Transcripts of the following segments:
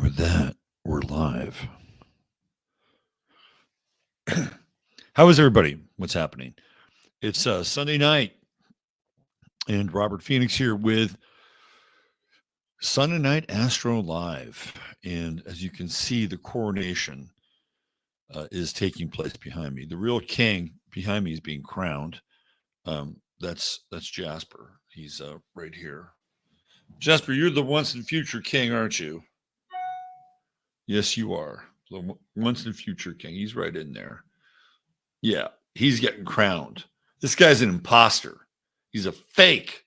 with that, we're live. How is everybody? What's happening? It's Sunday night, and Robert Phoenix here with Sunday Night Astro Live. And as you can see, the coronation is taking place behind me. The real king behind me is being crowned. That's Jasper. He's right here. Jasper, you're the once and future king, aren't you? Yes, you are. The once and future king. He's right in there. Yeah, he's getting crowned. This guy's an imposter. He's a fake.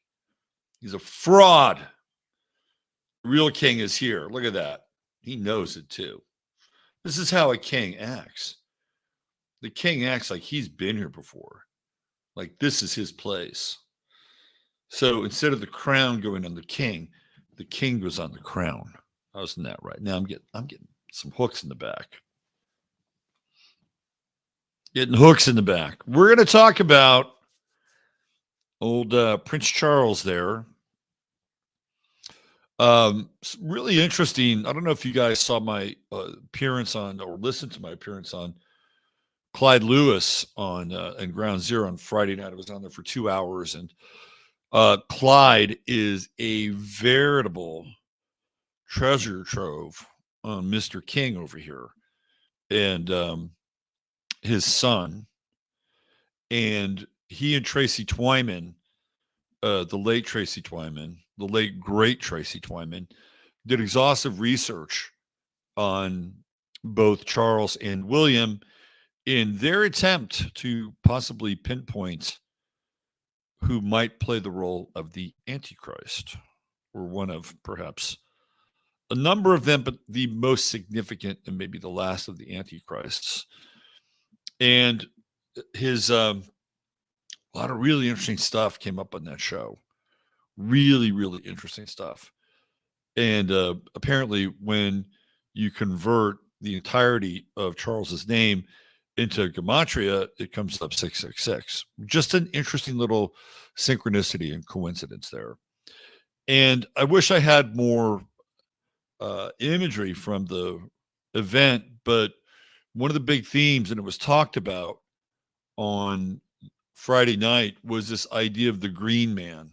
He's a fraud. The real king is here. Look at that. He knows it too. This is how a king acts. The king acts like he's been here before. Like this is his place. So instead of the crown going on the king goes on the crown. How's that right? Now I'm getting some hooks in the back. Getting hooks in the back. We're going to talk about old Prince Charles there. Really interesting. I don't know if you guys saw my appearance on or listened to my appearance on Clyde Lewis on and Ground Zero on Friday night. I was on there for 2 hours, and Clyde is a veritable treasure trove on Mr. King over here, and his son, and he and Tracy Twyman, the late Tracy Twyman, the late great Tracy Twyman, did exhaustive research on both Charles and William in their attempt to possibly pinpoint who might play the role of the Antichrist, or one of perhaps a number of them, but the most significant and maybe the last of the Antichrists. And his a lot of really interesting stuff came up on that show. Really, really interesting stuff. And apparently when you convert the entirety of Charles's name into gematria, it comes up 666. Just an interesting little synchronicity and coincidence there. And I wish I had more imagery from the event, but one of the big themes, and it was talked about on Friday night, was this idea of the Green Man.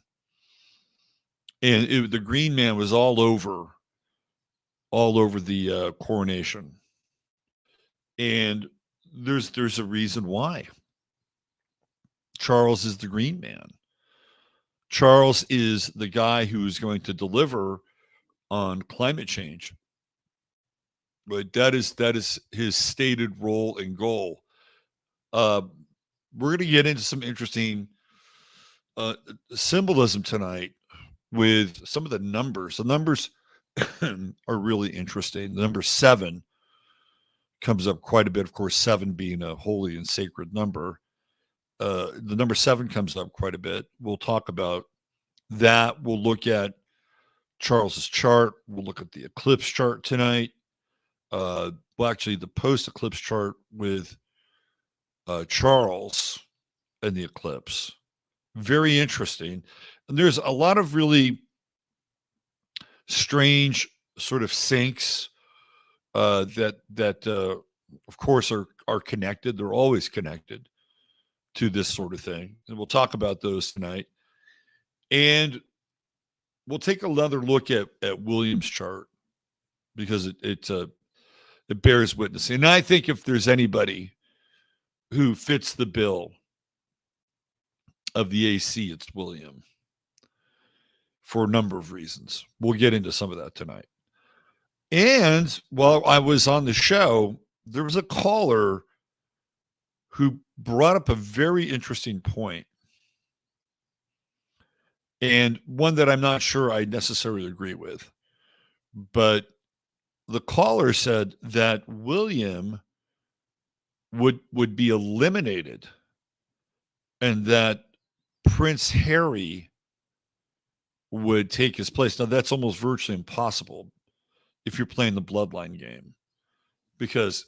And the Green Man was all over the coronation. And there's a reason why. Charles is the Green Man. Charles is the guy who's going to deliver on climate change. But that is his stated role and goal. We're going to get into some interesting symbolism tonight with some of the numbers. The numbers are really interesting. The number 7 comes up quite a bit. Of course, 7 being a holy and sacred number. The number 7 comes up quite a bit. We'll talk about that. We'll look at Charles's chart. We'll look at the eclipse chart tonight. Well, actually, the post-eclipse chart with Charles and the eclipse. Very interesting. And there's a lot of really strange sort of syncs that of course are connected. They're always connected to this sort of thing. And we'll talk about those tonight. And we'll take another look at William's chart, because it bears witness. And I think if there's anybody who fits the bill of the AC, it's William, for a number of reasons. We'll get into some of that tonight. And while I was on the show, there was a caller who brought up a very interesting point, and one that I'm not sure I necessarily agree with. But the caller said that William would be eliminated, and that Prince Harry would take his place. Now, that's almost virtually impossible if you're playing the bloodline game, because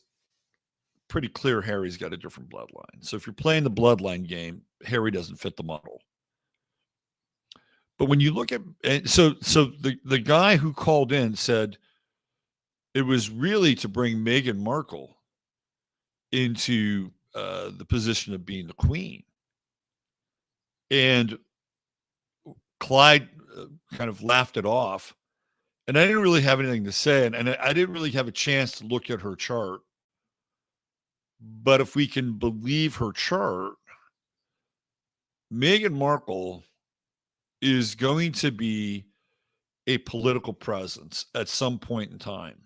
pretty clear Harry's got a different bloodline. So if you're playing the bloodline game, Harry doesn't fit the model. But when you look at, so the guy who called in said, it was really to bring Meghan Markle into the position of being the queen. And Clyde kind of laughed it off. And I didn't really have anything to say. And I didn't really have a chance to look at her chart. But if we can believe her chart, Meghan Markle is going to be a political presence at some point in time.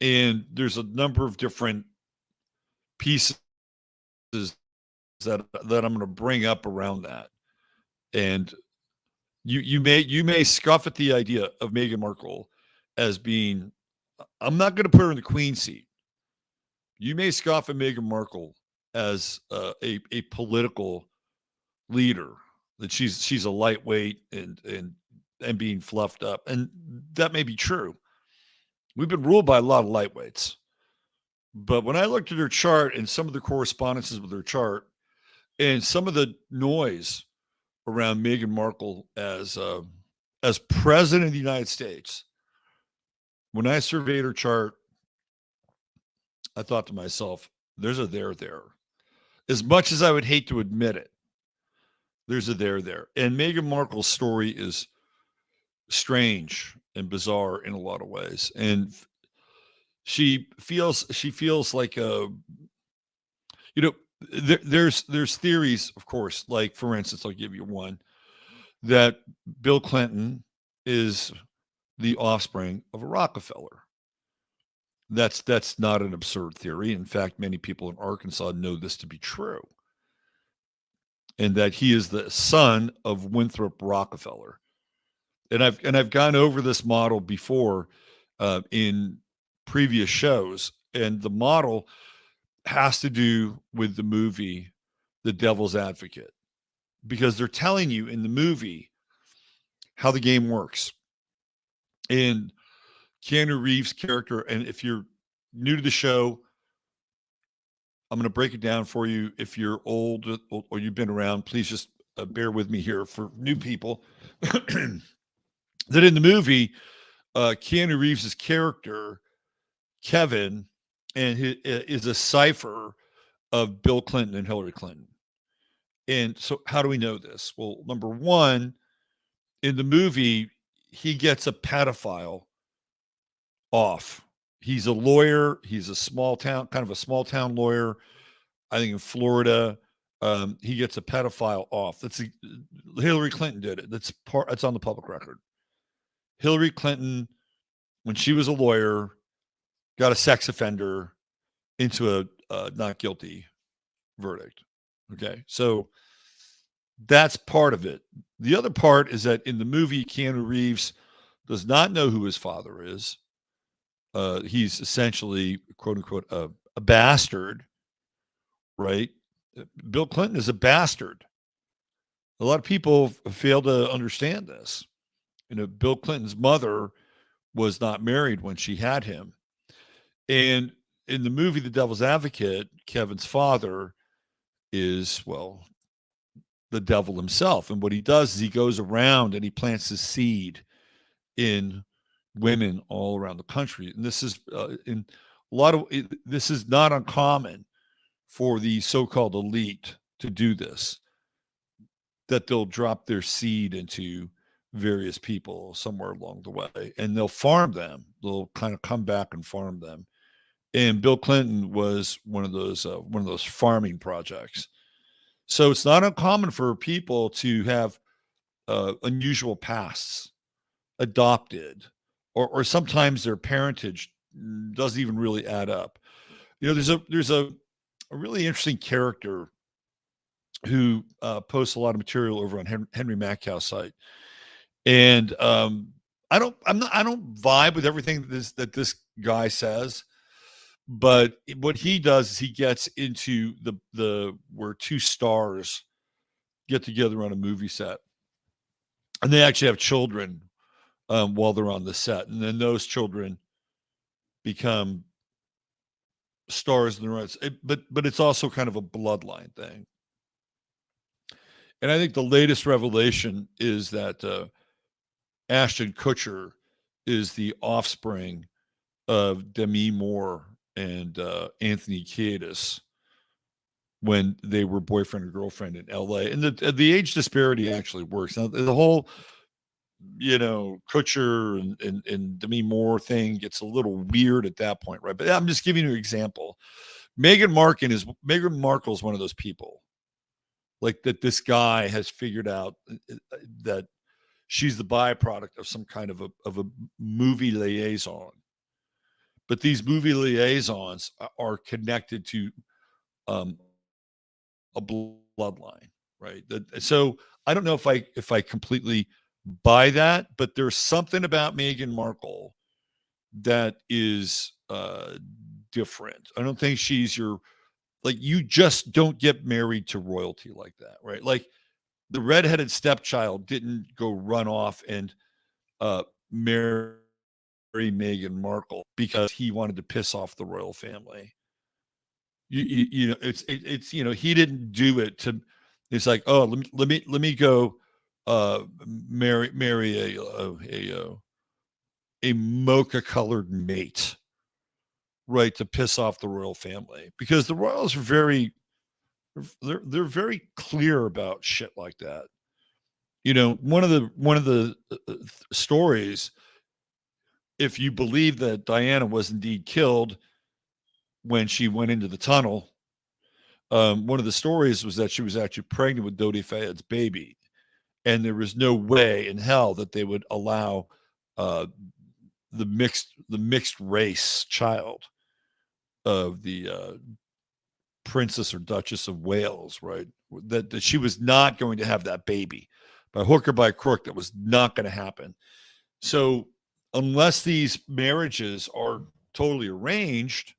And there's a number of different pieces that I'm going to bring up around that. And you may scoff at the idea of Meghan Markle as being, I'm not going to put her in the queen seat. You may scoff at Meghan Markle as a political leader, that she's a lightweight and being fluffed up, and that may be true. We've been ruled by a lot of lightweights, but when I looked at her chart and some of the correspondences with her chart and some of the noise around Meghan Markle as president of the United States, when I surveyed her chart, I thought to myself, there's a there. As much as I would hate to admit it, there's a there. And Meghan Markle's story is strange and bizarre in a lot of ways. And she feels like there's theories, of course, like, for instance, I'll give you one, that Bill Clinton is the offspring of a Rockefeller. That's not an absurd theory. In fact, many people in Arkansas know this to be true. And that he is the son of Winthrop Rockefeller. And I've gone over this model before in previous shows, and the model has to do with the movie The Devil's Advocate, because they're telling you in the movie how the game works. And Keanu Reeves' character, and if you're new to the show, I'm going to break it down for you. If you're old or you've been around, please just bear with me here. For new people, that in the movie, Keanu Reeves' character, Kevin, is a cipher of Bill Clinton and Hillary Clinton. And so how do we know this? Well, number one, in the movie, he gets a pedophile off. He's a lawyer. He's a small town lawyer, I think in Florida. He gets a pedophile off. Hillary Clinton did it. That's on the public record. Hillary Clinton, when she was a lawyer, got a sex offender into a not guilty verdict. Okay, so that's part of it. The other part is that in the movie, Keanu Reeves does not know who his father is. He's essentially, quote unquote, a bastard, right? Bill Clinton is a bastard. A lot of people fail to understand this. Bill Clinton's mother was not married when she had him. And in the movie The Devil's Advocate, Kevin's father is, well, the devil himself. And what he does is he goes around and he plants his seed in women all around the country. And this is this is not uncommon for the so-called elite to do this, that they'll drop their seed into various people somewhere along the way, and they'll farm them. They'll kind of come back and farm them. And Bill Clinton was one of those farming projects. So it's not uncommon for people to have unusual pasts, adopted, or sometimes their parentage doesn't even really add up. There's a really interesting character who posts a lot of material over on Henry Mackow's site, and I don't vibe with everything that this guy says. But what he does is he gets into the where two stars get together on a movie set, and they actually have children while they're on the set, and then those children become stars in their own. But it's also kind of a bloodline thing. And I think the latest revelation is that Ashton Kutcher is the offspring of Demi Moore and Anthony Kiedis when they were boyfriend and girlfriend in LA. And the age disparity actually works. Now, the whole, Kutcher and Demi Moore thing gets a little weird at that point, right? But I'm just giving you an example. Meghan Markle is one of those people, like that this guy has figured out that she's the byproduct of some kind of a movie liaison. But these movie liaisons are connected to a bloodline, right? So I don't know if I completely buy that, but there's something about Meghan Markle that is different. I don't think she's you just don't get married to royalty like that, right? Like the redheaded stepchild didn't go run off and marry Meghan Markle because he wanted to piss off the royal family. It's he didn't do it to. It's like, oh, let me go marry a mocha colored mate, right, to piss off the royal family, because the royals are they're very clear about shit like that. One of the stories, if you believe that Diana was indeed killed when she went into the tunnel, one of the stories was that she was actually pregnant with Dodi Fayed's baby, and there was no way in hell that they would allow the mixed race child of the Princess or Duchess of Wales, right? That she was not going to have that baby. By hook or by crook, that was not going to happen. So unless these marriages are totally arranged,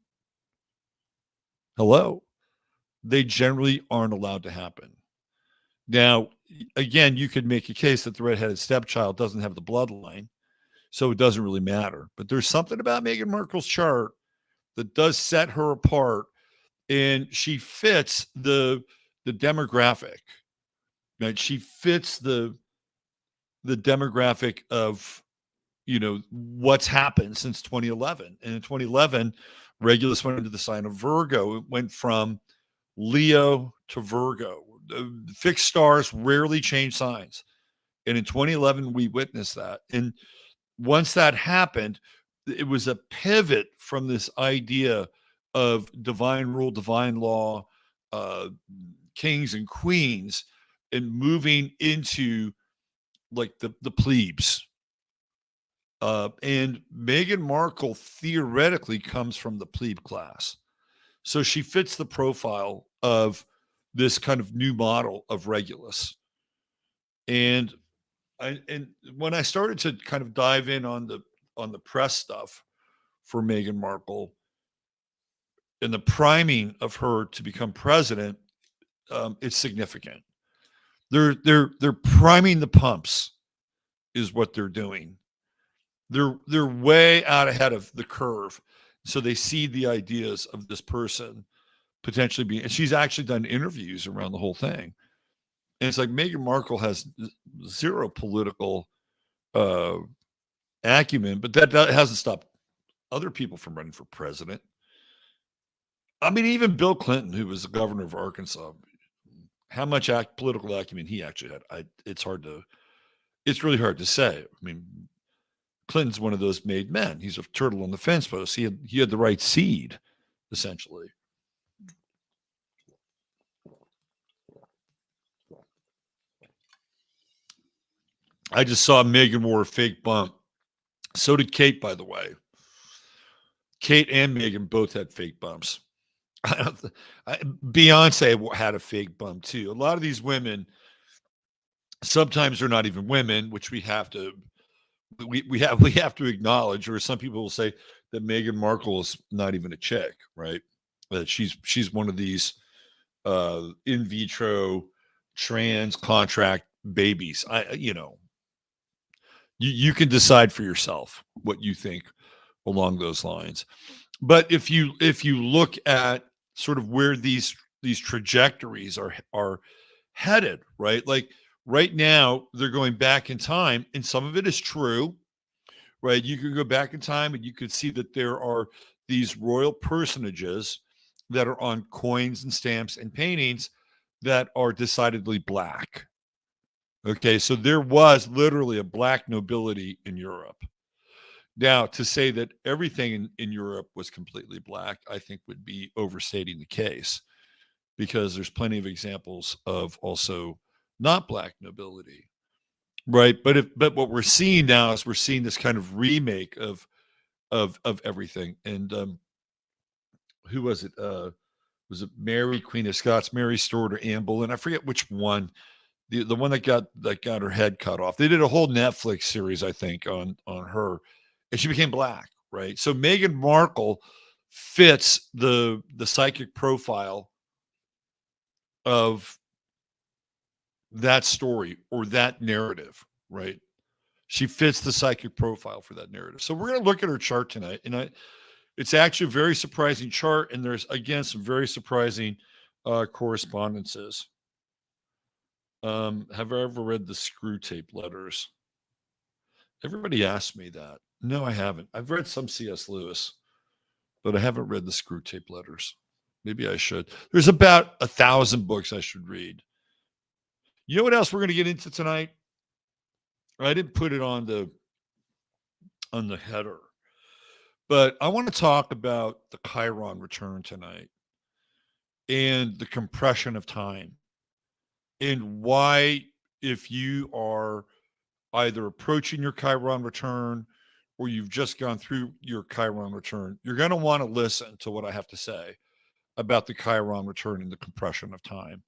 they generally aren't allowed to happen. Now, again, you could make a case that the redheaded stepchild doesn't have the bloodline, so it doesn't really matter. But there's something about Meghan Markle's chart that does set her apart, and she fits the demographic. Right? She fits the demographic of what's happened since 2011. And in 2011, Regulus went into the sign of Virgo. It went from Leo to Virgo. Fixed stars rarely change signs. And in 2011, we witnessed that. And once that happened, it was a pivot from this idea of divine rule, divine law, kings and queens, and moving into like the plebes. And Meghan Markle theoretically comes from the plebe class. So she fits the profile of this kind of new model of Regulus. And when I started to kind of dive in on the press stuff for Meghan Markle and the priming of her to become president, it's significant. They're priming the pumps, is what they're doing. They're way out ahead of the curve, so they see the ideas of this person potentially being. And she's actually done interviews around the whole thing. And it's like Meghan Markle has zero political acumen, but that hasn't stopped other people from running for president. I mean, even Bill Clinton, who was the governor of Arkansas, how much political acumen he actually had, it's really hard to say. I mean, Clinton's one of those made men. He's a turtle on the fence post. He had the right seed, essentially. I just saw Meghan wore a fake bump. So did Kate, by the way. Kate and Meghan both had fake bumps. Beyonce had a fake bump too. A lot of these women, sometimes they're not even women, which we have to acknowledge. Or some people will say that Meghan Markle is not even a chick, right? That she's one of these in vitro trans contract babies. You can decide for yourself what you think along those lines. But if you look at sort of where these trajectories are headed, right? Like right now they're going back in time, and some of it is true, right? You could go back in time and you could see that there are these royal personages that are on coins and stamps and paintings that are decidedly black. Okay, so there was literally a black nobility in Europe. Now, to say that everything in Europe was completely black, I think would be overstating the case, because there's plenty of examples of also not black nobility, right? But what we're seeing now is we're seeing this kind of remake of everything. And who was it? Was it Mary, Queen of Scots, Mary Stuart or Anne Boleyn? I forget which one. The one that got her head cut off. They did a whole Netflix series, I think, on her, and she became black, right? So Meghan Markle fits the psychic profile of that story or that narrative, right? She fits the psychic profile for that narrative. So we're going to look at her chart tonight, and it's actually a very surprising chart, and there's, again, some very surprising correspondences. Have I ever read the Screw Tape Letters? Everybody asks me that. No, I haven't. I've read some C.S. Lewis, but I haven't read the Screw Tape Letters. Maybe I should. There's about 1,000 books I should read. You know what else we're going to get into tonight? I didn't put it on the header, but I want to talk about the Chiron return tonight and the compression of time, and why, if you are either approaching your Chiron return or you've just gone through your Chiron return, you're going to want to listen to what I have to say about the Chiron return and the compression of time.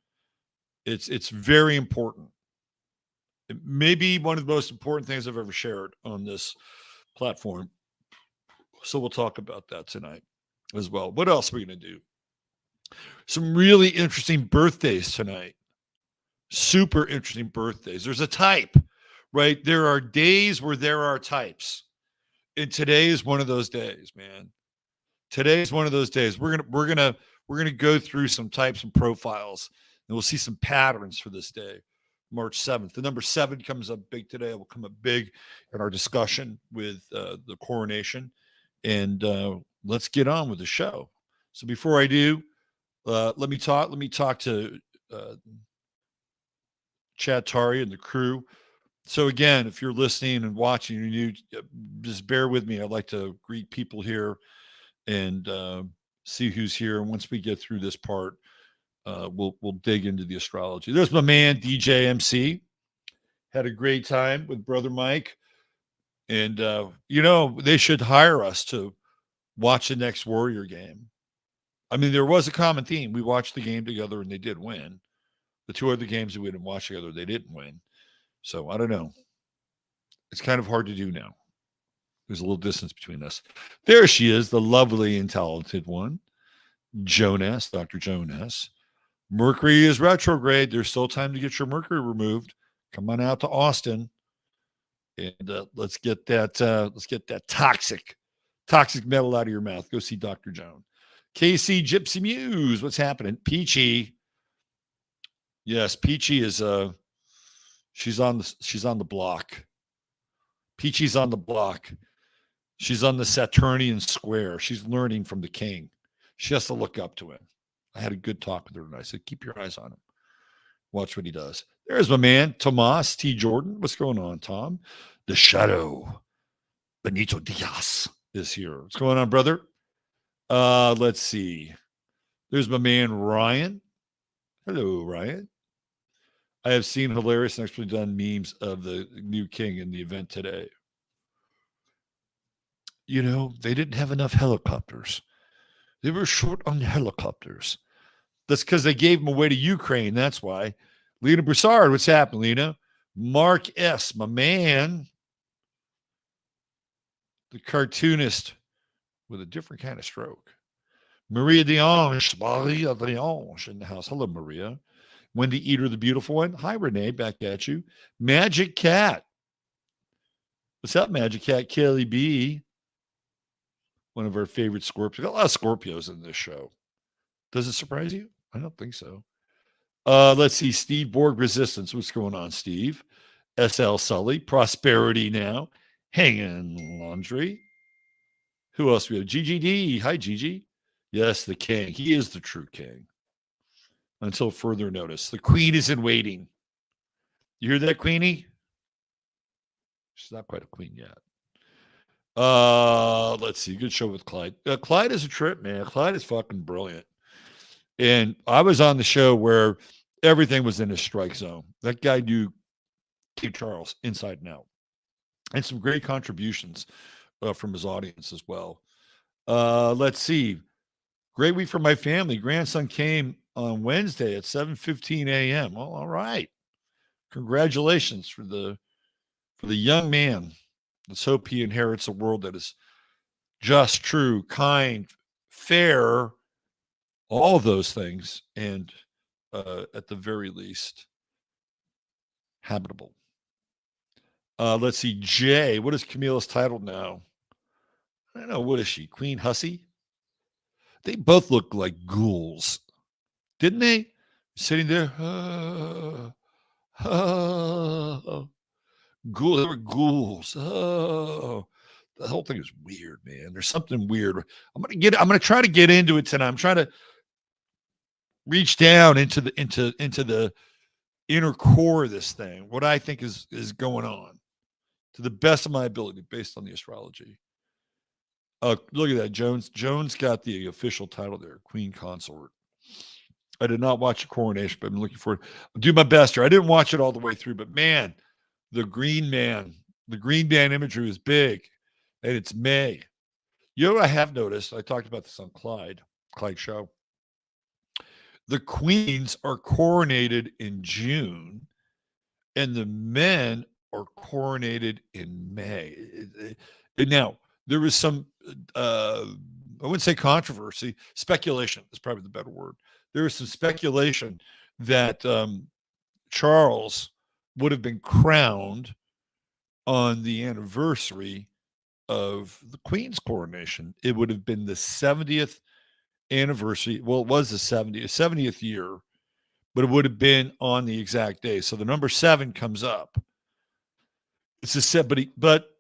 It's very important. It may be one of the most important things I've ever shared on this platform. So we'll talk about that tonight as well. What else are we going to do? Some really interesting birthdays tonight. Super interesting birthdays. There's a type, right? There are days where there are types. And today is one of those days, man. Today is one of those days. We're gonna go through some types and profiles, and we'll see some patterns for this day, March 7th. The number 7 comes up big today. It will come up big in our discussion with the coronation. And let's get on with the show. So before I do, let me talk to Chad Tari and the crew. So again, if you're listening and watching, you just bear with me. I'd like to greet people here and see who's here. And once we get through this part, we'll dig into the astrology. There's my man DJ MC. Had a great time with Brother Mike, and they should hire us to watch the next Warrior game. I mean, there was a common theme. We watched the game together, and they did win. The two other games that we didn't watch together, they didn't win. So I don't know. It's kind of hard to do now. There's a little distance between us. There she is, the lovely and talented one, Jonas, Dr. Jonas. Mercury is retrograde. There's still time to get your Mercury removed. Come on out to Austin, and let's get that toxic metal out of your mouth. Go see Dr. Joan. KC Gypsy Muse, what's happening? Peachy, yes, Peachy is she's on the block. Peachy's on the block. She's on the Saturnian square. She's learning from the king. She has to look up to him. I had a good talk with her, and I said, keep your eyes on him. Watch what he does. There's my man, Tomas T. Jordan. What's going on, Tom? The Shadow, Benito Diaz, is here. What's going on, brother? Let's see. There's my man, Ryan. Hello, Ryan. I have seen hilarious and actually done memes of the new king in the event today. They didn't have enough helicopters. They were short on helicopters. That's because they gave them away to Ukraine. That's why. Lena Broussard, what's happening, Lena? Mark S., my man. The cartoonist with a different kind of stroke. Maria Diange in the house. Hello, Maria. Wendy Eater, the beautiful one. Hi, Renee, back at you. Magic Cat. What's up, Magic Cat? Kelly B., one of our favorite Scorpios. A lot of Scorpios in this show. Does it surprise you? I don't think so. Let's see. Steve Borg Resistance. What's going on, Steve? SL Sully. Prosperity Now. Hanging Foundry. Who else we have? GGD. Hi, Gigi. Yes, the king. He is the true king. Until further notice. The queen is in waiting. You hear that, Queenie? She's not quite a queen yet. Let's see. Good show with Clyde. Clyde is a trip, man. Clyde is fucking brilliant. And I was on the show where everything was in a strike zone. That guy knew King Charles inside and out. And some great contributions from his audience as well. Let's see. Great week for my family. Grandson came on Wednesday at 7:15 a.m. Well, all right. Congratulations for the young man. Let's hope he inherits a world that is just, true, kind, fair, all those things, and at the very least, habitable. Let's see. Jay, what is Camilla's title now? I don't know. What is she? Queen Hussy? They both look like ghouls, didn't they? Sitting there. Ghoul, they were ghouls. Oh, the whole thing is weird, man. There's something weird. I'm gonna try to get into it tonight. I'm trying to reach down into the inner core of this thing. What I think is going on, to the best of my ability, based on the astrology. Look at that, Jones. Jones got the official title there, Queen Consort. I did not watch the coronation, but I'm looking forward. I'll do my best here. I didn't watch it all the way through, but man, the Green Man imagery is big, and it's May. You know what I have noticed? I talked about this on Clyde show. The queens are coronated in June, and the men are coronated in May. And now, there was some, I wouldn't say controversy, speculation is probably the better word. There was some speculation that Charles would have been crowned on the anniversary of the Queen's coronation. It would have been the 70th anniversary. Well, it was the 70th year, but it would have been on the exact day. So the number 7 comes up. It's a set, but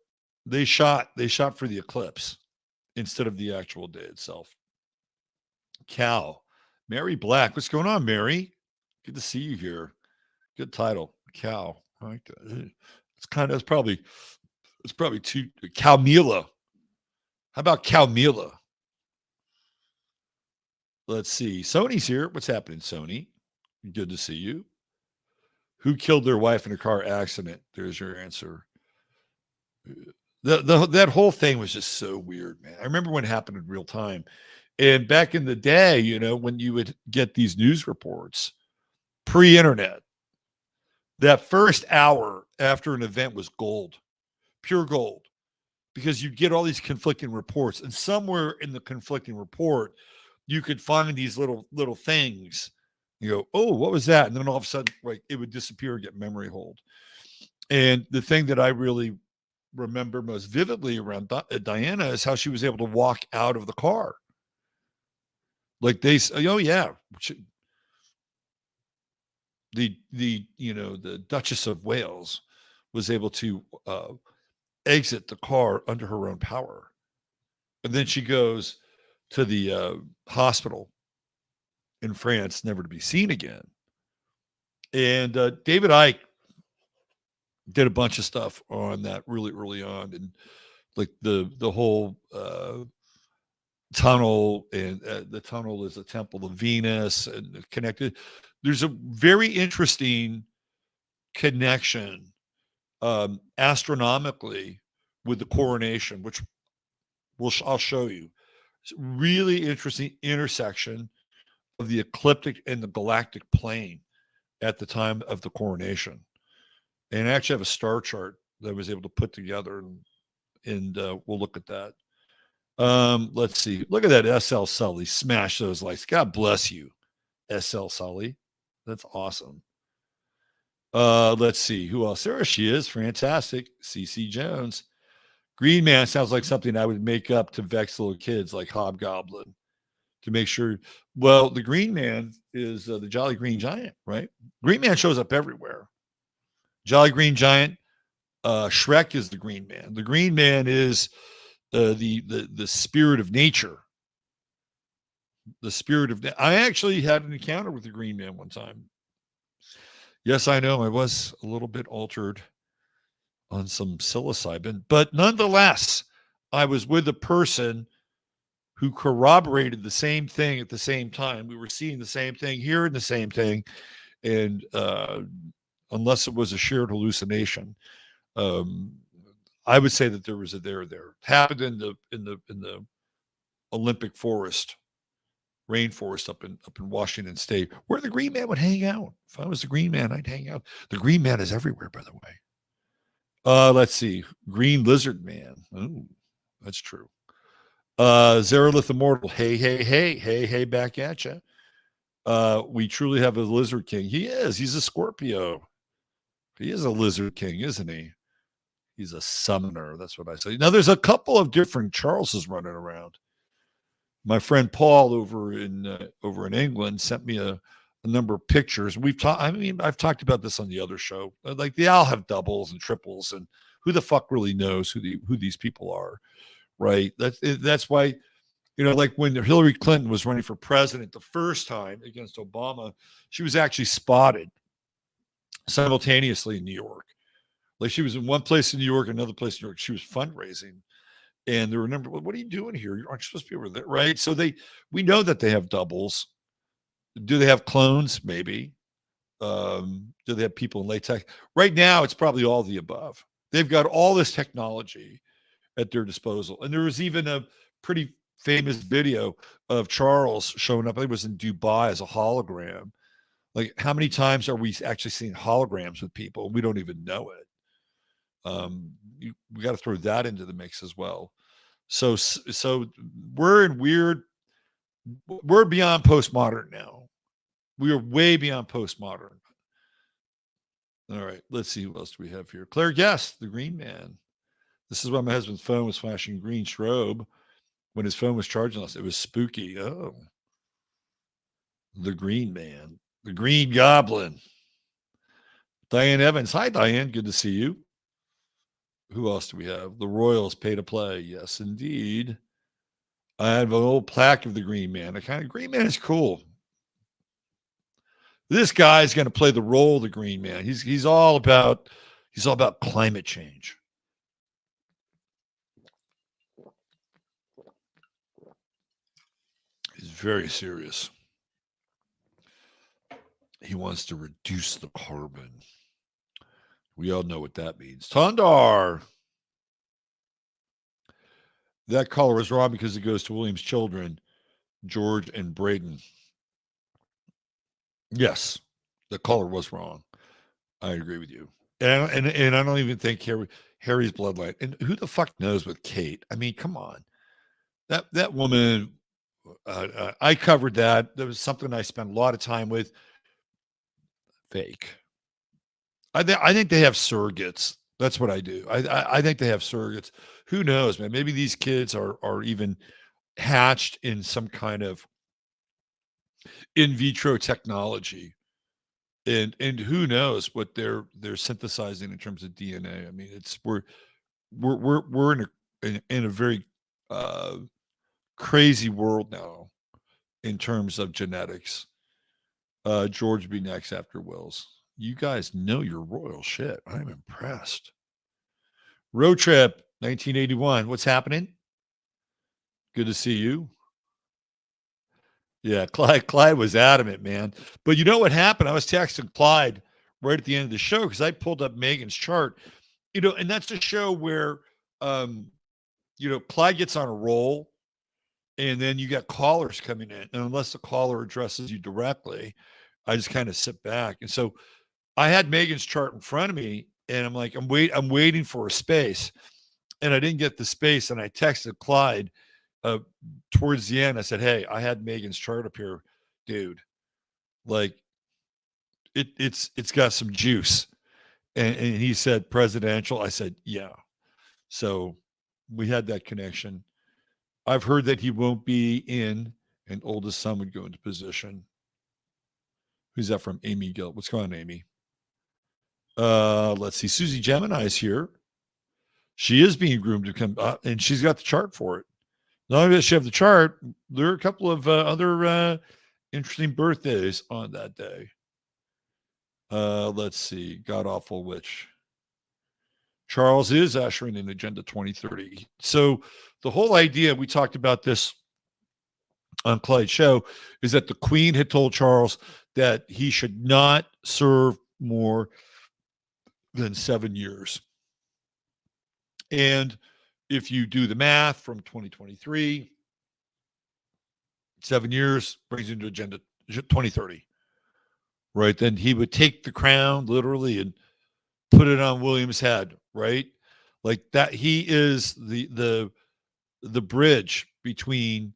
they shot for the eclipse instead of the actual day itself. Cal, Mary Black. What's going on, Mary? Good to see you here. Good title, Cal. I like that. It's probably too Calmila. How about Calmila? Let's see. Sony's here. What's happening, Sony? Good to see you. Who killed their wife in a car accident? There's your answer. That whole thing was just so weird, man. I remember when it happened in real time. And back in the day, when you would get these news reports, pre-internet, that first hour after an event was gold, pure gold, because you get all these conflicting reports, and somewhere in the conflicting report, you could find these little things. You go, oh, what was that? And then all of a sudden, like, it would disappear and get memory hold. And the thing that I really remember most vividly around Diana is how she was able to walk out of the car. Like they, oh yeah, the Duchess of Wales was able to exit the car under her own power, and then she goes to the hospital in France, never to be seen again. And David Icke did a bunch of stuff on that really early on, and like the whole tunnel, and the tunnel is a temple of Venus and connected. There's a very interesting connection astronomically with the coronation, which I'll show you. It's a really interesting intersection of the ecliptic and the galactic plane at the time of the coronation. And I actually have a star chart that I was able to put together, and we'll look at that. Let's see. Look at that, SL Sully. Smash those likes. God bless you, SL Sully. That's awesome. Let's see. Who else? There she is. Fantastic. CC Jones. Green Man sounds like something I would make up to vex little kids, like Hobgoblin, to make sure. Well, the Green Man is the Jolly Green Giant, right? Green Man shows up everywhere. Jolly Green Giant, Shrek is the Green Man. The Green Man is the spirit of nature. The spirit of. I actually had an encounter with the Green Man one time. Yes, I know I was a little bit altered on some psilocybin, but nonetheless, I was with a person who corroborated the same thing at the same time. We were seeing the same thing, hearing the same thing, and unless it was a shared hallucination, um, I would say that there was a there there. It happened in the Olympic forest, rainforest up in Washington State, where the Green Man would hang out. If I was the Green Man, I'd hang out. The Green Man is everywhere, by the way. Let's see. Green Lizard Man. Oh, that's true. Zarelith Immortal. Hey, hey, hey, hey, hey, back at you. We truly have a Lizard King. He is. He's a Scorpio. He is a Lizard King, isn't he? He's a summoner. That's what I say. Now, there's a couple of different Charleses running around. My friend Paul over in England sent me a number of pictures. We've talked. I mean, I've talked about this on the other show. Like they all have doubles and triples, and who the fuck really knows who these people are, right? That's why, like when Hillary Clinton was running for president the first time against Obama, she was actually spotted simultaneously in New York. Like she was in one place in New York, another place in New York. She was fundraising. And there were a number, what are you doing here? You aren't supposed to be over there, right? So we know that they have doubles. Do they have clones? Maybe. Do they have people in latex? Right now, it's probably all the above. They've got all this technology at their disposal. And there was even a pretty famous video of Charles showing up. I think it was in Dubai as a hologram. Like, how many times are we actually seeing holograms with people? We don't even know it. We got to throw that into the mix as well. So we're beyond postmodern now. We are way beyond postmodern. All right, let's see who else do we have here. Claire Guest, the Green Man. This is why my husband's phone was flashing green strobe when his phone was charging us. It was spooky. Oh, the Green Man, the Green Goblin. Diane Evans. Hi, Diane. Good to see you. Who else do we have? The Royals pay to play. Yes, indeed. I have an old plaque of the Green Man. The kind of Green Man is cool. This guy's going to play the role of the Green Man. He's all about climate change. He's very serious. He wants to reduce the carbon. We all know what that means. Tondar. That caller was wrong because it goes to William's children, George and Braden. Yes, the caller was wrong. I agree with you. And I don't even think Harry's bloodline. And who the fuck knows with Kate? I mean, come on. That woman, I covered that. There was something I spent a lot of time with. Fake. I think they have surrogates. That's what I do. I think they have surrogates. Who knows, man? Maybe these kids are even hatched in some kind of in vitro technology, and who knows what they're synthesizing in terms of DNA. I mean, we're in a very crazy world now in terms of genetics. George will be next after Wills. You guys know your royal shit. I'm impressed. Road trip 1981. What's happening? Good to see you. Yeah, Clyde was adamant, man. But you know what happened? I was texting Clyde right at the end of the show because I pulled up Megan's chart. And that's a show where Clyde gets on a roll and then you got callers coming in. And unless the caller addresses you directly, I just kind of sit back. And so I had Megan's chart in front of me and I'm like, I'm waiting for a space. And I didn't get the space. And I texted Clyde towards the end. I said, hey, I had Megan's chart up here, dude. Like it's got some juice. And he said presidential. I said, yeah. So we had that connection. I've heard that he won't be in, and oldest son would go into position. Who's that from? Amy Gill. What's going on, Amy? Let's see. Susie Gemini is here. She is being groomed to come, and she's got the chart for it. Not only does she have the chart, there are a couple of other interesting birthdays on that day. Let's see. God awful witch. Charles is ushering in Agenda 2030. So the whole idea, we talked about this on Clyde's show, is that the Queen had told Charles that he should not serve more than 7 years. And if you do the math from 2023, 7 years brings you into Agenda 2030, right? Then he would take the crown literally and put it on William's head, right? Like that. He is the bridge between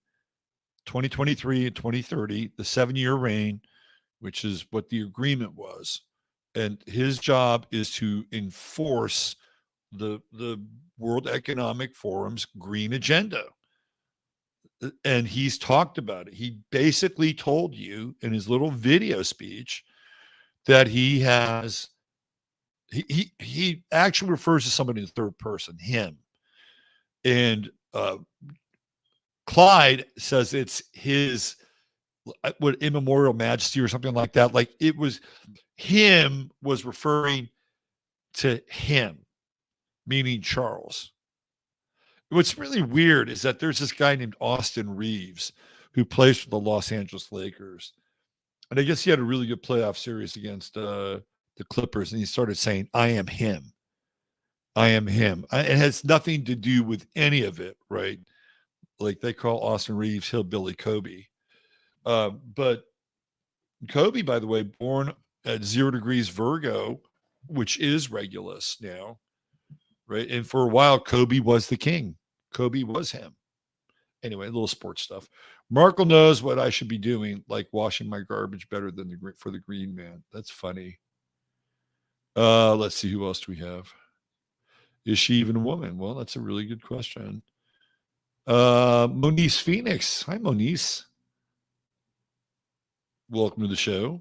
2023 and 2030, the 7-year reign, which is what the agreement was. And his job is to enforce the World Economic Forum's green agenda. And he's talked about it. He basically told you in his little video speech that he has, he actually refers to somebody in the third person, him. And Clyde says it's his, what, immemorial majesty or something like that. Like it was, him was referring to him, meaning Charles. What's really weird is that there's this guy named Austin Reeves who plays for the Los Angeles Lakers. And I guess he had a really good playoff series against the Clippers. And he started saying, I am him. I am him. It has nothing to do with any of it, right? Like they call Austin Reeves Hillbilly Kobe. But Kobe, by the way, born at 0 degrees Virgo, which is Regulus now, right? And for a while, Kobe was the king. Kobe was him. Anyway, a little sports stuff. Markle knows what I should be doing, like washing my garbage better than for the Green Man. That's funny. Let's see, who else do we have? Is she even a woman? Well, that's a really good question. Monice Phoenix. Hi, Monice. Welcome to the show.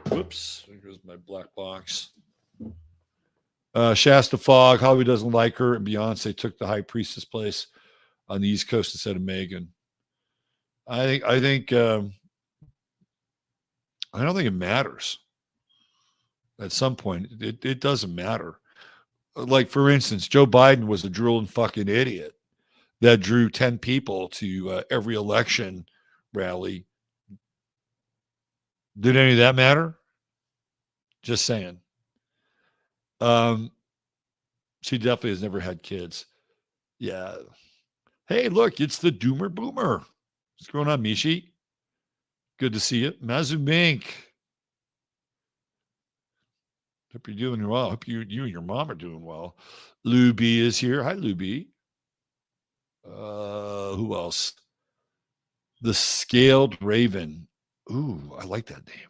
Whoops. Here's my black box. Shasta Fogg. Hollywood doesn't like her, and Beyonce took the high priestess place on the East Coast instead of Meghan. I don't think it matters. At some point, it doesn't matter. Like, for instance, Joe Biden was a drooling fucking idiot that drew 10 people to every election rally. Did any of that matter? Just saying. She definitely has never had kids. Yeah. Hey, look, it's the Doomer Boomer. What's going on, Mishi? Good to see you. Mazu Mink. Hope you're doing well. Hope you and your mom are doing well. Lou B is here. Hi, Lou B. Who else? The Scaled Raven. Ooh, I like that name.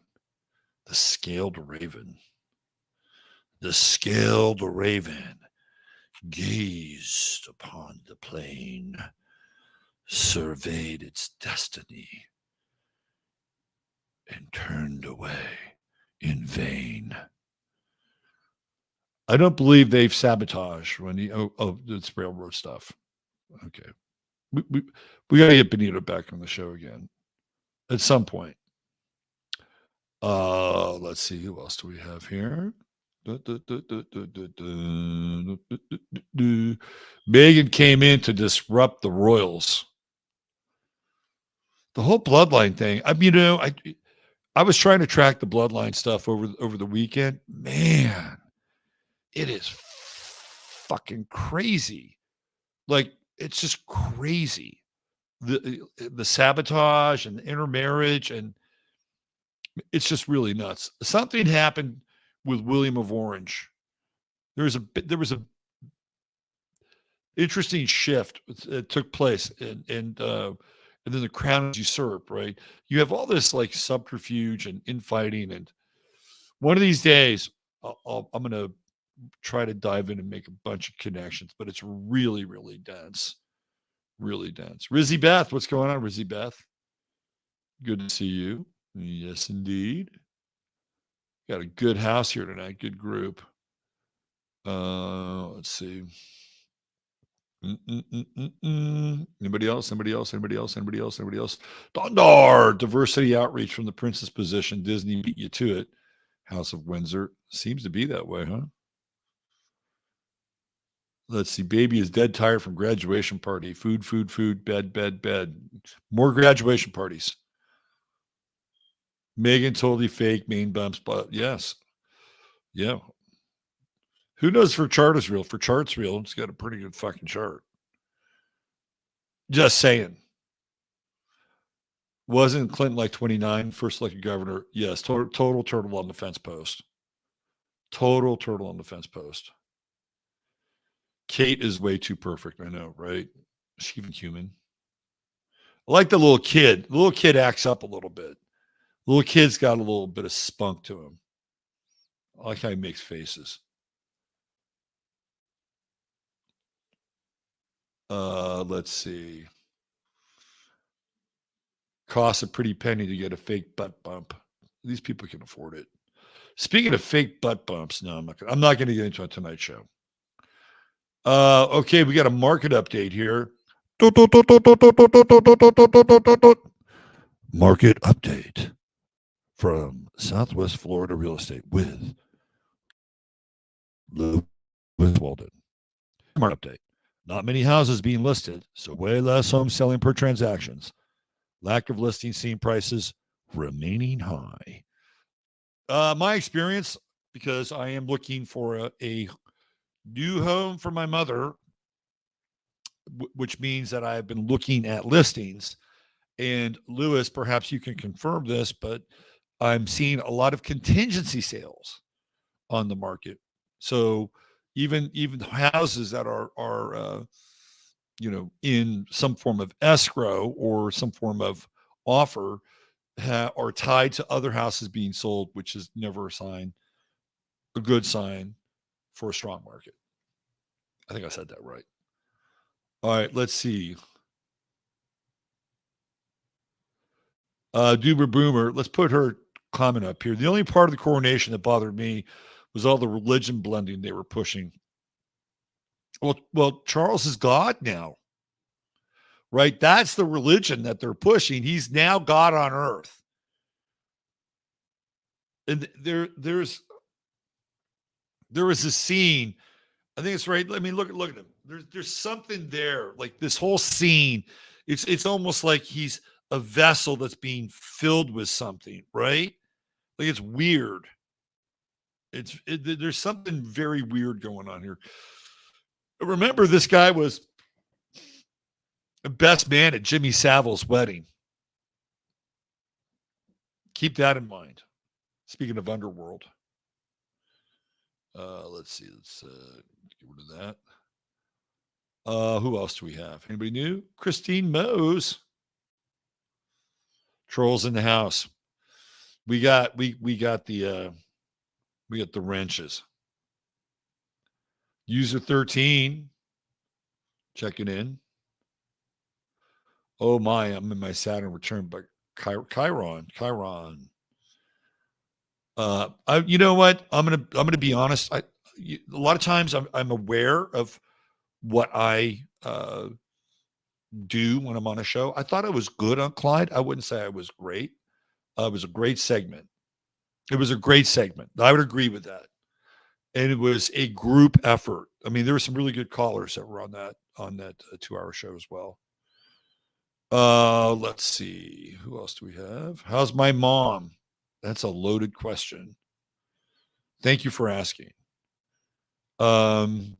The Scaled Raven. The Scaled Raven gazed upon the plain, surveyed its destiny, and turned away in vain. I don't believe they've sabotaged when it's railroad stuff. Okay. We got to get Benito back on the show again at some point. Let's see, who else do we have here? Meghan came in to disrupt the royals. The whole bloodline thing. I mean, I was trying to track the bloodline stuff over the weekend. Man, it is fucking crazy. Like, it's just crazy. The sabotage and the intermarriage, and it's just really nuts. Something happened with William of Orange. There was a interesting shift that took place, and then the crown is usurped. Right? You have all this like subterfuge and infighting, and one of these days, I'm going to try to dive in and make a bunch of connections. But it's really, really dense, really dense. Rizzy Beth, what's going on, Rizzy Beth? Good to see you. Yes, indeed. Got a good house here tonight. Good group. Let's see. Anybody else? Anybody else? Anybody else? Anybody else? Anybody else? Dondar, diversity outreach from the princess position. Disney beat you to it. House of Windsor. Seems to be that way, huh? Let's see. Baby is dead tired from graduation party. Food, food, food, bed, bed, bed. More graduation parties. Meghan totally fake, main bumps, but yes. Yeah. Who knows for chart is real? For chart's real. It's got a pretty good fucking chart. Just saying. Wasn't Clinton like 29, first elected governor? Yes. Total turtle on the fence post. Total turtle on the fence post. Kate is way too perfect. I know, right? Is she even human? I like the little kid. The little kid acts up a little bit. The little kid's got a little bit of spunk to him. I like how he makes faces. Let's see. Costs a pretty penny to get a fake butt bump. These people can afford it. Speaking of fake butt bumps, no, I'm not going to get into it tonight's show. Okay, we got a market update here. Market update from Southwest Florida Real Estate with Lewis Walden. Market update. Not many houses being listed, so way less homes selling per transactions. Lack of listing seeing prices remaining high. My experience, because I am looking for a new home for my mother, which means that I've been looking at listings. And Lewis, perhaps you can confirm this, but I'm seeing a lot of contingency sales on the market. So even houses that are in some form of escrow or some form of offer are tied to other houses being sold, which is never a good sign for a strong market. I think I said that right. All right, let's see. Duber Boomer, let's put her comment up here. The only part of the coronation that bothered me was all the religion blending they were pushing. Well, Charles is God now, right? That's the religion that they're pushing. He's now God on earth. And there was a scene. I think it's right. I mean, look at him. There's something there. Like this whole scene, it's almost like he's a vessel that's being filled with something, right? Like it's weird. There's something very weird going on here. Remember, this guy was the best man at Jimmy Savile's wedding. Keep that in mind. Speaking of underworld. Let's see. Let's get rid of that. Who else do we have? Anybody new? Christine Mose. Trolls in the house. We got the wrenches. User 13 checking in. Oh my, I'm in my Saturn return, but Chiron. You know what? I'm gonna be honest. A lot of times I'm aware of what I do when I'm on a show. I thought it was good on Clyde. I wouldn't say I was great. It was a great segment. I would agree with that. And it was a group effort. I mean, there were some really good callers that were on that 2-hour show as well. Let's see. Who else do we have? How's my mom? That's a loaded question. Thank you for asking. Man,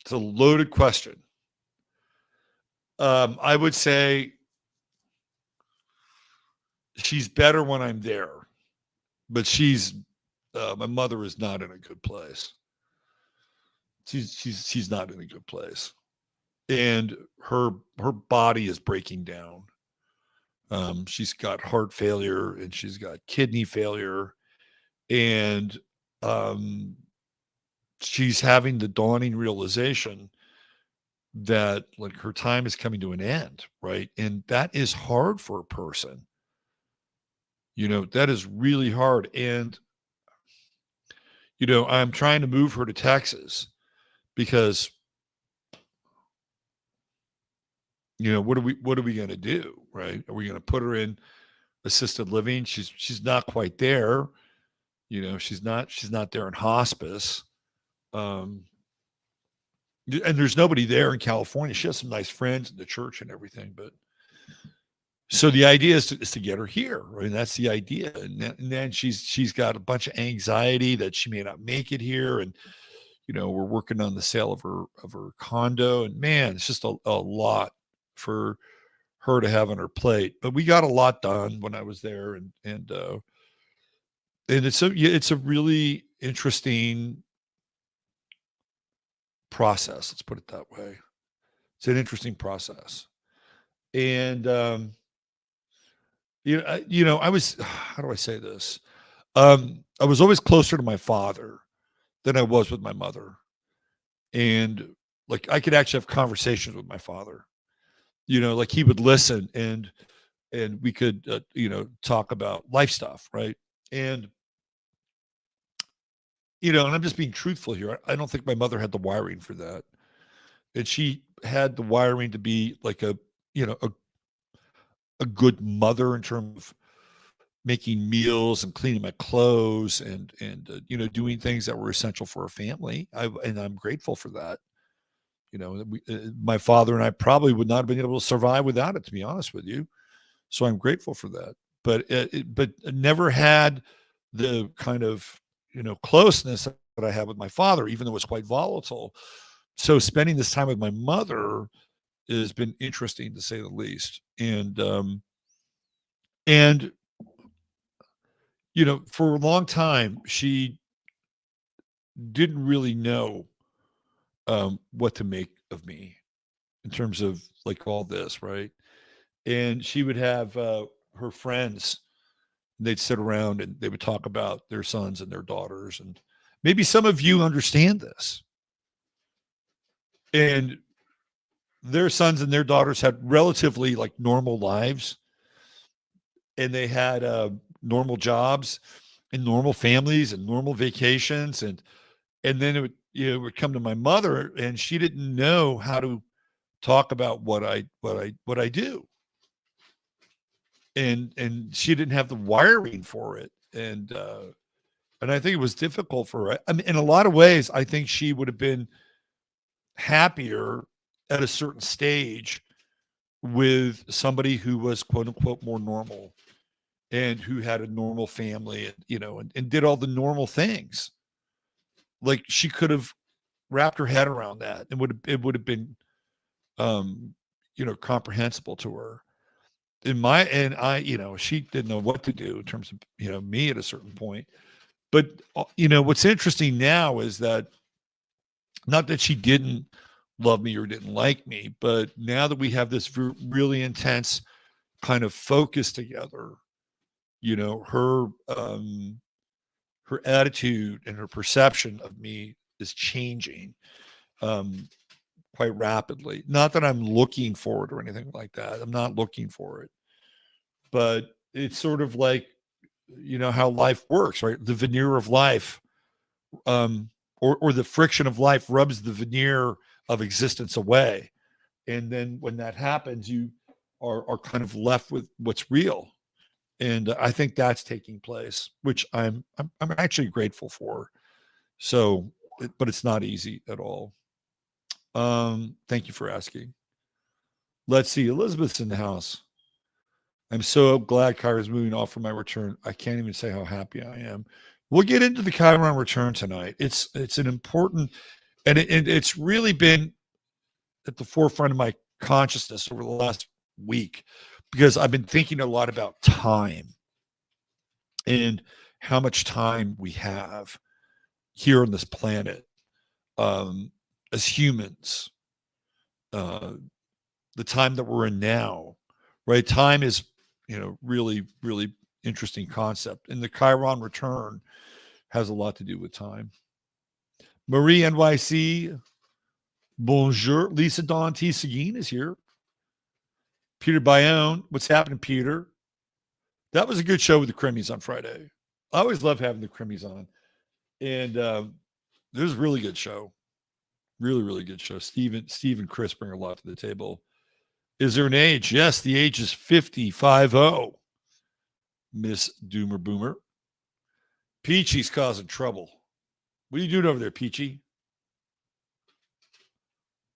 it's a loaded question. I would say she's better when I'm there, but my mother is not in a good place. She's not in a good place, and her body is breaking down. She's got heart failure and she's got kidney failure, and she's having the dawning realization that like her time is coming to an end, right? And that is hard for a person That is really hard. And, I'm trying to move her to Texas because, what are we going to do? Right. Are we going to put her in assisted living? She's not quite there. She's not there in hospice. And there's nobody there in California. She has some nice friends in the church and everything, but so the idea is to get her here, right? And that's the idea. And then she's got a bunch of anxiety that she may not make it here. And, we're working on the sale of her condo, and man, it's just a lot for her to have on her plate. But we got a lot done when I was there, and it's a really interesting process. Let's put it that way. It's an interesting process. And, I was, how do I say this? I was always closer to my father than I was with my mother. And like, I could actually have conversations with my father, like he would listen, and we could, talk about life stuff. Right. And, and I'm just being truthful here. I don't think my mother had the wiring for that. And she had the wiring to be like a good mother in terms of making meals and cleaning my clothes and doing things that were essential for our family. And I'm grateful for that. My father and I probably would not have been able to survive without it, to be honest with you. So I'm grateful for that. But but never had the kind of closeness that I had with my father, even though it was quite volatile. So spending this time with my mother has been interesting, to say the least. And for a long time, she didn't really know what to make of me in terms of like all this, right? And she would have her friends, and they'd sit around and they would talk about their sons and their daughters. And maybe some of you understand this. And their sons and their daughters had relatively like normal lives, and they had normal jobs and normal families and normal vacations, and then it would come to my mother, and she didn't know how to talk about what I do, and she didn't have the wiring for it, and I think it was difficult for her. I mean, in a lot of ways, I think she would have been happier at a certain stage with somebody who was quote unquote more normal, and who had a normal family, and did all the normal things. Like, she could have wrapped her head around that, and it would have been comprehensible to her. She didn't know what to do in terms of me at a certain point. But what's interesting now is that, not that she didn't love me or didn't like me, but now that we have this really intense kind of focus together, her attitude and her perception of me is changing quite rapidly. Not that I'm looking for it or anything like that. I'm not looking for it. But it's sort of like, how life works, right? The veneer of life, or the friction of life rubs the veneer of existence away. And then when that happens, you are kind of left with what's real. And I think that's taking place, which I'm actually grateful for. So, but it's not easy at all. Thank you for asking. Let's see. Elizabeth's in the house. I'm so glad Chiron's moving off for my return. I can't even say how happy I am. We'll get into the Chiron return tonight. It's an important, and it's really been at the forefront of my consciousness over the last week, because I've been thinking a lot about time and how much time we have here on this planet as humans. The time that we're in now, right? Time is, really, really interesting concept. And the Chiron return has a lot to do with time. Marie NYC, bonjour. Lisa Dawn T. Seguin is here. Peter Bayonne, what's happening, Peter? That was a good show with the Crimmies on Friday. I always love having the Crimmies on. And it was a really good show. Really, really good show. Steve and Chris bring a lot to the table. Is there an age? Yes, the age is 50. Miss Doomer Boomer. Peachy's causing trouble. What are you doing over there, Peachy?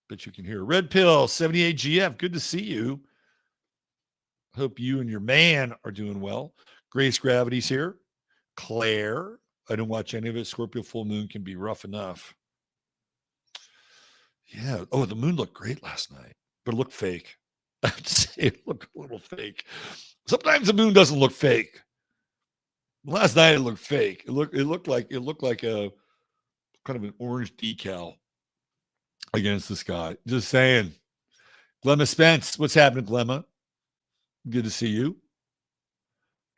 Bet you can hear. Red Pill, 78 GF. Good to see you. Hope you and your man are doing well. Grace Gravity's here. Claire. I don't watch any of it. Scorpio full moon can be rough enough. Yeah. Oh, the moon looked great last night, but it looked fake. I have to say it looked a little fake. Sometimes the moon doesn't look fake. Last night it looked fake. It looked like a kind of an orange decal against the sky. Just saying. Glemma Spence, what's happening, Glemma? Good to see you.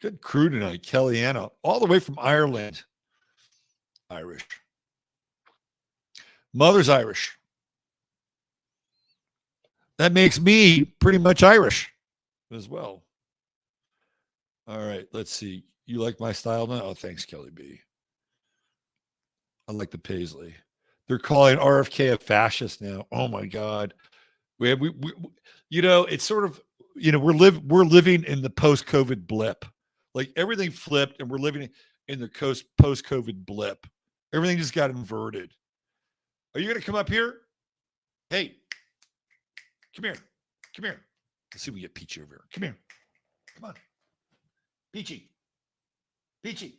Good crew tonight. Kellyanna, all the way from Ireland. Irish. Mother's Irish. That makes me pretty much Irish as well. All right, let's see. You like my style now? Oh, thanks, Kelly B. I like the paisley. They're calling RFK a fascist now. Oh my God. We it's sort of, we're living in the post-COVID blip. Like everything flipped and we're living in the post-COVID blip. Everything just got inverted. Are you going to come up here? Hey, come here. Come here. Let's see if we get Peachy over here. Come here. Come on. Peachy. Peachy.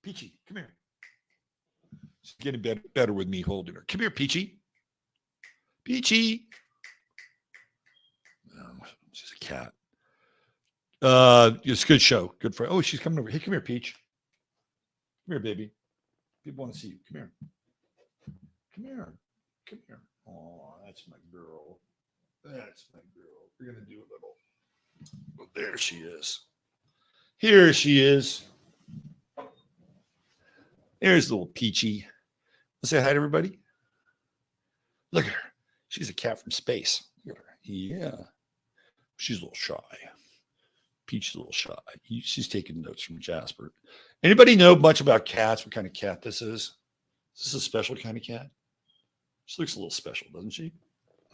Peachy, come here. She's getting better with me holding her. Come here, Peachy. Peachy. Oh, she's a cat. It's a good show. Good for. Oh, she's coming over. Hey, come here, Peach. Come here, baby. People want to see you. Come here. Come here. Come here. Oh, that's my girl. That's my girl. We're gonna do a little. Well, there she is. Here she is. There's little Peachy. Let's say hi to everybody. Look at her. She's a cat from space. Look at her. Yeah. She's a little shy. Peach is a little shy. She's taking notes from Jasper. Anybody know much about cats? What kind of cat this is? Is this a special kind of cat? She looks a little special, doesn't she?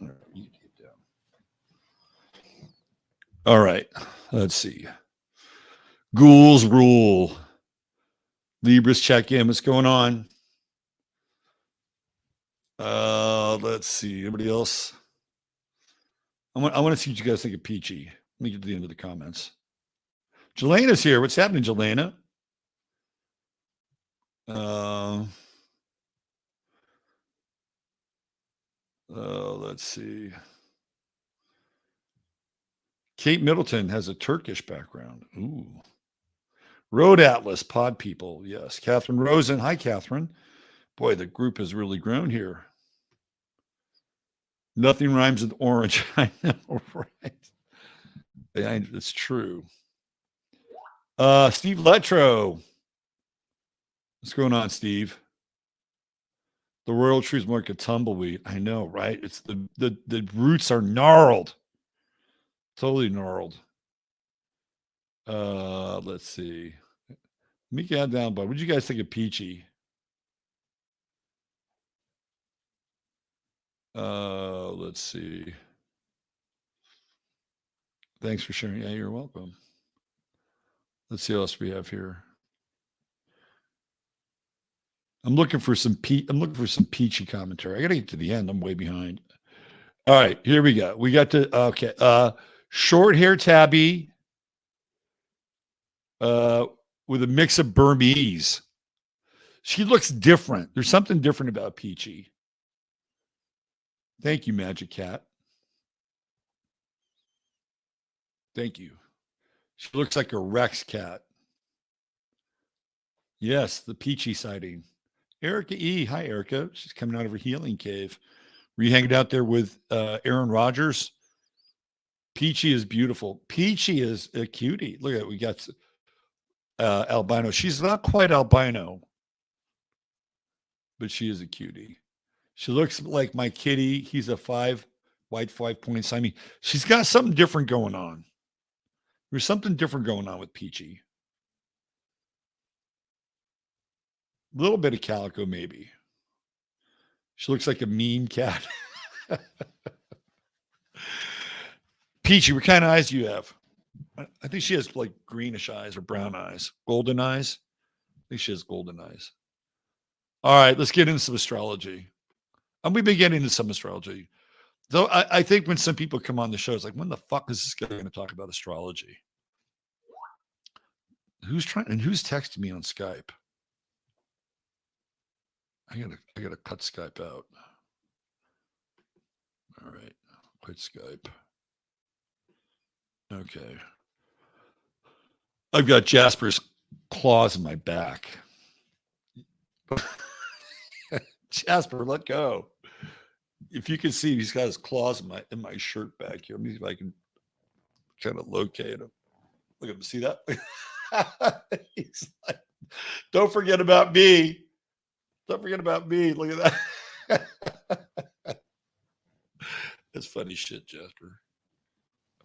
All right, you can get down. All right. Let's see. Ghouls rule. Libras check in. What's going on? Let's see. Anybody else? I want to see what you guys think of Peachy. Let me get to the end of the comments. Jelena's here. What's happening, Jelena? Let's see. Kate Middleton has a Turkish background. Ooh. Road Atlas, Pod People. Yes. Catherine Rosen. Hi, Catherine. Boy, the group has really grown here. Nothing rhymes with orange. I know, right? It's true. Steve Letro. What's going on, Steve? The royal tree is more like a tumbleweed. I know, right? It's the roots are gnarled. Totally gnarled. Let's see. Let me get down, bud. What did you guys think of Peachy? Let's see. Thanks for sharing. Yeah, you're welcome. Let's see what else we have here. I'm looking for some Peachy commentary. I gotta get to the end. I'm way behind. All right, here we go. We got to short hair tabby with a mix of Burmese. She looks different. There's something different about Peachy. Thank you, Magic Cat. Thank you. She looks like a Rex cat. Yes, the Peachy sighting. Erica E. Hi, Erica. She's coming out of her healing cave. Were you hanging out there with Aaron Rodgers? Peachy is beautiful. Peachy is a cutie. Look at it. We got albino. She's not quite albino, but she is a cutie. She looks like my kitty. He's a white 5-point Siamese. She's got something different going on. There's something different going on with Peachy. A little bit of calico, maybe. She looks like a meme cat. Peachy, what kind of eyes do you have? I think she has like greenish eyes or brown eyes. Golden eyes? I think she has golden eyes. All right, let's get into some astrology. And we've been getting into some astrology. Though I think when some people come on the show, it's like, when the fuck is this guy going to talk about astrology? Who's texting me on Skype? I gotta cut Skype out. All right, quit Skype. Okay. I've got Jasper's claws in my back. Jasper, let go. If you can see, he's got his claws in my shirt back here. Let me see if I can kind of locate him. Look at him. See that? He's like, don't forget about me. Don't forget about me. Look at that. That's funny shit, Jasper.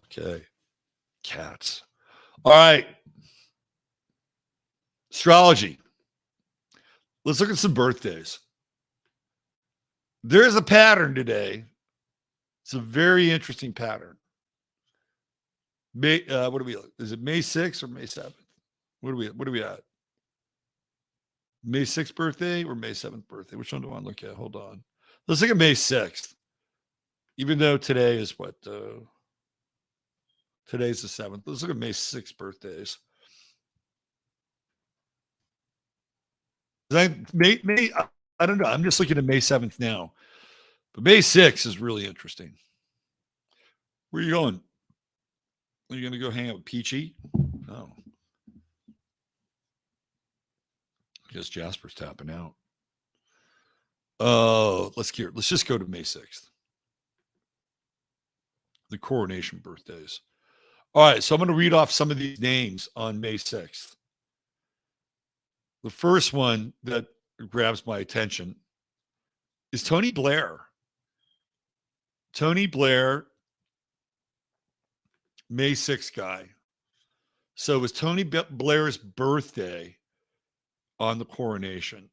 Okay. Cats. All right. Astrology. Let's look at some birthdays. There's a pattern today. It's a very interesting pattern. What are we? Is it May 6th or May 7th? What are we at? May 6th birthday or May 7th birthday? Which one do I want to look at? Hold on. Let's look at May 6th. Even though today is what? Today's the 7th. Let's look at May 6th birthdays. I don't know. I'm just looking at May 7th now. But May 6th is really interesting. Where are you going? Are you going to go hang out with Peachy? No. I guess Jasper's tapping out. Oh, let's just go to May 6th. The coronation birthdays. All right, so I'm going to read off some of these names on May 6th. The first one that grabs my attention is Tony Blair. Tony Blair, May 6th guy. So it was Tony Blair's birthday on the coronation.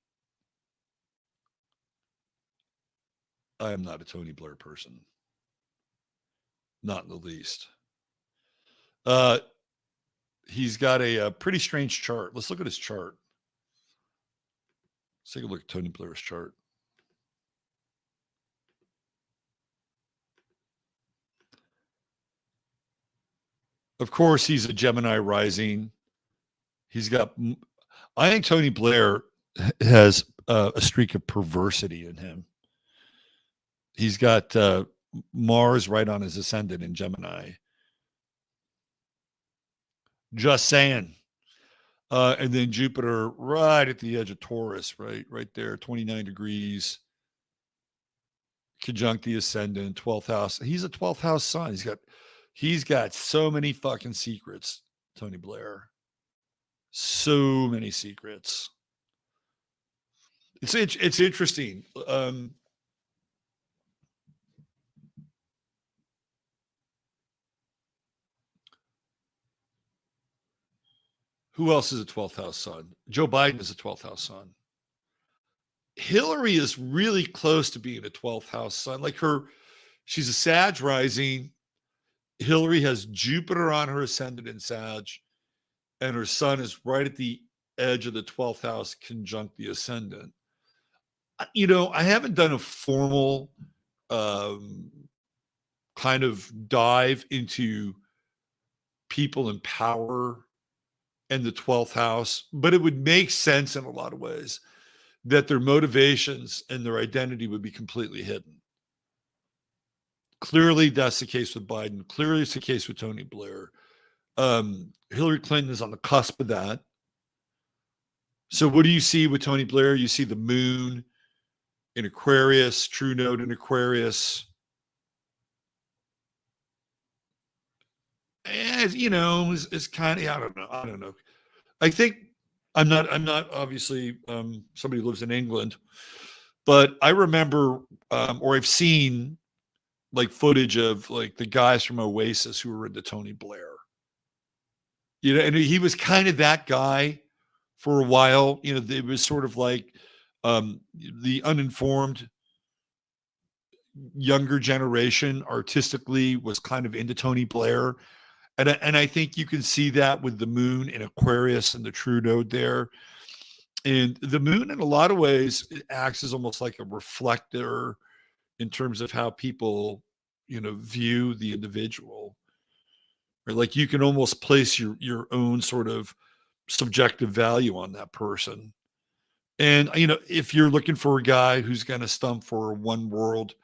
I am not a Tony Blair person. Not in the least. He's got a pretty strange chart. Let's look at his chart. Let's take a look at Tony Blair's chart. Of course, he's a Gemini rising. I think Tony Blair has a streak of perversity in him. He's got Mars right on his ascendant in Gemini. Just saying. And then Jupiter right at the edge of Taurus, right there, 29 degrees. Conjunct the ascendant, 12th house. He's a 12th house sun. He's got so many fucking secrets, Tony Blair. So many secrets. It's interesting. Who else is a 12th house sun? Joe Biden is a 12th house sun. Hillary is really close to being a 12th house sun. She's a Sag rising. Hillary has Jupiter on her ascendant in Sag, and her sun is right at the edge of the 12th house conjunct the ascendant. I haven't done a formal kind of dive into people in power and the 12th house, but it would make sense in a lot of ways that their motivations and their identity would be completely hidden. Clearly, that's the case with Biden. Clearly, it's the case with Tony Blair. Hillary Clinton is on the cusp of that. So what do you see with Tony Blair? You see the moon in Aquarius, true node in Aquarius. And, it's kind of, I don't know. I think I'm not obviously somebody who lives in England, but I remember, or I've seen like footage of like the guys from Oasis who were into Tony Blair. You know, and he was kind of that guy for a while. You know, it was sort of like the uninformed younger generation artistically was kind of into Tony Blair. And I think you can see that with the moon in Aquarius and the true node there. And the moon, in a lot of ways, it acts as almost like a reflector in terms of how people, you know, view the individual. Or like you can almost place your own sort of subjective value on that person. And you know, if you're looking for a guy who's going to stump for a one world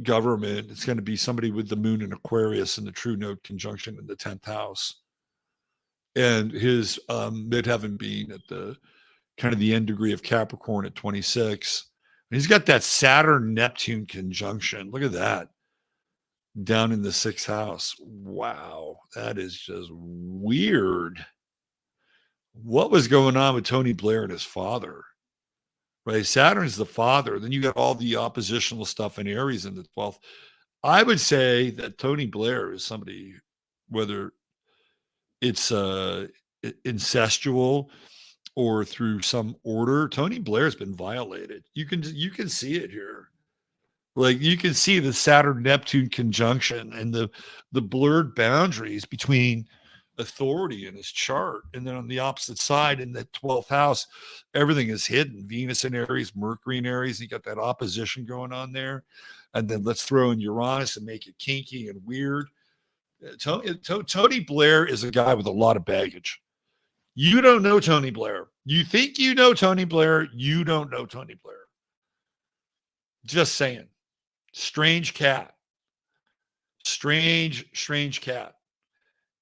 government, it's going to be somebody with the moon in Aquarius and the true node conjunction in the 10th house. And his midheaven being at the kind of the end degree of Capricorn at 26. And he's got that Saturn Neptune conjunction. Look at that down in the 6th house. Wow, that is just weird. What was going on with Tony Blair and his father? Right, Saturn is the father. Then you got all the oppositional stuff in Aries in the 12th. I would say that Tony Blair is somebody, whether it's incestual or through some order, Tony Blair's been violated. You can see it here. Like you can see the Saturn Neptune conjunction and the blurred boundaries between authority in his chart. And then on the opposite side in the 12th house, everything is hidden. Venus in Aries, Mercury in Aries, you got that opposition going on there. And then let's throw in Uranus and make it kinky and weird. Tony Blair is a guy with a lot of baggage. You don't know Tony Blair. You think you know Tony Blair. You don't know Tony Blair. Just saying. Strange cat. Strange cat.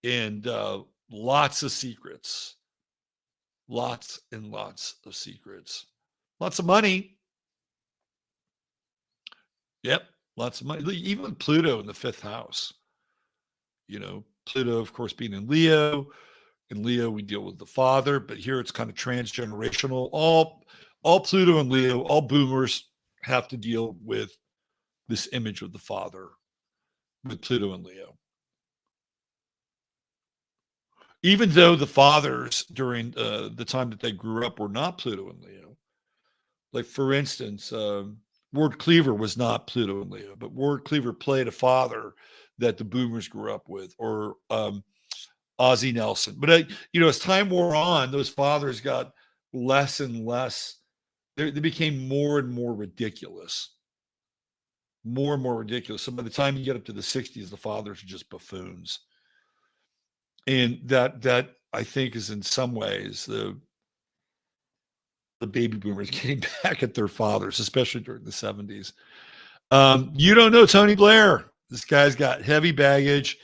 And lots of secrets. Lots and lots of secrets. Lots of money. Yep. Lots of money. Even Pluto in the 5th house. You know, Pluto, of course, being in Leo. In Leo, we deal with the father, but here it's kind of transgenerational. All Pluto and Leo, all boomers have to deal with this image of the father with Pluto and Leo. Even though the fathers during the time that they grew up were not Pluto and Leo. Like, for instance, Ward Cleaver was not Pluto and Leo, but Ward Cleaver played a father that the boomers grew up with, or Ozzie Nelson. But, you know, as time wore on, those fathers got less and less. They became more and more ridiculous. More and more ridiculous. So by the time you get up to the 60s, the fathers are just buffoons. And that I think is in some ways the baby boomers getting back at their fathers, especially during the 70s. You don't know Tony Blair. This guy's got heavy baggage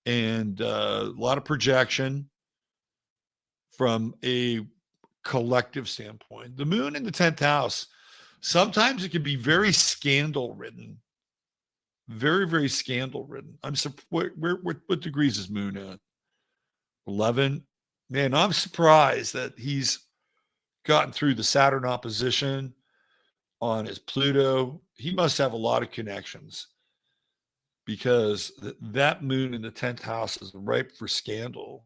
and a lot of projection from a collective standpoint. The moon in the 10th house, sometimes it can be very scandal ridden. Very, very scandal ridden. What degrees is moon at? 11. Man, I'm surprised that he's gotten through the Saturn opposition on his Pluto. He must have a lot of connections, because that moon in the 10th house is ripe for scandal,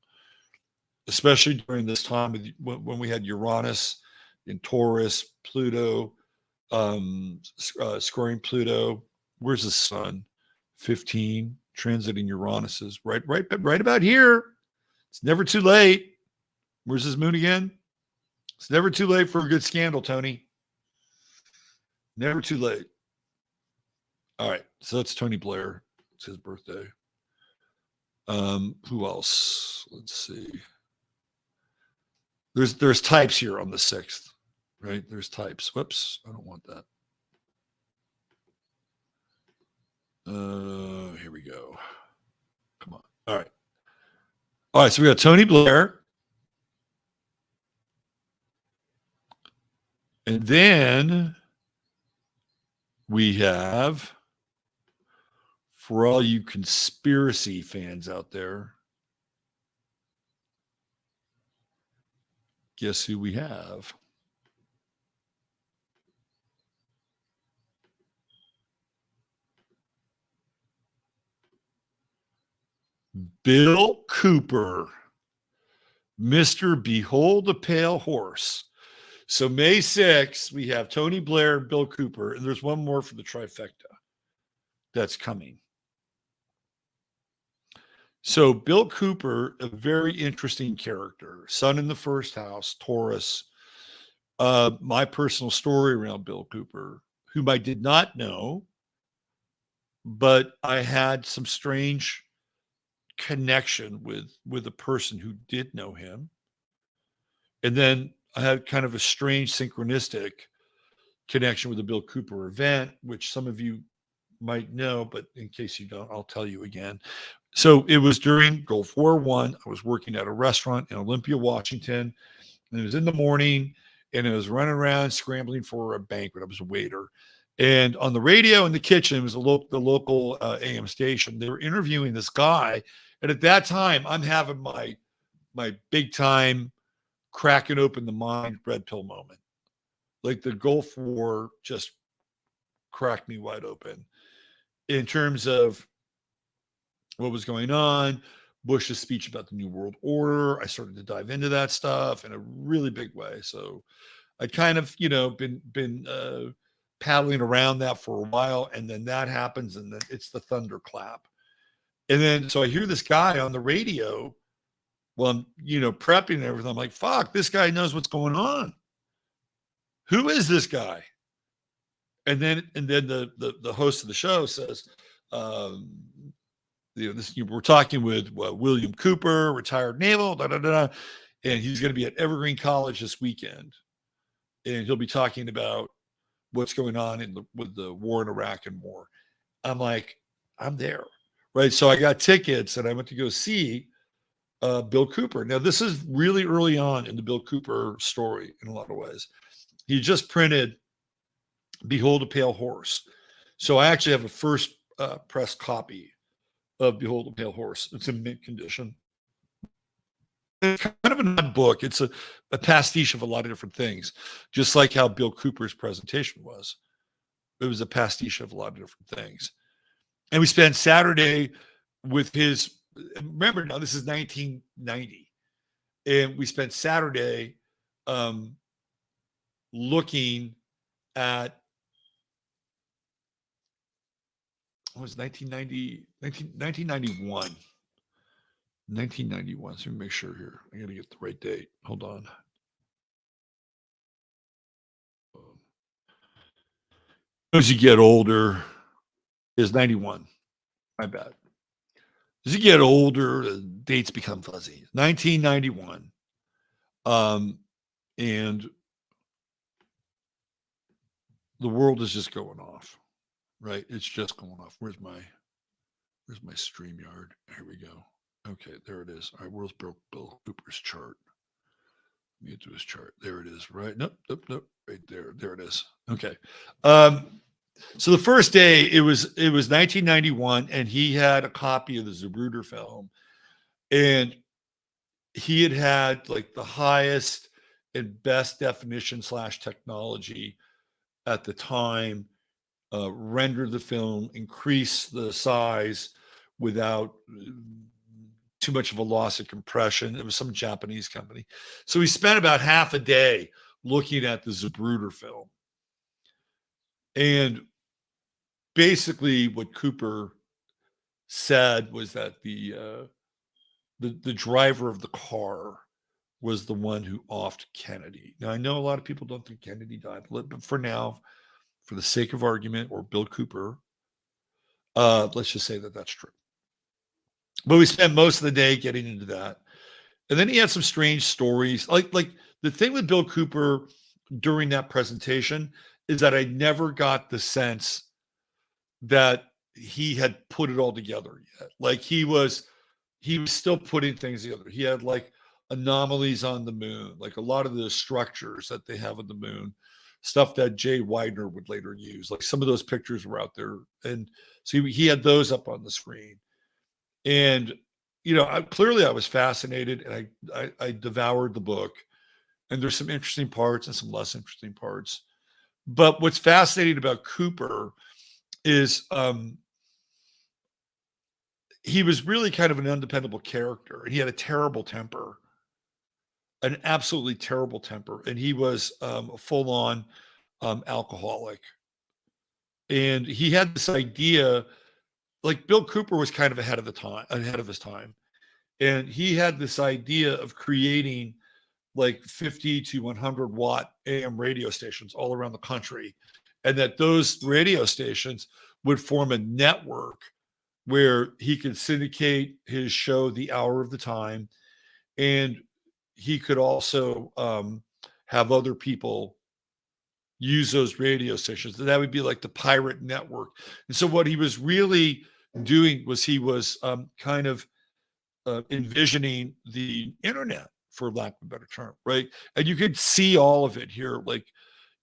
especially during this time when we had Uranus in Taurus, Pluto, squaring Pluto. Where's the sun? 15, transiting Uranus is right about here. It's never too late. Where's his moon again? It's never too late for a good scandal, Tony. Never too late. All right, so that's Tony Blair. It's his birthday. Who else? Let's see. There's types here on the 6th, right? There's types. Whoops, I don't want that. Here we go. Come on. All right, so we got Tony Blair. And then we have, for all you conspiracy fans out there, guess who we have? Bill Cooper, Mr. Behold the Pale Horse. So May 6th, we have Tony Blair and Bill Cooper, and there's one more for the trifecta that's coming. So Bill Cooper, a very interesting character, Sun in the first house, Taurus. My personal story around Bill Cooper, whom I did not know, but I had some strange connection with a person who did know him. And then I had kind of a strange synchronistic connection with the Bill Cooper event, which some of you might know, but in case you don't, I'll tell you again. So it was during Gulf War I. I was working at a restaurant in Olympia, Washington, and it was in the morning, and I was running around scrambling for a banquet. I was a waiter. And on the radio in the kitchen, it was the local AM station. They were interviewing this guy. And at that time, I'm having my big time cracking open the mind red pill moment. Like the Gulf War just cracked me wide open in terms of what was going on, Bush's speech about the New World Order. I started to dive into that stuff in a really big way. So I kind of, been paddling around that for a while, and then that happens, and then it's the thunderclap. And then so I hear this guy on the radio. Well, I'm, prepping and everything. I'm like, fuck, this guy knows what's going on. Who is this guy? And then the host of the show says, we're talking with William Cooper, retired naval, and he's going to be at Evergreen College this weekend, and he'll be talking about what's going on with the war in Iraq and more. I'm like, I'm there, right? So I got tickets, and I went to go see Bill Cooper. Now, this is really early on in the Bill Cooper story in a lot of ways. He just printed Behold a Pale Horse. So I actually have a first press copy of Behold a Pale Horse. It's in mint condition. It's kind of an odd book. It's a pastiche of a lot of different things, just like how Bill Cooper's presentation was. It was a pastiche of a lot of different things. And we spent Saturday with his, remember now, this is 1990. And we spent Saturday looking at, what was 1991. 1991. So let me make sure here. I got to get the right date. Hold on. As you get older, is 91. My bad. As you get older, the dates become fuzzy. 1991. And the world is just going off, right? It's just going off. Where's my StreamYard? Here we go. Okay, there it is. All right, where's Bill Cooper's chart? Let me get to his chart. There it is, right? Nope. Right there. There it is. Okay. So the first day, it was 1991, and he had a copy of the Zapruder film, and he had like the highest and best definition / technology at the time, rendered the film, increase the size without too much of a loss of compression. It was some Japanese company. So we spent about half a day looking at the Zapruder film. And basically what Cooper said was that the driver of the car was the one who offed Kennedy. Now, I know a lot of people don't think Kennedy died, but for now, for the sake of argument, or Bill Cooper, let's just say that that's true. But we spent most of the day getting into that. And then he had some strange stories. Like the thing with Bill Cooper during that presentation is that I never got the sense that he had put it all together yet. Like he was still putting things together. He had like anomalies on the moon, like a lot of the structures that they have on the moon, stuff that Jay Widener would later use. Like some of those pictures were out there. And so he had those up on the screen. And, clearly I was fascinated, and I devoured the book, and there's some interesting parts and some less interesting parts. But what's fascinating about Cooper is he was really kind of an undependable character, and he had a terrible temper, an absolutely terrible temper, and he was a full-on alcoholic. And he had this idea, like Bill Cooper was kind of ahead of his time, and he had this idea of creating like 50 to 100 watt AM radio stations all around the country, and that those radio stations would form a network where he could syndicate his show the hour of the time, and he could also have other people use those radio stations. And that would be like the pirate network. And so what he was really doing was he was kind of envisioning the internet, for lack of a better term, right? And you could see all of it here, like,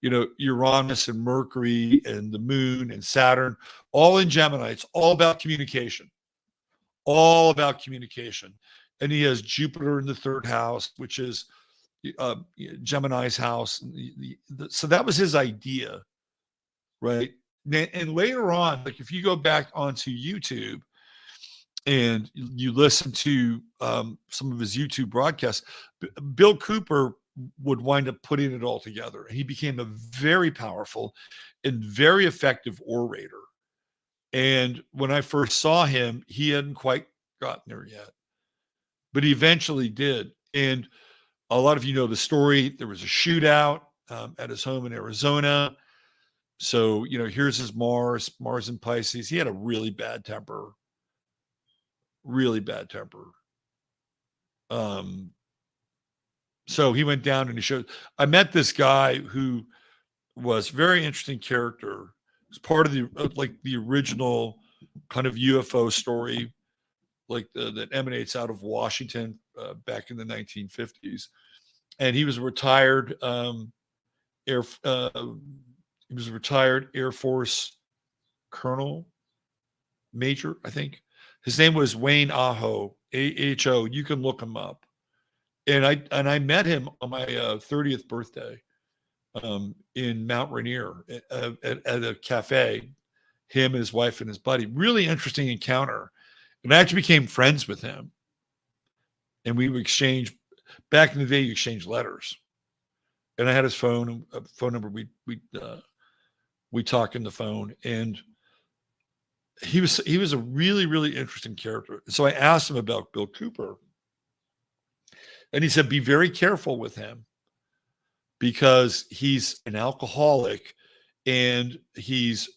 you know, Uranus and Mercury and the moon and Saturn, all in Gemini. It's all about communication, all about communication. And he has Jupiter in the third house, which is Gemini's house. So that was his idea, right? And later on, like if you go back onto YouTube and you listen to some of his YouTube broadcasts, Bill Cooper would wind up putting it all together. He became a very powerful and very effective orator. And when I first saw him, he hadn't quite gotten there yet, but he eventually did. And a lot of you know the story. There was a shootout at his home in Arizona. So, you know, here's his Mars in Pisces. He had a really bad temper. Really bad temper. So he went down and he showed. I met this guy who was a very interesting character. It was part of the original kind of UFO story, like that emanates out of Washington back in the 1950s. And he was a retired Air Force colonel, major, I think. His name was Wayne Aho, A-H-O. You can look him up. And I met him on my 30th birthday in Mount Rainier at a cafe, him and his wife and his buddy. Really interesting encounter. And I actually became friends with him. And we would exchange, back in the day, you exchange letters. And I had his phone number. We talk in the phone, and he was a really, really interesting character. So I asked him about Bill Cooper, and he said, be very careful with him because he's an alcoholic and he's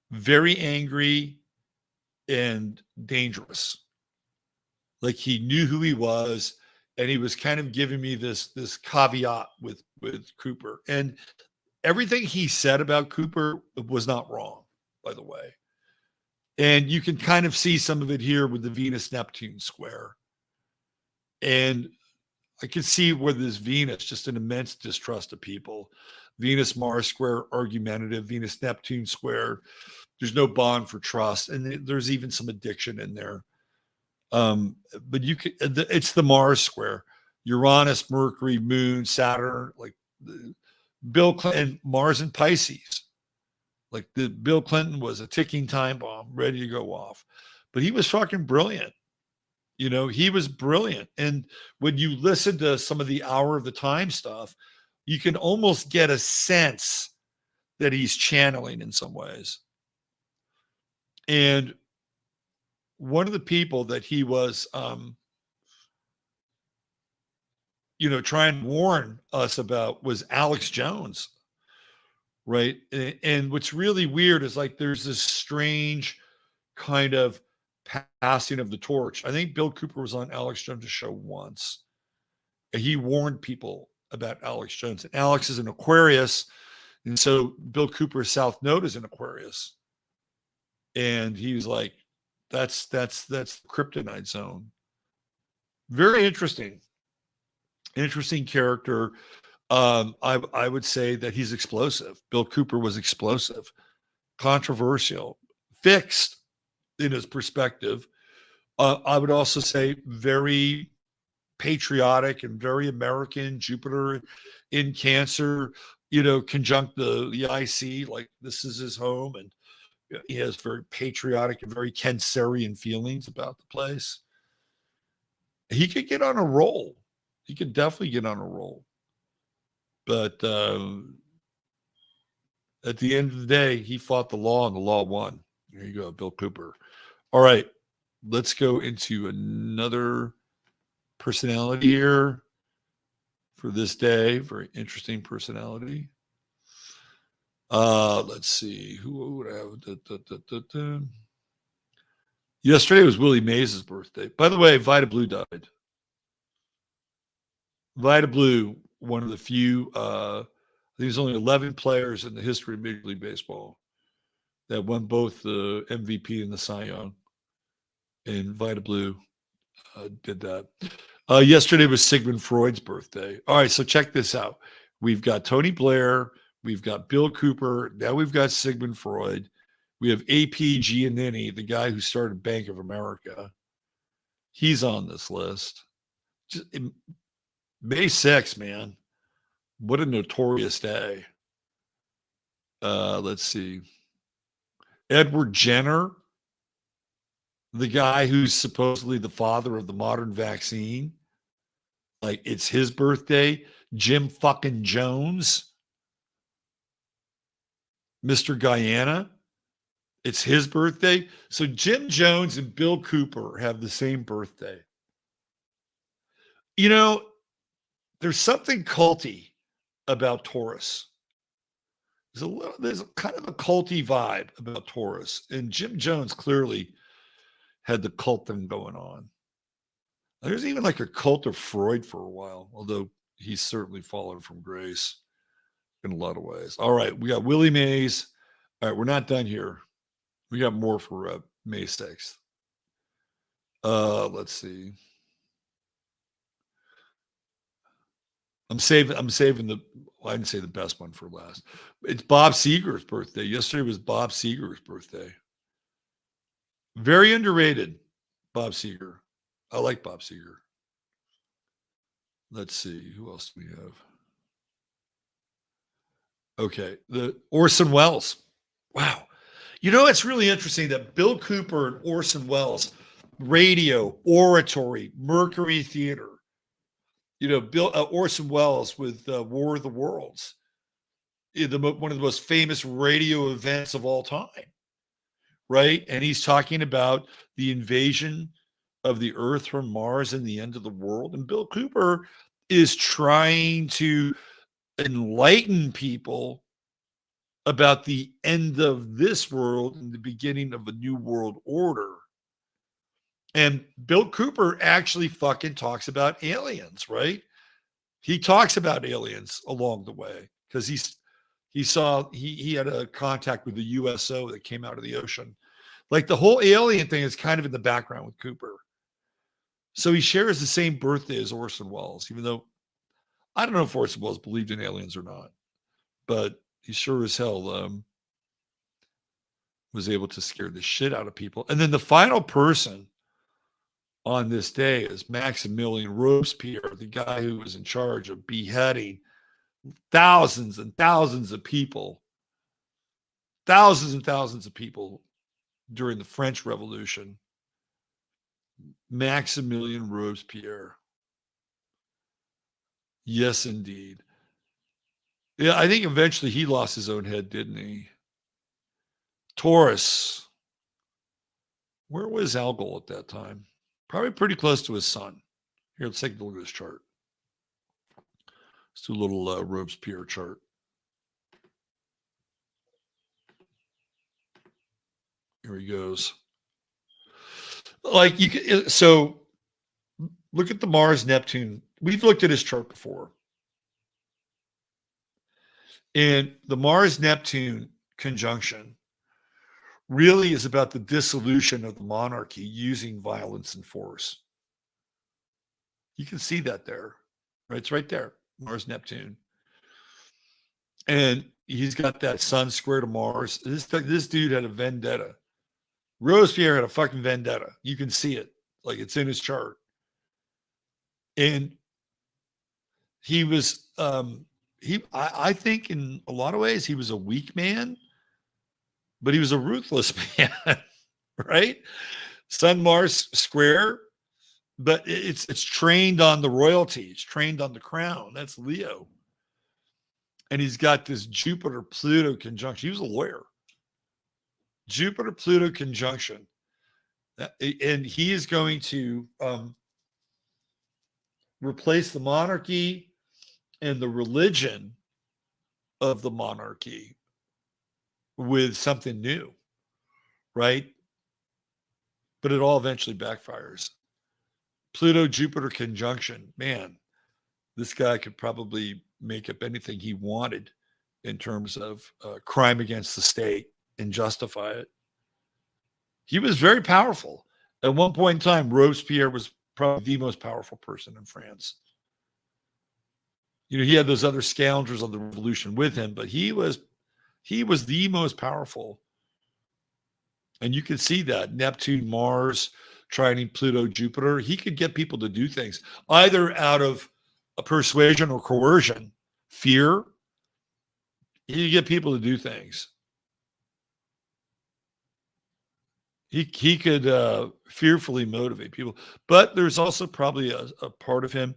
very angry and dangerous. Like he knew who he was, and he was kind of giving me this caveat with Cooper. And everything he said about Cooper was not wrong, by the way. And you can kind of see some of it here with the Venus-Neptune square. And I can see where this Venus, just an immense distrust of people. Venus-Mars square, argumentative. Venus-Neptune square, there's no bond for trust. And there's even some addiction in there. But it's the Mars square, Uranus, Mercury, Moon, Saturn, like Bill Clinton, Mars and Pisces. Like Bill Clinton was a ticking time bomb ready to go off, but he was fucking brilliant. You know, he was brilliant. And when you listen to some of the Hour of the Time stuff, you can almost get a sense that he's channeling in some ways. And one of the people that he was, trying to warn us about was Alex Jones, right? And what's really weird is like there's this strange kind of passing of the torch. I think Bill Cooper was on Alex Jones' show once, and he warned people about Alex Jones. And Alex is an Aquarius, and so Bill Cooper's South Node is an Aquarius, and he was like, that's the kryptonite zone. Very interesting character. I would say that he's explosive. Bill Cooper was explosive, controversial, fixed in his perspective. I would also say very patriotic and very American. Jupiter in Cancer, conjunct the IC, like this is his home, and He has very patriotic and very Cancerian feelings about the place. He could get on a roll. He could definitely get on a roll. But at the end of the day, he fought the law and the law won. There you go, Bill Cooper. All right, let's go into another personality here for this day. Very interesting personality. Let's see. Who would I have? Yesterday was Willie Mays' birthday. By the way, Vida Blue died. Vida Blue, one of the few, I think there's only 11 players in the history of Major League Baseball that won both the MVP and the Cy Young. And Vida Blue did that. Yesterday was Sigmund Freud's birthday. All right, so check this out. We've got Tony Blair. We've got Bill Cooper. Now we've got Sigmund Freud. We have A.P. Giannini, the guy who started Bank of America. He's on this list. Just, May 6th, man. What a notorious day. Let's see. Edward Jenner, the guy who's supposedly the father of the modern vaccine. Like, it's his birthday. Jim fucking Jones. Mr. Guyana. It's his birthday. So Jim Jones and Bill Cooper have the same birthday. You know, there's something culty about Taurus. There's kind of a culty vibe about Taurus. And Jim Jones clearly had the cult thing going on. There's even like a cult of Freud for a while, although he's certainly fallen from grace in a lot of ways. All right, we got Willie Mays. All right, we're not done here. We got more for May 6th. Let's see. I'm saving the, well, I didn't say the best one for last. It's Bob Seger's birthday. Yesterday was Bob Seger's birthday. Very underrated, Bob Seger. I like Bob Seger. Let's see. Who else do we have? Okay. The Orson Welles. Wow. You know, it's really interesting that Bill Cooper and Orson Welles, radio, oratory, Mercury Theater, you know, Orson Welles with War of the Worlds, one of the most famous radio events of all time, right? And he's talking about the invasion of the Earth from Mars and the end of the world. And Bill Cooper is trying to enlighten people about the end of this world and the beginning of a new world order. And Bill Cooper actually fucking talks about aliens, right? He talks about aliens along the way because he had a contact with the USO that came out of the ocean. Like, the whole alien thing is kind of in the background with Cooper. So he shares the same birthday as Orson Welles, even though I don't know if Orson Welles believed in aliens or not, but he sure as hell was able to scare the shit out of people. And then the final person on this day is Maximilian Robespierre, the guy who was in charge of beheading thousands and thousands of people during the French Revolution. Maximilian Robespierre. Yes, indeed. Yeah, I think eventually he lost his own head, didn't he? Taurus. Where was Algol at that time? Probably pretty close to his son. Here, let's take a look at this chart. Let's do a little Robespierre chart. Here he goes. Like, so look at the Mars Neptune. We've looked at his chart before. And the Mars Neptune conjunction really is about the dissolution of the monarchy using violence and force. You can see that there, right? It's right there, Mars Neptune. And he's got that sun square to Mars. This dude had a vendetta. Robespierre had a fucking vendetta. You can see it. Like, it's in his chart. And he was, I think in a lot of ways, he was a weak man, but he was a ruthless man, right? Sun Mars square, but it's trained on the royalty. It's trained on the crown. That's Leo. And he's got this Jupiter Pluto conjunction. He was a lawyer. Jupiter Pluto conjunction. And he is going to replace the monarchy and the religion of the monarchy with something new, right? But it all eventually backfires. Pluto Jupiter conjunction, man, this guy could probably make up anything he wanted in terms of crime against the state and justify it. He was very powerful. At one point in time, Robespierre was probably the most powerful person in France. You know, he had those other scoundrels of the revolution with him, but he was the most powerful. And you can see that Neptune, Mars, trining Pluto, Jupiter. He could get people to do things either out of a persuasion or coercion, fear. He could get people to do things. He could fearfully motivate people, but there's also probably a part of him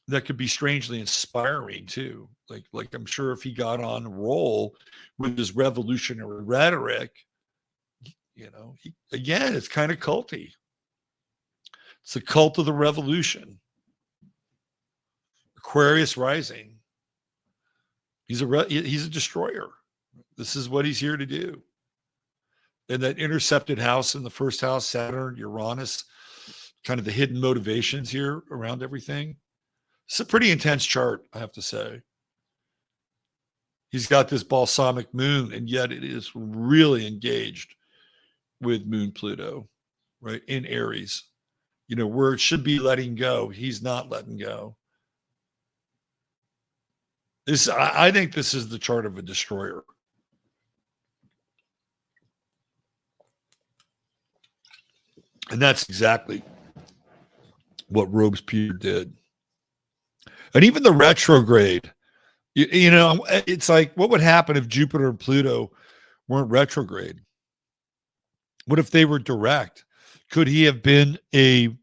that could be strangely inspiring too. Like I'm sure if he got on a roll with his revolutionary rhetoric, you know, again, it's kind of culty. It's the cult of the revolution. Aquarius rising. He's a destroyer. This is what he's here to do. And that intercepted house in the first house, Saturn, Uranus, kind of the hidden motivations here around everything. It's a pretty intense chart, I have to say. He's got this balsamic moon, and yet it is really engaged with Moon Pluto, right? In Aries. You know, where it should be letting go, he's not letting go. I think this is the chart of a destroyer. And that's exactly what Robespierre did. And even the retrograde, you know, it's like, what would happen if Jupiter and Pluto weren't retrograde? What if they were direct? Could he have been a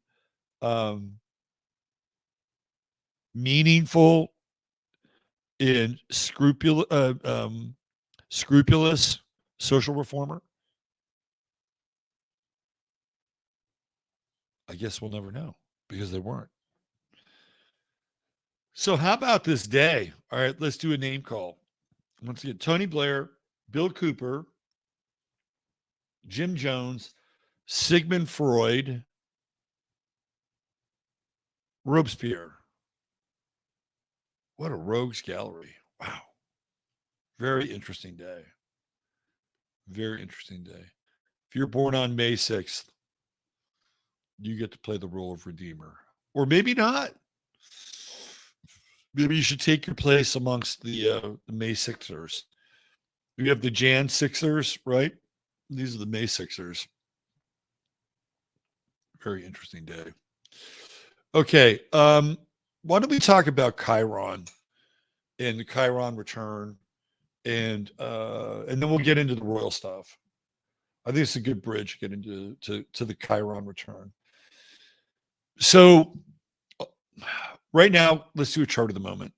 meaningful and scrupulous social reformer? I guess we'll never know because they weren't. So how about this day? All right, let's do a name call. Once again, Tony Blair, Bill Cooper, Jim Jones, Sigmund Freud, Robespierre. What a rogues gallery. Wow. Very interesting day. Very interesting day. If you're born on May 6th, you get to play the role of Redeemer. Or maybe not. Maybe you should take your place amongst the May Sixers. You have the Jan Sixers, right? These are the May Sixers. Very interesting day. Okay. Why don't we talk about Chiron and the Chiron return, and then we'll get into the royal stuff. I think it's a good bridge to get into to the Chiron return. So right now, let's do a chart of the moment.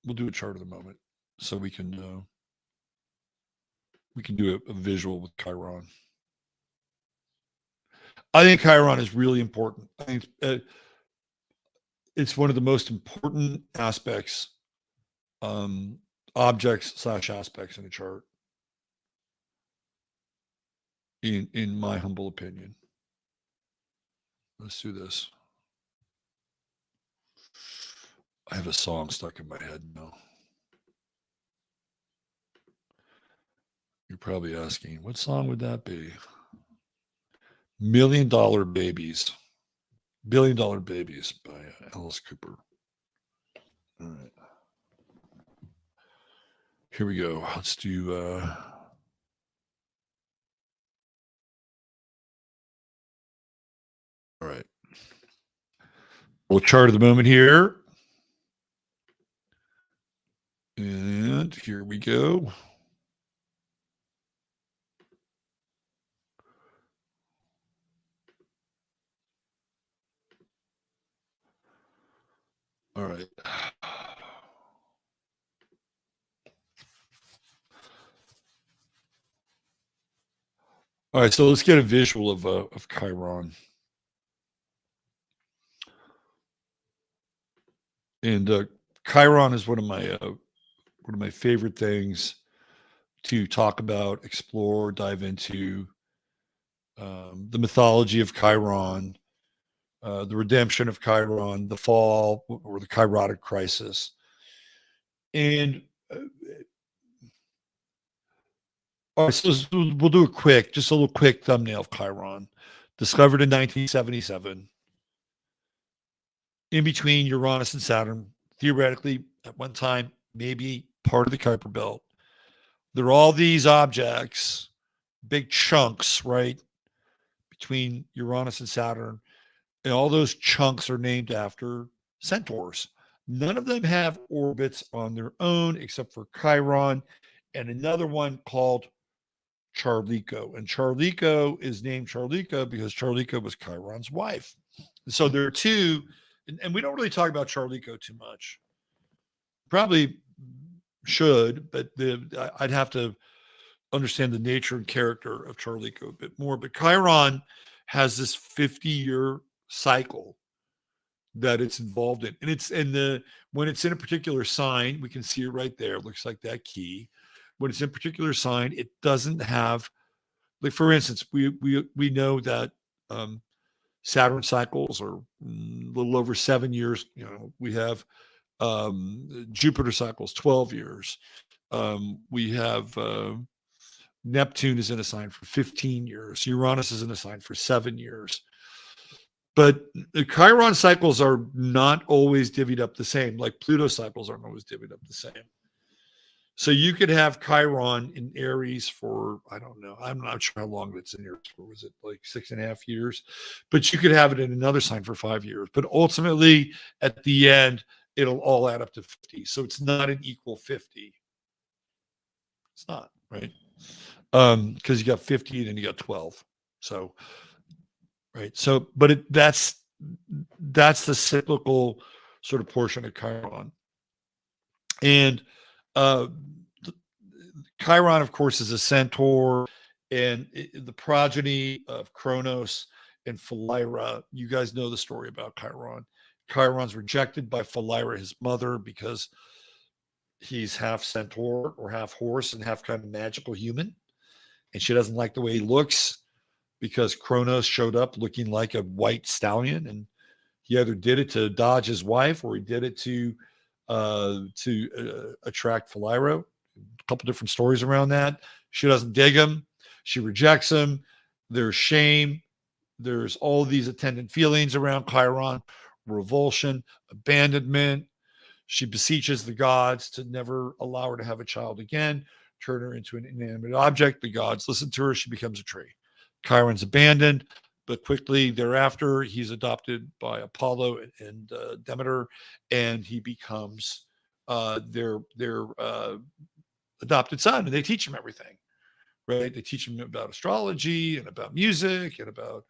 We'll do a chart of the moment so we can do a visual with Chiron. I think Chiron is really important. I think it's one of the most important aspects, objects/aspects in a chart, in my humble opinion. Let's do this. I have a song stuck in my head now. You're probably asking, what song would that be? $1 Million Babies. $1 Billion Babies by Alice Cooper. All right. Here we go. Let's do all right. We'll chart of the moment here. And here we go. All right. All right, so let's get a visual of Chiron. And Chiron is one of my favorite things to talk about, explore, dive into. The mythology of Chiron, the redemption of Chiron, the fall or the Chirotic crisis. And all right, so we'll do just a little quick thumbnail of Chiron. Discovered in 1977, in between Uranus and Saturn, theoretically at one time, maybe part of the Kuiper Belt. There are all these objects, big chunks, right, between Uranus and Saturn, and all those chunks are named after centaurs. None of them have orbits on their own except for Chiron and another one called Charlico. And Charlico is named Charlico because Charlico was Chiron's wife. So there are two, and we don't really talk about Charlico too much. Probably should, but I'd have to understand the nature and character of Charlico a bit more. But Chiron has this 50-year cycle that it's involved in, and when it's in a particular sign, we can see it right there. It looks like that key. When it's in a particular sign, it doesn't have, like for instance, we know that Saturn cycles are a little over 7 years. We have Jupiter cycles 12 years. We have Neptune is in a sign for 15 years. Uranus is in a sign for 7 years. But the Chiron cycles are not always divvied up the same, like Pluto cycles aren't always divvied up the same. So you could have Chiron in Aries for, I don't know, I'm not sure how long it's in Aries for. Was it like 6.5 years? But you could have it in another sign for 5 years. But ultimately, at the end, it'll all add up to 50. So it's not an equal 50. It's not, right? Because you got 50 and then you got 12. So, right. So, but that's the cyclical sort of portion of Chiron. And Chiron, of course, is a centaur, and the progeny of Kronos and Philyra. You guys know the story about Chiron. Chiron's rejected by Philyra, his mother, because he's half centaur or half horse and half kind of magical human. And she doesn't like the way he looks because Kronos showed up looking like a white stallion. And he either did it to dodge his wife or he did it to attract Philyra. A couple different stories around that. She doesn't dig him. She rejects him. There's shame. There's all these attendant feelings around Chiron, revulsion, abandonment. She beseeches the gods to never allow her to have a child again, turn her into an inanimate object. The gods listen to her. She becomes a tree. Chiron's abandoned, but quickly thereafter, he's adopted by Apollo and Demeter, and he becomes their adopted son, and they teach him everything, right? They teach him about astrology and about music and about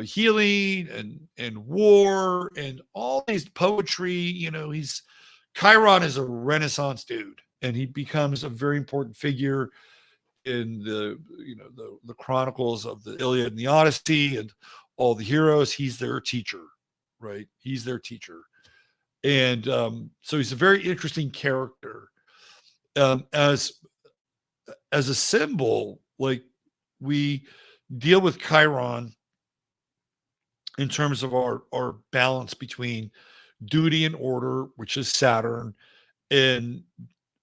healing and war and all these poetry. Chiron is a Renaissance dude, and he becomes a very important figure in the chronicles of the Iliad and the Odyssey and all the heroes. He's their teacher, right? He's their teacher, and so he's a very interesting character. As a symbol, like we deal with Chiron in terms of our balance between duty and order, which is Saturn, and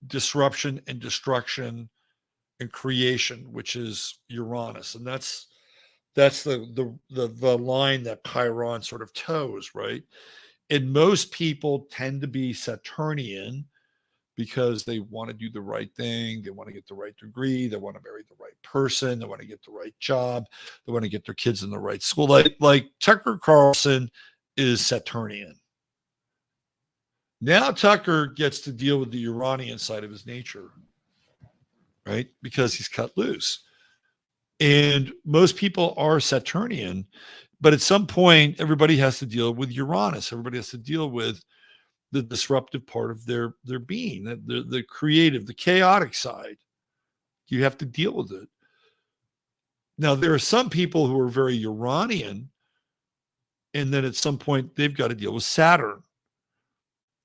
disruption and destruction and creation, which is Uranus. And that's the line that Chiron sort of toes, right? And most people tend to be Saturnian because they want to do the right thing. They want to get the right degree. They want to marry the right person. They want to get the right job. They want to get their kids in the right school. Like Tucker Carlson is Saturnian. Now Tucker gets to deal with the Uranian side of his nature, right? Because he's cut loose. And most people are Saturnian, but at some point, everybody has to deal with Uranus. Everybody has to deal with the disruptive part of their being, the creative, the chaotic side. You have to deal with it. Now, there are some people who are very Uranian, and then at some point they've got to deal with Saturn,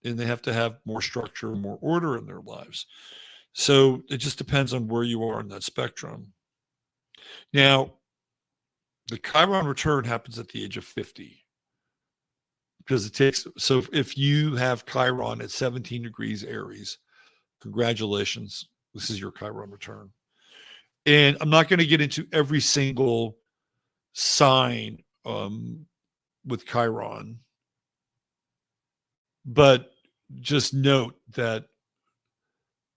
and they have to have more structure and more order in their lives. So it just depends on where you are in that spectrum. Now, the Chiron return happens at the age of 50. Because it takes, so if you have Chiron at 17 degrees Aries, congratulations, this is your Chiron return. And I'm not going to get into every single sign with Chiron, but just note that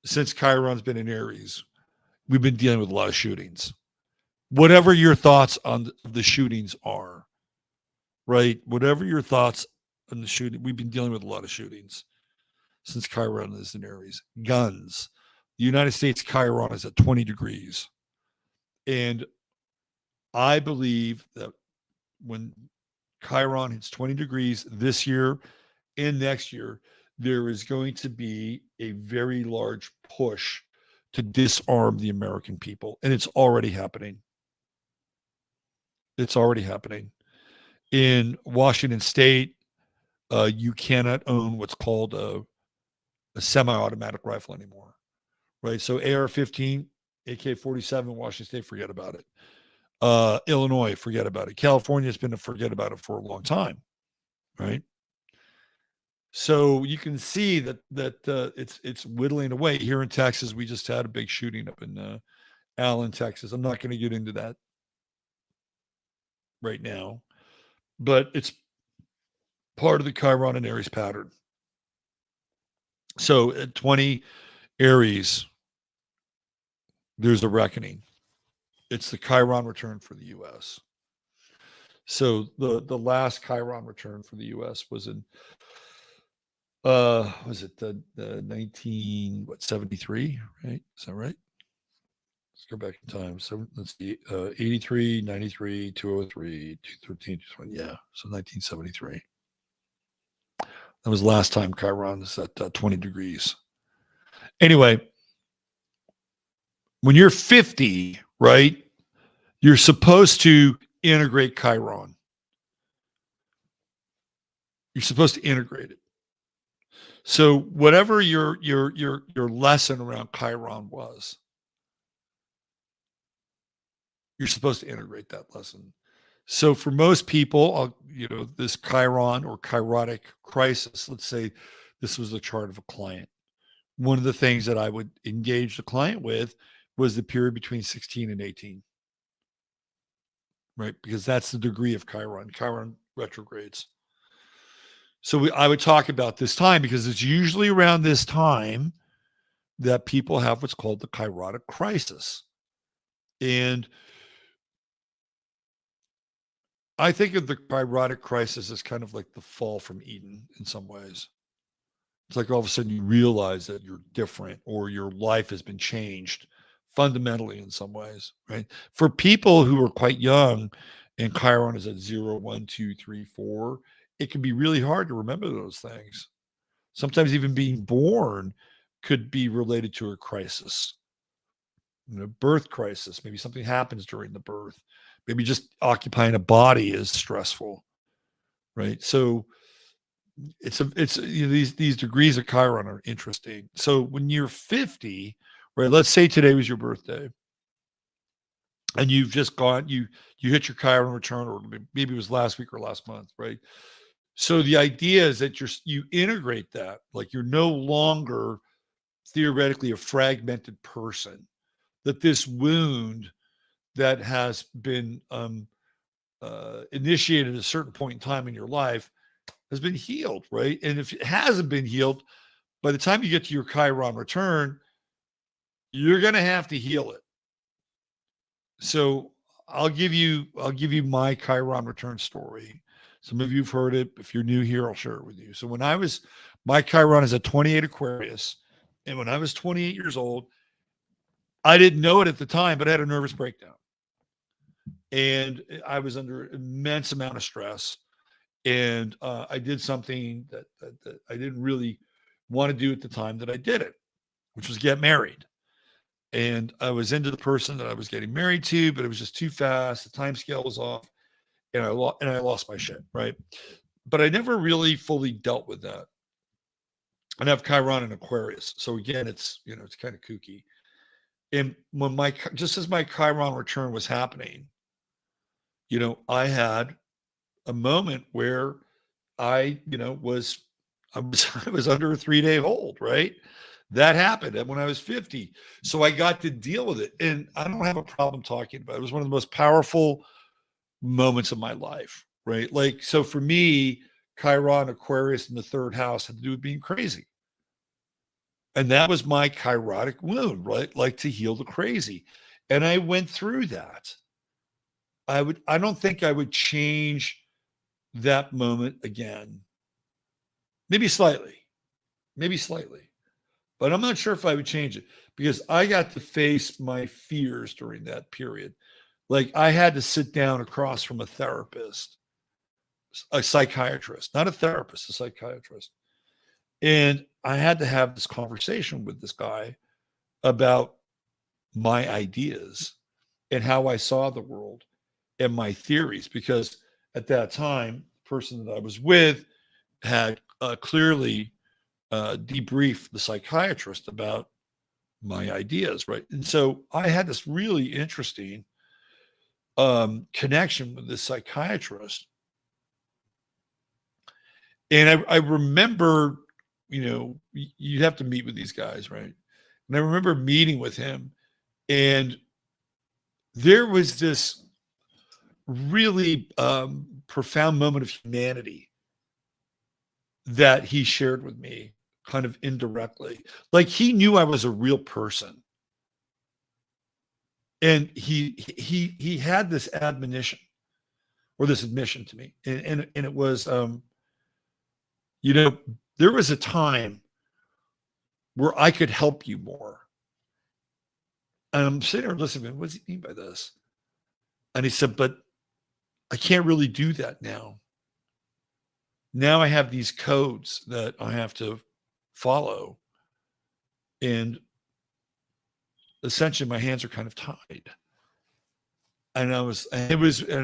since Chiron's been in Aries, we've been dealing with a lot of shootings. Whatever your thoughts on the shootings are, right? Whatever your thoughts on the shooting, we've been dealing with a lot of shootings since Chiron is in Aries. Guns. The United States Chiron is at 20 degrees. And I believe that when Chiron hits 20 degrees this year and next year, there is going to be a very large push to disarm the American people. And it's already happening. It's already happening. In Washington State, you cannot own what's called a semi-automatic rifle anymore, right? So AR-15, AK-47, Washington State, forget about it. Illinois, forget about it. California has been to forget about it for a long time, right? So you can see that it's whittling away. Here in Texas, we just had a big shooting up in Allen, Texas. I'm not going to get into that right now, but it's part of the Chiron and Aries pattern. So at 20 Aries, there's a reckoning. It's the Chiron return for the U.S. So the last Chiron return for the U.S. was in was it the 1973, right? Is that right? Let's go back in time. So let's see, 83, 93, 203, 213, 220. Yeah, so 1973. That was the last time Chiron was at 20 degrees. Anyway, when you're 50, right, you're supposed to integrate Chiron. You're supposed to integrate it. So whatever your lesson around Chiron was, you're supposed to integrate that lesson. So for most people, this Chiron or chirotic crisis, let's say this was the chart of a client. One of the things that I would engage the client with was the period between 16 and 18, right? Because that's the degree of Chiron. Chiron retrogrades. So I would talk about this time because it's usually around this time that people have what's called the chirotic crisis. And I think of the chirotic crisis as kind of like the fall from Eden in some ways. It's like all of a sudden you realize that you're different or your life has been changed fundamentally in some ways, right? For people who are quite young and Chiron is at 0, 1, 2, 3, 4, it can be really hard to remember those things. Sometimes even being born could be related to a crisis, birth crisis. Maybe something happens during the birth. Maybe just occupying a body is stressful, right? So these degrees of Chiron are interesting. So when you're 50, right? Let's say today was your birthday, and you've just gone, you hit your Chiron return, or maybe it was last week or last month, right? So the idea is that you integrate that, like you're no longer theoretically a fragmented person, that this wound that has been initiated at a certain point in time in your life has been healed, right? And if it hasn't been healed, by the time you get to your Chiron return, you're going to have to heal it. So I'll give you my Chiron return story. Some of you've heard it. If you're new here, I'll share it with you. So my Chiron is at 28 Aquarius. And when I was 28 years old, I didn't know it at the time, but I had a nervous breakdown. And I was under immense amount of stress. And I did something that I didn't really want to do at the time that I did it, which was get married. And I was into the person that I was getting married to, but it was just too fast. The time scale was off, and I lost my shit, right? But I never really fully dealt with that. And I have Chiron in Aquarius, so again, it's it's kind of kooky. And when just as my Chiron return was happening, I had a moment where I, I was under a 3-day hold, right? That happened when I was 50. So I got to deal with it. And I don't have a problem talking about it. It was one of the most powerful moments of my life, right? Like, so for me, Chiron, Aquarius in the third house had to do with being crazy. And that was my chirotic wound, right? Like to heal the crazy. And I went through that. I don't think I would change that moment again. Maybe slightly, but I'm not sure if I would change it because I got to face my fears during that period. Like I had to sit down across from a therapist, a psychiatrist, not a therapist, a psychiatrist. And I had to have this conversation with this guy about my ideas and how I saw the world and my theories, because at that time, the person that I was with had clearly debriefed the psychiatrist about my ideas, right? And so I had this really interesting connection with this psychiatrist. And I remember, you have to meet with these guys, right? And I remember meeting with him, and there was this really profound moment of humanity that he shared with me kind of indirectly. Like he knew I was a real person. And he had this admonition or this admission to me. And it was, there was a time where I could help you more. And I'm sitting there listening, what does he mean by this? And he said, but I can't really do that now. Now I have these codes that I have to follow. And essentially my hands are kind of tied. And I'm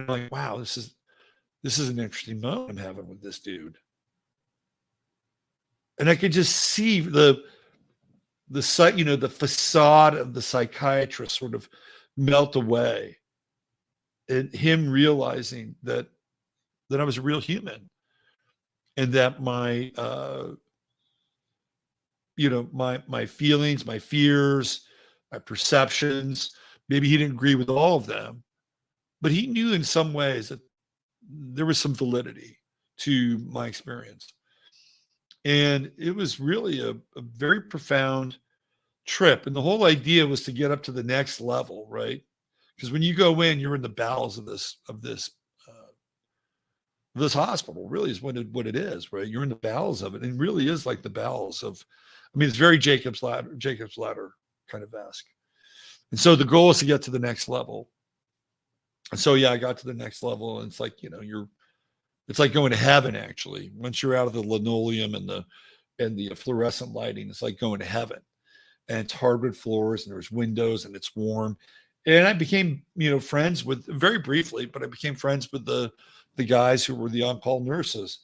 like, wow, this is an interesting moment I'm having with this dude. And I could just see the facade of the psychiatrist sort of melt away, and him realizing that I was a real human, and that my my feelings, my fears, my perceptions, maybe he didn't agree with all of them, but he knew in some ways that there was some validity to my experience. And it was really a very profound trip. And the whole idea was to get up to the next level, right? Because when you go in, you're in the bowels of this hospital. Really is what it is, right? You're in the bowels of it, and it really is like the bowels of. I mean, it's very Jacob's ladder kind of esque. And so the goal is to get to the next level. And so I got to the next level, and it's like it's like going to heaven. Actually, once you're out of the linoleum and the fluorescent lighting, it's like going to heaven. And it's hardwood floors, and there's windows, and it's warm. And I became, friends with, very briefly, but I became friends with the guys who were the on-call nurses.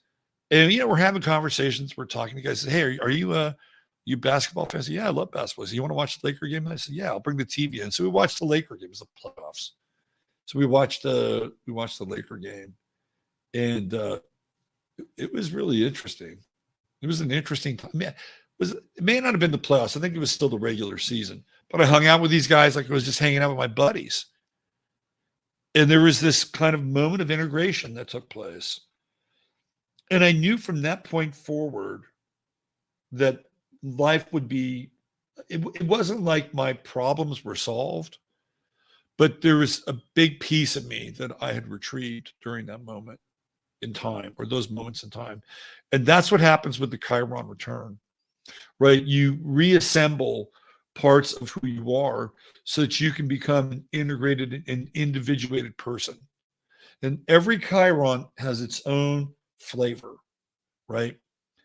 And, we're having conversations. We're talking to guys. Say, hey, are you basketball fans? Yeah, I love basketball. So you want to watch the Laker game? And I said, yeah, I'll bring the TV in. So we watched the Laker game. It was the playoffs. So we watched the Laker game. And it was really interesting. It was an interesting time. It may not have been the playoffs. I think it was still the regular season. But I hung out with these guys like I was just hanging out with my buddies. And there was this kind of moment of integration that took place. And I knew from that point forward that life would be, it wasn't like my problems were solved, but there was a big piece of me that I had retrieved during that moment in time, or those moments in time. And that's what happens with the Chiron return. Right? You reassemble parts of who you are so that you can become an integrated and individuated person. And every Chiron has its own flavor, right?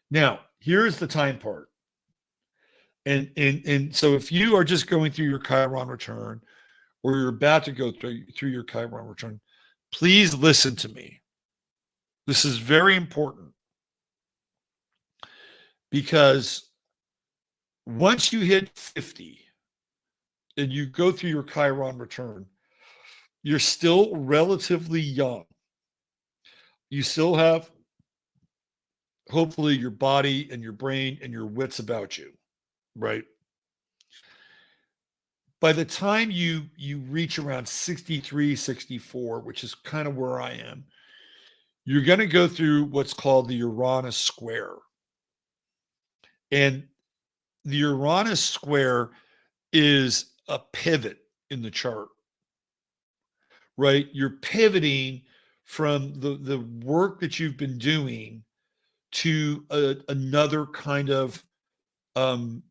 Now, here's the time part. And so if you are just going through your Chiron return, or you're about to go through your Chiron return, please listen to me. This is very important, because once you hit 50 and you go through your Chiron return, you're still relatively young. You still have, hopefully, your body and your brain and your wits about you, right? By the time you reach around 63, 64, which is kind of where I am, you're going to go through what's called the Uranus square. And the Uranus square is a pivot in the chart, right? You're pivoting from the work that you've been doing to another kind of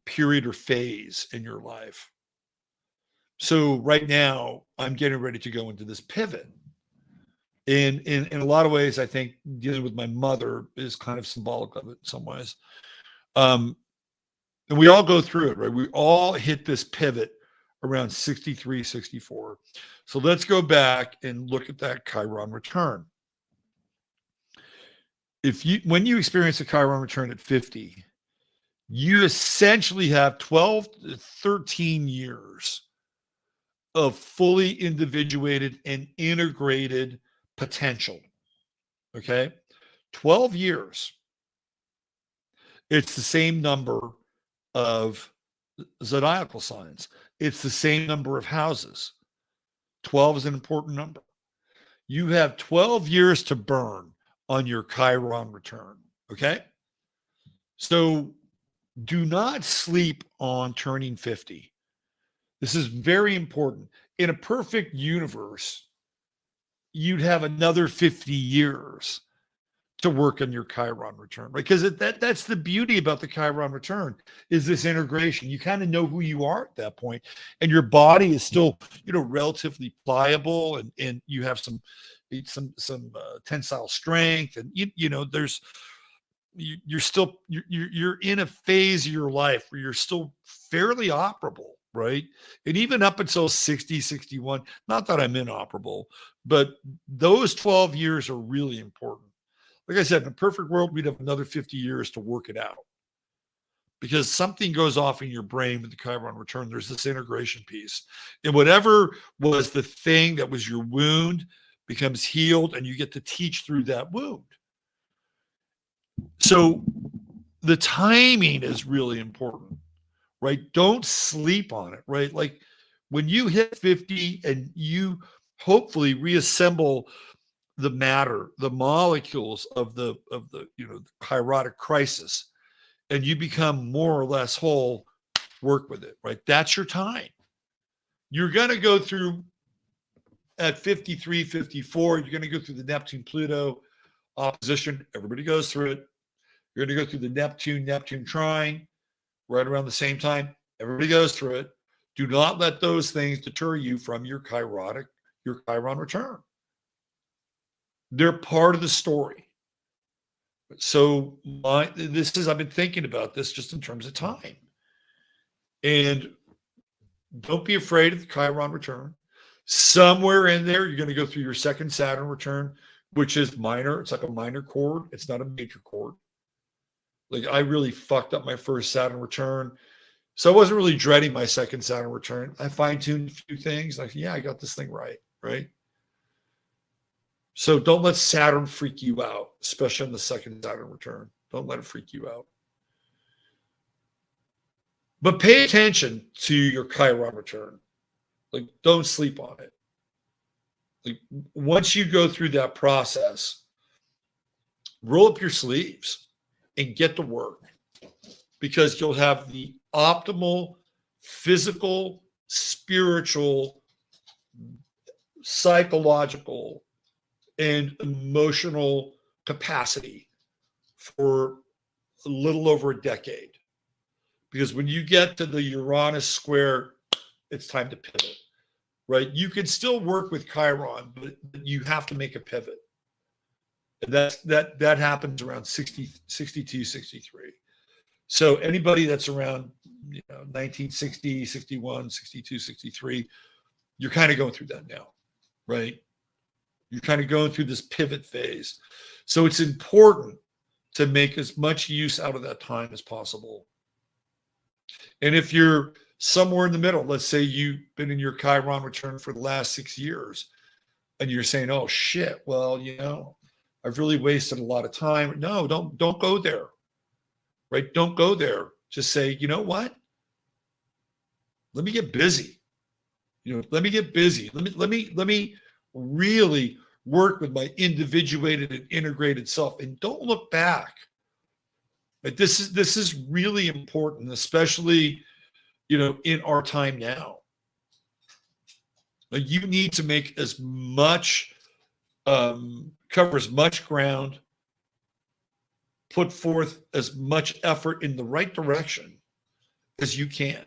period or phase in your life. So right now, I'm getting ready to go into this pivot. And in a lot of ways, I think dealing with my mother is kind of symbolic of it in some ways. And we all go through it, right? We all hit this pivot around 63, 64. So let's go back and look at that Chiron return. When you experience a Chiron return at 50, you essentially have 12 to 13 years of fully individuated and integrated potential. Okay? 12 years. It's the same number of zodiacal signs. It's the same number of houses. 12 is an important number. You have 12 years to burn on your Chiron return. Okay? So do not sleep on turning 50. This is very important. In a perfect universe, you'd have another 50 years to work on your Chiron return, right? Because that's the beauty about the Chiron return, is this integration. You kind of know who you are at that point, and your body is still, relatively pliable, and you have some tensile strength, and you're in a phase of your life where you're still fairly operable, right? And even up until 60, 61, not that I'm inoperable, but those 12 years are really important. Like I said, in a perfect world, we'd have another 50 years to work it out, because something goes off in your brain with the Chiron return. There's this integration piece, and whatever was the thing that was your wound becomes healed, and you get to teach through that wound. So the timing is really important, right? Don't sleep on it, right? Like when you hit 50 and you hopefully reassemble the matter, the molecules of the chirotic crisis, and you become more or less whole, work with it, right? That's your time. You're going to go through at 53, 54, you're going to go through the Neptune-Pluto opposition. Everybody goes through it. You're going to go through the Neptune trine right around the same time. Everybody goes through it. Do not let those things deter you from your Chiron return. They're part of the story. So I've been thinking about this just in terms of time. And don't be afraid of the Chiron return. Somewhere in there, you're going to go through your second Saturn return, which is minor. It's like a minor chord. It's not a major chord. Like I really fucked up my first Saturn return. So I wasn't really dreading my second Saturn return. I fine-tuned a few things. Like, yeah, I got this thing right? So don't let Saturn freak you out, especially on the second Saturn return. Don't let it freak you out. But pay attention to your Chiron return. Like, don't sleep on it. Like, once you go through that process, roll up your sleeves and get to work, because you'll have the optimal physical, spiritual, psychological, and emotional capacity for a little over a decade. Because when you get to the Uranus square, it's time to pivot, right? You can still work with Chiron, but you have to make a pivot. That happens around 60, 62, 63. So anybody that's around 1960, 61, 62, 63, you're kind of going through that now, right? You're kind of going through this pivot phase. So it's important to make as much use out of that time as possible. And if you're somewhere in the middle, let's say you've been in your Chiron return for the last 6 years, and you're saying, oh shit, well, I've really wasted a lot of time. No, don't go there. Right? Don't go there. Just say, you know what? Let me get busy. Let me get busy. Let me really work with my individuated and integrated self, and don't look back. But this is really important, especially in our time now. Like, you need to make as much, cover as much ground, put forth as much effort in the right direction as you can.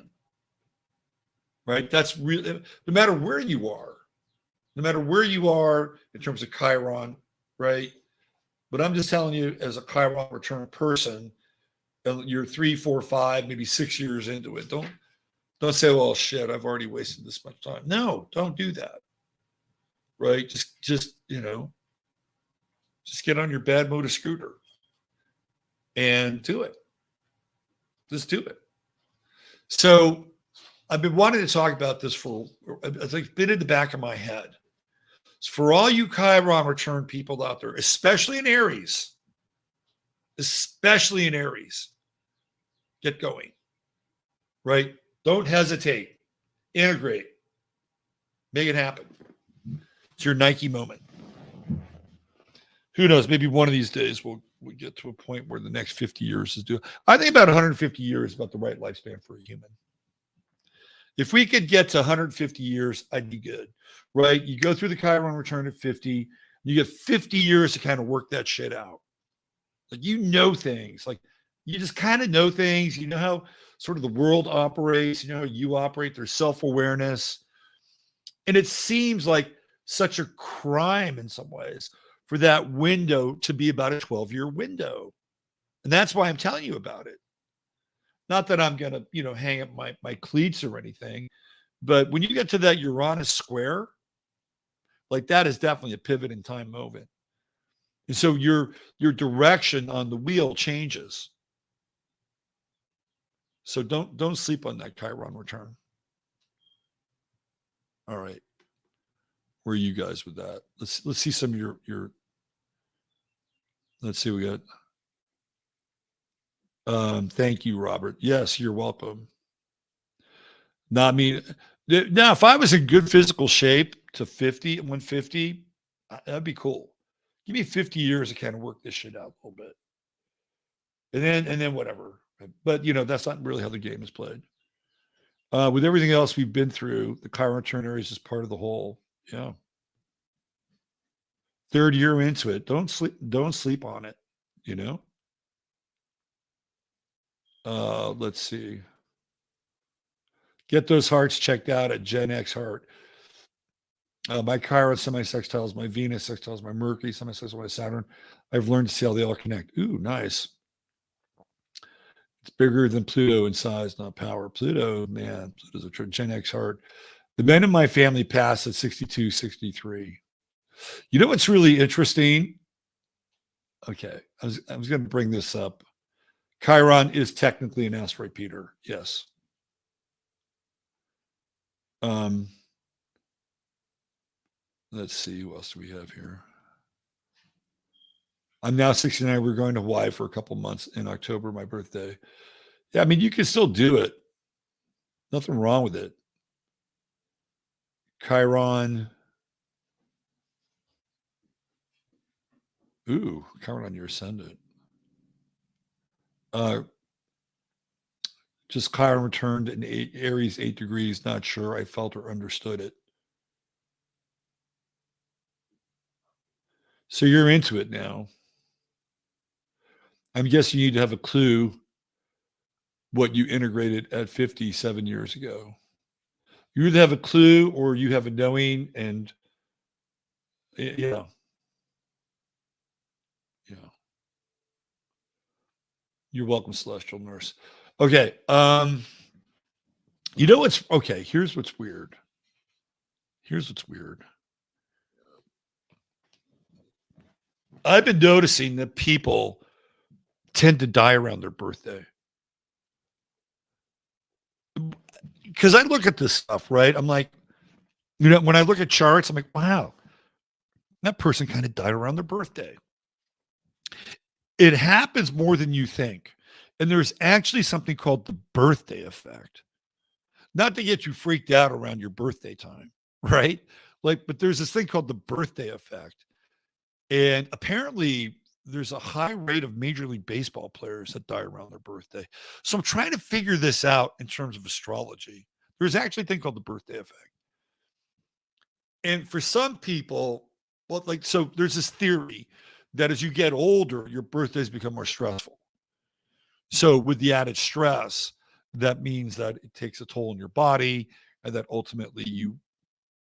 Right? That's really, no matter where you are in terms of Chiron, right? But I'm just telling you, as a Chiron return person, you're 3, 4, 5, maybe 6 years into it. Don't say, well, shit, I've already wasted this much time. No, don't do that. Right? Just get on your bad motor scooter and do it. Just do it. So I've been wanting to talk about this it's like been in the back of my head. So for all you Chiron return people out there, especially in Aries, get going, right? Don't hesitate. Integrate. Make it happen. It's your Nike moment. Who knows? Maybe one of these days we'll get to a point where the next 50 years is due. I think about 150 years is about the right lifespan for a human. If we could get to 150 years, I'd be good, right? You go through the Chiron return at 50, you get 50 years to kind of work that shit out. Like, things. Like, you just kind of know things. You know how sort of the world operates. You know how you operate. There's self-awareness. And it seems like such a crime in some ways for that window to be about a 12-year window. And that's why I'm telling you about it. Not that I'm going to, hang up my cleats or anything, but when you get to that Uranus square, like, that is definitely a pivot in time moment. And so your direction on the wheel changes. So don't sleep on that Chiron return. All right. Where are you guys with that? Let's see some of your let's see what we got. Thank you, Robert. Yes, you're welcome. No, I mean, now if I was in good physical shape to 150, that'd be cool. Give me 50 years to kind of work this shit out a little bit. And then whatever. But that's not really how the game is played. With everything else we've been through, the Chiron return Aries is part of the whole. Yeah. Third year into it. Don't sleep on it, Let's see. Get those hearts checked out at Gen X Heart. My Chiron semi-sextiles, my Venus sextiles, my Mercury semi-sextiles, my Saturn. I've learned to see how they all connect. Ooh, nice. It's bigger than Pluto in size, not power. Pluto's a Gen X Heart. The men in my family passed at 62, 63. You know what's really interesting? Okay, I was going to bring this up. Chiron is technically an asteroid, Peter. Yes. Let's see, who else do we have here? I'm now 69. We're going to Hawaii for a couple months in October, my birthday. Yeah, I mean, you can still do it. Nothing wrong with it. Chiron. Ooh, Chiron on your ascendant. Just Chiron returned in Aries 8 degrees. Not sure I felt or understood it. So you're into it now. I'm guessing you need to have a clue what you integrated at 57 years ago. You either have a clue or you have a knowing, and yeah. You're welcome, Celestial Nurse. Okay. You know what's okay? Here's what's weird. I've been noticing that people tend to die around their birthday. Because I look at this stuff, right? I'm like, when I look at charts, I'm like, wow, that person kind of died around their birthday. It happens more than you think. And there's actually something called the birthday effect. Not to get you freaked out around your birthday time, right? But there's this thing called the birthday effect. And apparently there's a high rate of Major League Baseball players that die around their birthday. So I'm trying to figure this out in terms of astrology. There's actually a thing called the birthday effect. And for some people, so there's this theory that as you get older, your birthdays become more stressful. So with the added stress, that means that it takes a toll on your body, and that ultimately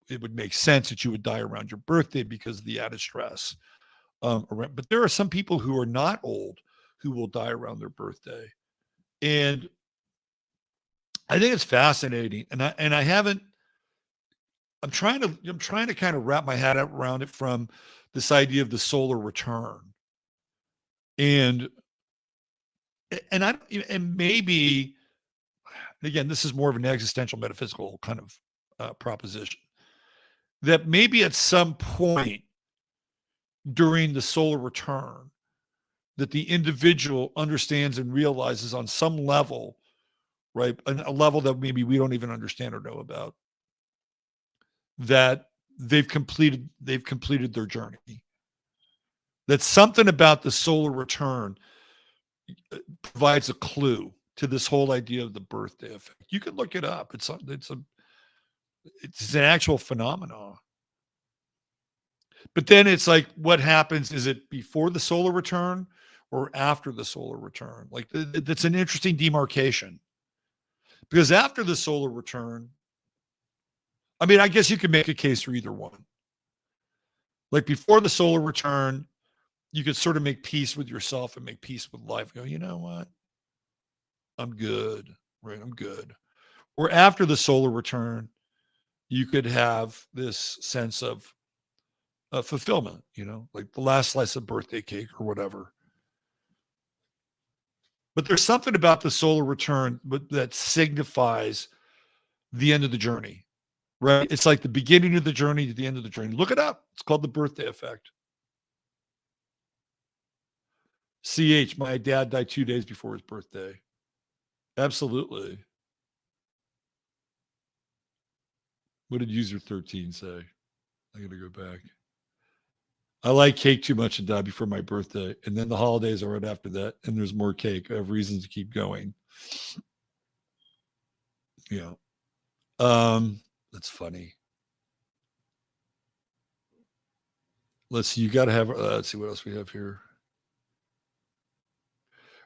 it would make sense that you would die around your birthday because of the added stress. But there are some people who are not old who will die around their birthday, and I think it's fascinating. And I haven't. I'm trying to kind of wrap my head around it from this idea of the solar return, and maybe again, this is more of an existential metaphysical kind of proposition, that maybe at some point during the solar return that the individual understands and realizes on some level, right, a level that maybe we don't even understand or know about, that they've completed their journey. That something about the solar return provides a clue to this whole idea of the birthday effect. You can look it up. It's an actual phenomenon. But then it's like, what happens? Is it before the solar return or after the solar return? Like, that's an interesting demarcation. Because after the solar return, I mean, I guess you could make a case for either one. Like before the solar return, you could sort of make peace with yourself and make peace with life. Go, you know what? I'm good, right? I'm good. Or after the solar return, you could have this sense of fulfillment, like the last slice of birthday cake or whatever. But there's something about the solar return that signifies the end of the journey, right? It's like the beginning of the journey to the end of the journey. Look it up. It's called the birthday effect. CH, my dad died 2 days before his birthday. Absolutely. What did user 13 say? I got to go back. I like cake too much and die before my birthday. And then the holidays are right after that. And there's more cake. I have reasons to keep going. Yeah. That's funny. Let's see. You got to have, let's see what else we have here.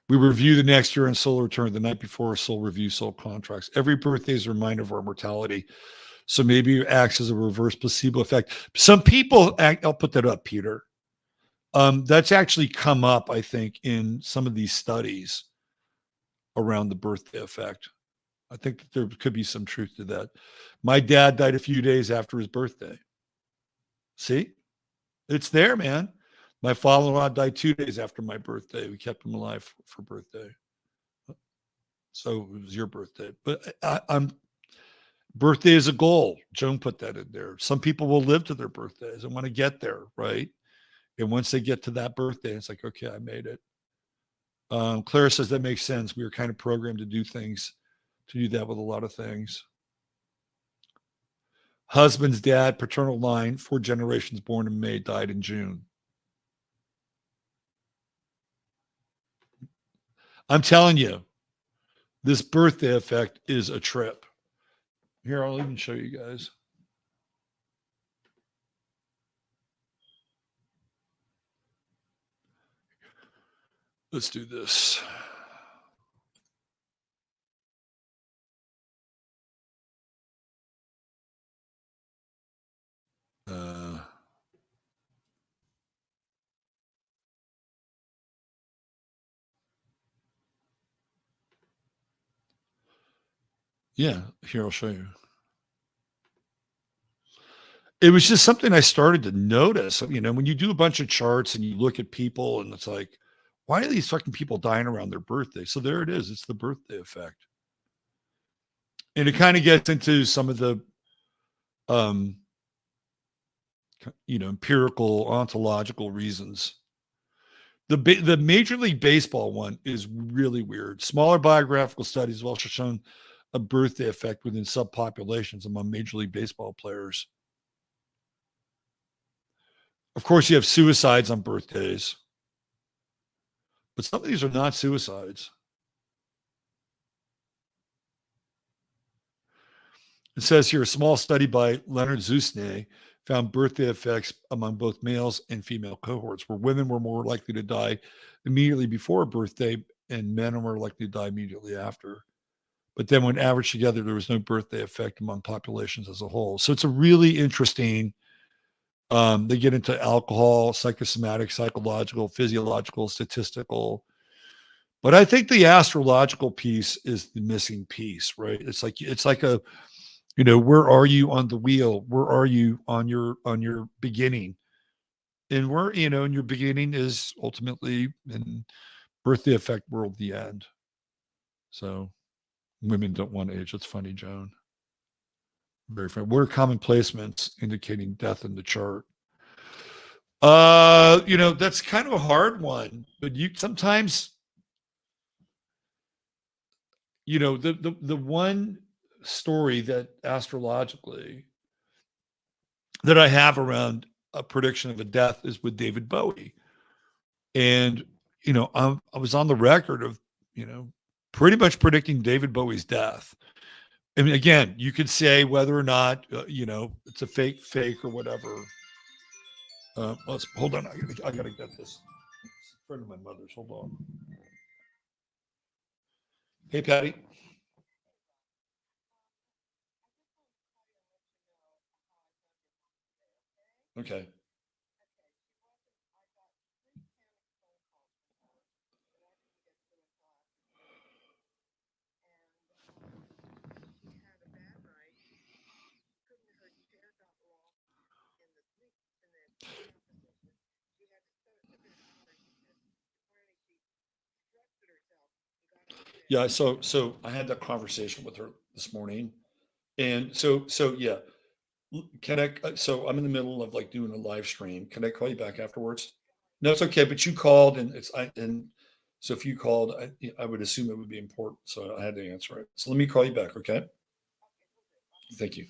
We review the next year in solar return the night before soul review soul contracts. Every birthday is a reminder of our mortality. So maybe it acts as a reverse placebo effect. Some people, I'll put that up, Peter. That's actually come up, I think, in some of these studies around the birthday effect. I think that there could be some truth to that. My dad died a few days after his birthday. See? It's there, man. My father-in-law died 2 days after my birthday. We kept him alive for birthday. So it was your birthday. But I'm birthday is a goal. Joan put that in there. Some people will live to their birthdays and want to get there, right? And once they get to that birthday, it's like, okay, I made it. Clara says that makes sense. We were kind of programmed to do that with a lot of things. Husband's dad, paternal line, 4 generations born in May, died in June. I'm telling you, this birthday effect is a trip. Here, I'll even show you guys. Let's do this. Yeah, here, I'll show you. It was just something I started to notice. When you do a bunch of charts and you look at people and it's like, why are these fucking people dying around their birthday? So there it is. It's the birthday effect. And it kind of gets into some of the, um, empirical ontological reasons. The Major League Baseball one is really weird. Smaller biographical studies have also shown a birthday effect within subpopulations among Major League Baseball players. Of course, you have suicides on birthdays, but some of these are not suicides. It says here a small study by Leonard Zusne found birthday effects among both males and female cohorts, where women were more likely to die immediately before a birthday and men are more likely to die immediately after. But then when averaged together, there was no birthday effect among populations as a whole. So it's a really interesting, they get into alcohol, psychosomatic, psychological, physiological, statistical. But I think the astrological piece is the missing piece, right? It's like a, where are you on the wheel? Where are you on your beginning? And where, and your beginning is ultimately in birthday effect world, the end. So women don't want to age. That's funny, Joan. Very funny. What are common placements indicating death in the chart? That's kind of a hard one, but you sometimes, the one story that astrologically that I have around a prediction of a death is with David Bowie. And, I was on the record of, pretty much predicting David Bowie's death. I mean, again, you could say whether or not, it's a fake or whatever. Let's hold on. I gotta get this. It's a friend of my mother's. Hold on. Hey, Patty. Okay. Yeah. So I had that conversation with her this morning, and so yeah. Can I? So I'm in the middle of like doing a live stream. Can I call you back afterwards? No, it's okay. But you called, and so if you called, I would assume it would be important. So I had to answer it. So let me call you back. Okay. Thank you.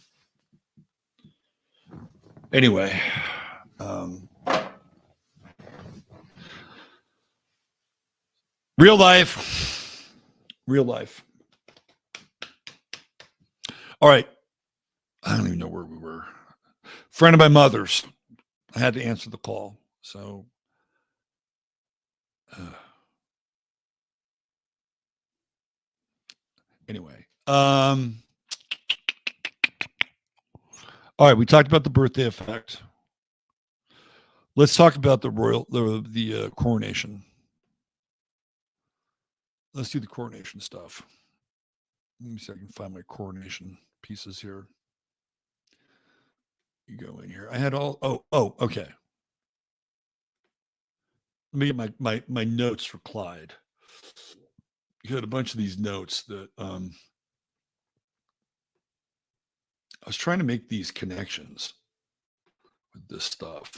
Anyway, um, real life, real life. All right. I don't even know where we were. Friend of my mother's. I had to answer the call. So, uh, anyway, all right. We talked about the birthday effect. Let's talk about the coronation. Let's do the coronation stuff. Let me see if I can find my coronation pieces here. You go in here. I had all. Oh. Okay. Let me get my notes for Clyde. You had a bunch of these notes that I was trying to make these connections with this stuff,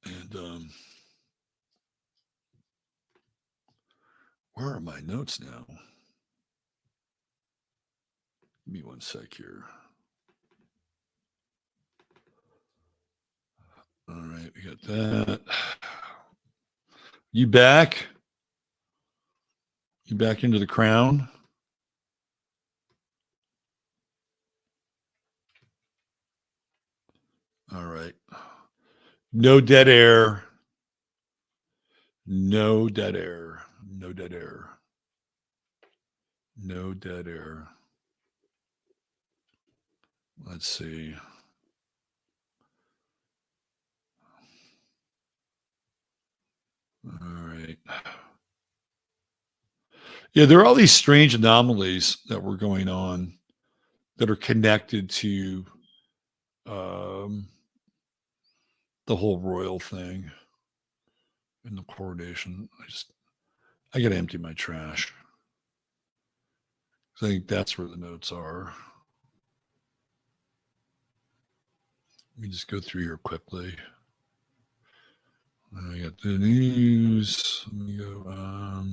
and where are my notes now? Give me one sec here. All right, we got that. You back? You back into the crown? All right. No dead air. No dead air. No dead air. No dead air. Let's see. All right. Yeah, there are all these strange anomalies that were going on that are connected to the whole royal thing and the coronation. I got to empty my trash. I think that's where the notes are. Let me just go through here quickly. I got the news. Let me go.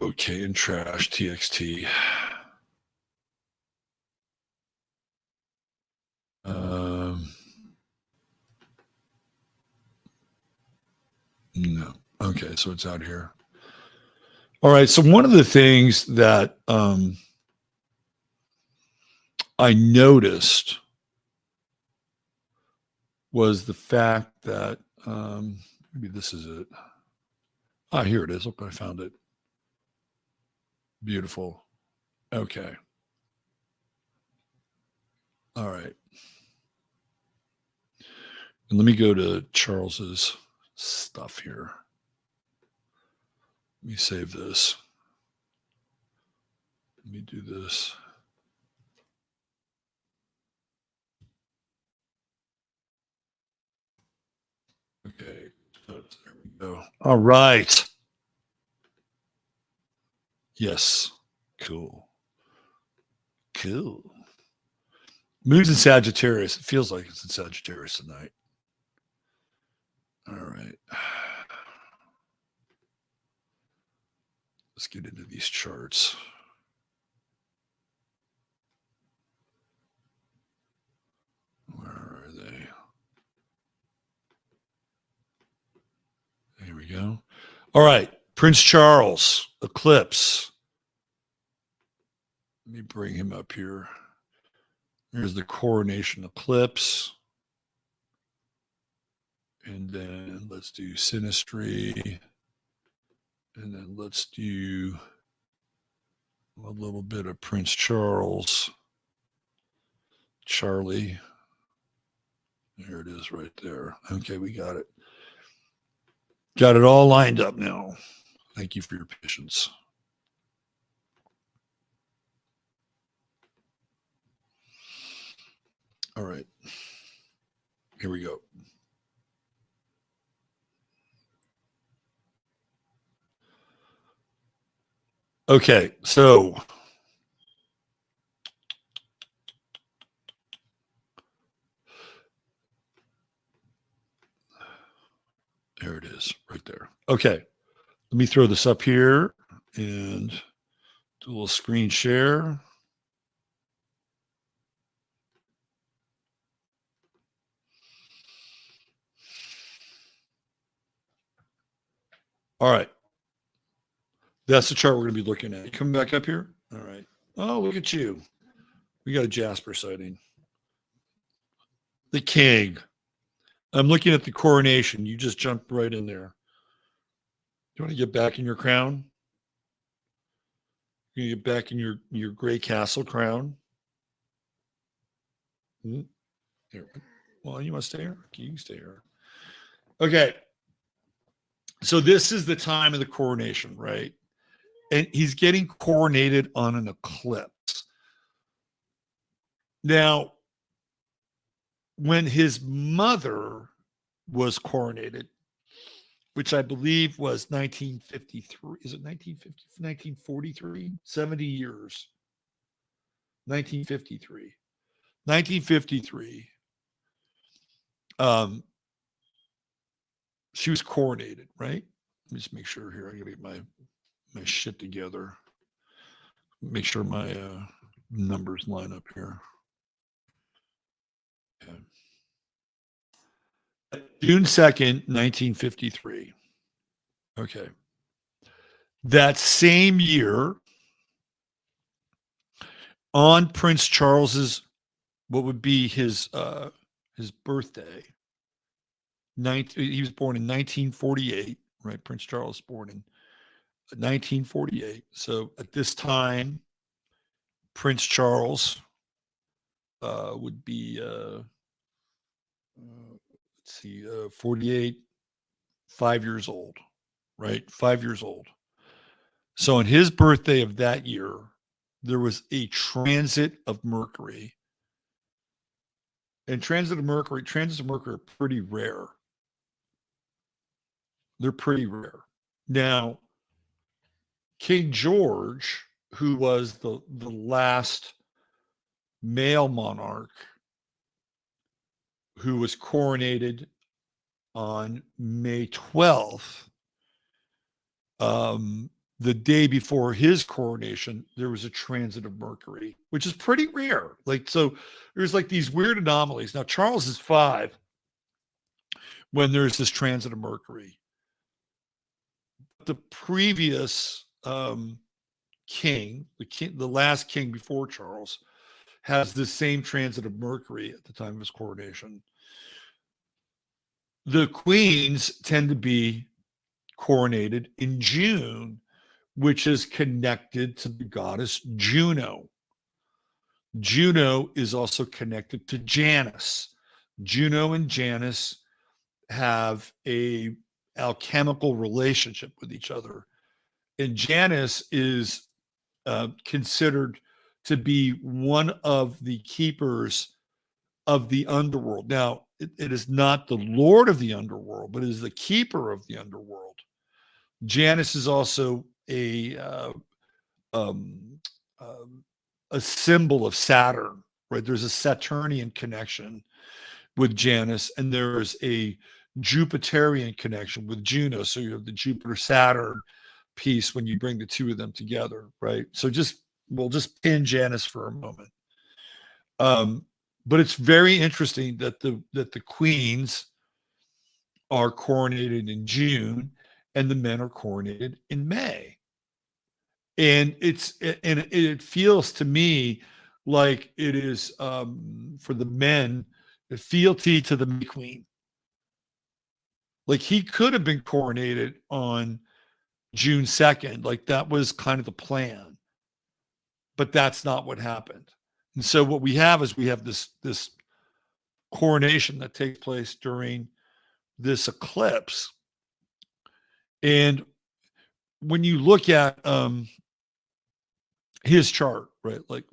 Okay, in trash, TXT. No. Okay, so it's out here. All right. So one of the things that I noticed was the fact that maybe this is it. Ah, here it is. Look, I found it. Beautiful. Okay. All right. And let me go to Charles's stuff here. Let me save this. Let me do this. Okay. There we go. All right. Yes. Cool. Cool. Moon's in Sagittarius. It feels like it's in Sagittarius tonight. All right. Let's get into these charts. Where are they? Here we go. All right. Prince Charles, Eclipse. Let me bring him up here. Here's the coronation eclipse. And then let's do synastry. And then let's do a little bit of Prince Charles. Charlie. There it is right there. Okay, we got it. Got it all lined up now. Thank you for your patience. All right. Here we go. Okay, so there it is right there. Okay, let me throw this up here and do a little screen share. All right. That's the chart we're going to be looking at. You coming back up here? All right. Oh, look at you. We got a Jasper sighting. The king. I'm looking at the coronation. You just jumped right in there. Do you want to get back in your crown? You get back in your gray castle crown? Here. Well, you want to stay here? You can stay here. Okay. So this is the time of the coronation, right? And he's getting coronated on an eclipse. Now, when his mother was coronated, which I believe was 1953. Is it 1950, 1943? 70 years. 1953. 1953. She was coronated, right? Let me just make sure here. I gotta get my shit together. Make sure my numbers line up here. Okay. June 2nd, 1953. Okay. That same year, on Prince Charles's, what would be his birthday, he was born in 1948, right? Prince Charles was born in 1948. So at this time, Prince Charles would be, let's see, 48, 5 years old, right? 5 years old. So on his birthday of that year, there was a transit of Mercury. And transits of Mercury are pretty rare. They're pretty rare. Now, King George, who was the last male monarch who was coronated on May 12th, the day before his coronation, there was a transit of Mercury, which is pretty rare. Like, so there's like these weird anomalies. Now, Charles is 5 when there's this transit of Mercury. The previous king, the last king before Charles, has the same transit of Mercury at the time of his coronation. The queens tend to be coronated in June, which is connected to the goddess Juno. Juno is also connected to Janus. Juno and Janus have a alchemical relationship with each other. And Janus is considered to be one of the keepers of the underworld. Now, it is not the lord of the underworld, but it is the keeper of the underworld. Janus is also a symbol of Saturn, right? There's a Saturnian connection with Janus, and there's a Jupiterian connection with Juno. So you have the Jupiter-Saturn piece when you bring the two of them together, right? So we'll just pin Janus for a moment. But it's very interesting that the queens are coronated in June and the men are coronated in May. And it feels to me like it is for the men, fealty to the May Queen. Like he could have been coronated on June 2nd. Like that was kind of the plan. But that's not what happened. And so what we have is this coronation that takes place during this eclipse. And when you look at his chart, right? Like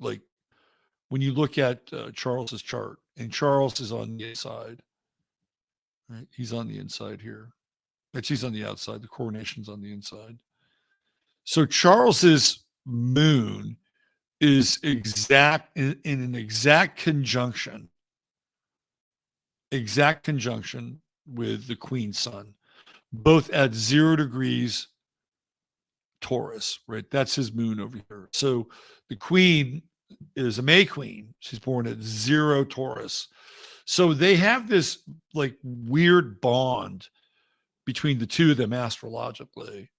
when you look at Charles's chart, and Charles is on the inside, right? He's on the inside here. Actually, he's on the outside. The coronation's on the inside. So Charles's moon is in an exact conjunction with the Queen's sun, both at 0 degrees Taurus, right? That's his moon over here. So the Queen is a May Queen. She's born at 0 Taurus. So they have this like weird bond between the two of them astrologically.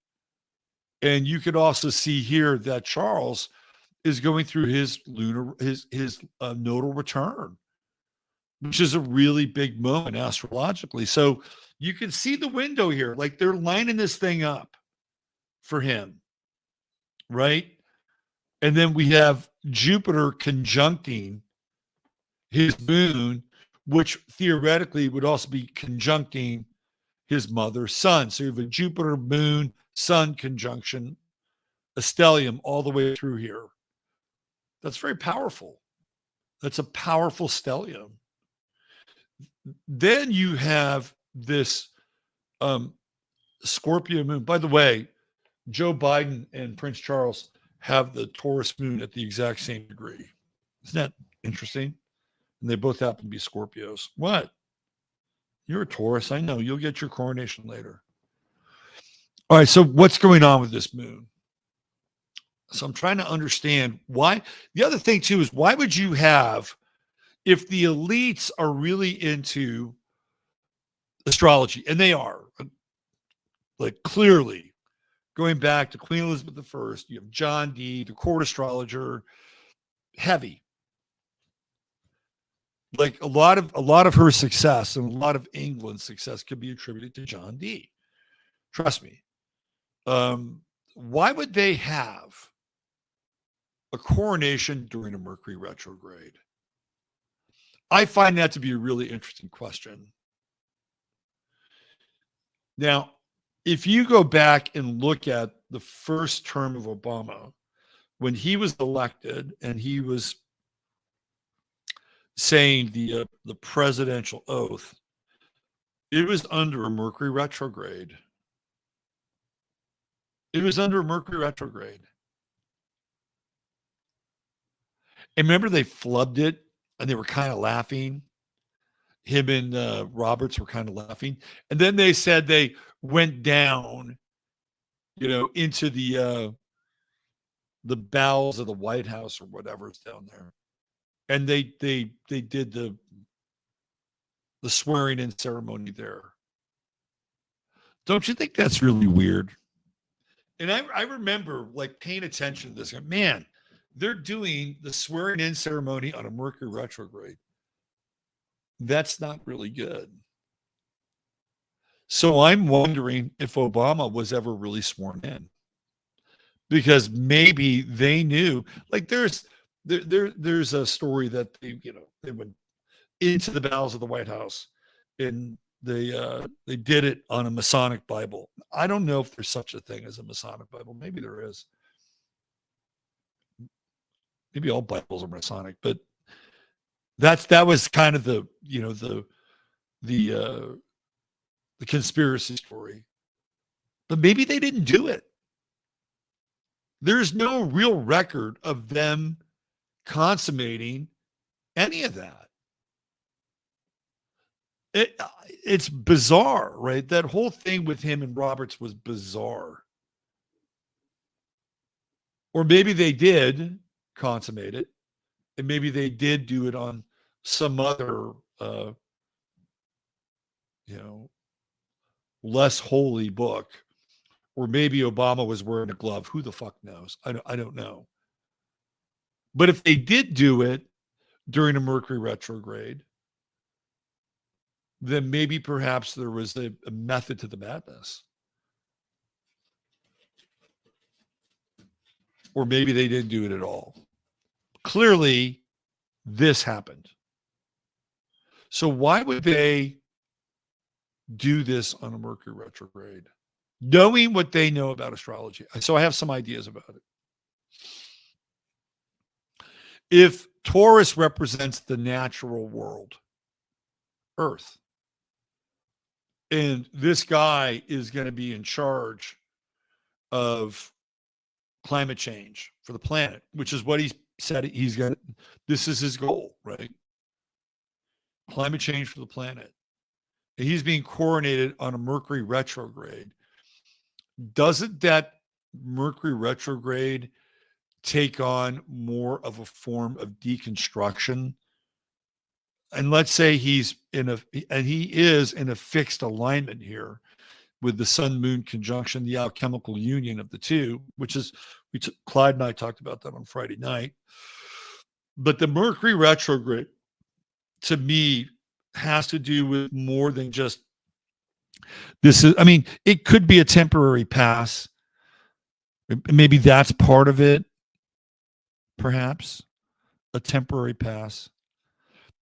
And you could also see here that Charles is going through his nodal return, which is a really big moment astrologically. So you can see the window here, like they're lining this thing up for him, right? And then we have Jupiter conjuncting his moon, which theoretically would also be conjuncting his mother's sun. So you have a Jupiter, moon, sun conjunction, a stellium all the way through here. That's very powerful. That's a powerful stellium. Then you have this Scorpio moon. By the way, Joe Biden and Prince Charles have the Taurus moon at the exact same degree. Isn't that interesting? And they both happen to be Scorpios. What? You're a Taurus. I know. You'll get your coronation later. All right. So what's going on with this moon? So I'm trying to understand why. The other thing too is why would you have, if the elites are really into astrology, and they are, like clearly, going back to Queen Elizabeth I, you have John Dee, the court astrologer, heavy. Like a lot of her success and a lot of England's success could be attributed to John Dee. Trust me. Why would they have a coronation during a Mercury retrograde? I find that to be a really interesting question. Now, if you go back and look at the first term of Obama, when he was elected and he was saying the presidential oath, it was under a Mercury retrograde. It was under Mercury retrograde. And remember, they flubbed it and they were kind of laughing. Him and Roberts were kind of laughing. And then they said they went down, into the bowels of the White House or whatever's down there. And they did the swearing in ceremony there. Don't you think that's really weird? And I remember like paying attention to this. Man, they're doing the swearing in ceremony on a Mercury retrograde. That's not really good. So I'm wondering if Obama was ever really sworn in, because maybe they knew. Like there's a story that they went into the bowels of the White House and they did it on a Masonic Bible. I don't know if there's such a thing as a Masonic Bible. Maybe there is. Maybe all Bibles are Masonic, but that was kind of the conspiracy story. But maybe they didn't do it. There's no real record of them consummating any of that. It's bizarre, right? That whole thing with him and Roberts was bizarre. Or maybe they did consummate it, and maybe they did do it on some other, less holy book, or maybe Obama was wearing a glove. Who the fuck knows? I don't know. But if they did do it during a Mercury retrograde, then maybe perhaps there was a method to the madness. Or maybe they didn't do it at all. Clearly, this happened. So why would they do this on a Mercury retrograde, knowing what they know about astrology? So I have some ideas about it. If Taurus represents the natural world, Earth, and this guy is going to be in charge of climate change for the planet, which is what he said he's got. This is his goal, right? Climate change for the planet. And he's being coronated on a Mercury retrograde. Doesn't that Mercury retrograde take on more of a form of deconstruction? And let's say he is in a fixed alignment here with the sun-moon conjunction, the alchemical union of the two, which is, Clyde and I talked about that on Friday night. But the Mercury retrograde, to me, has to do with more than just this. It could be a temporary pass. Maybe that's part of it, perhaps, a temporary pass.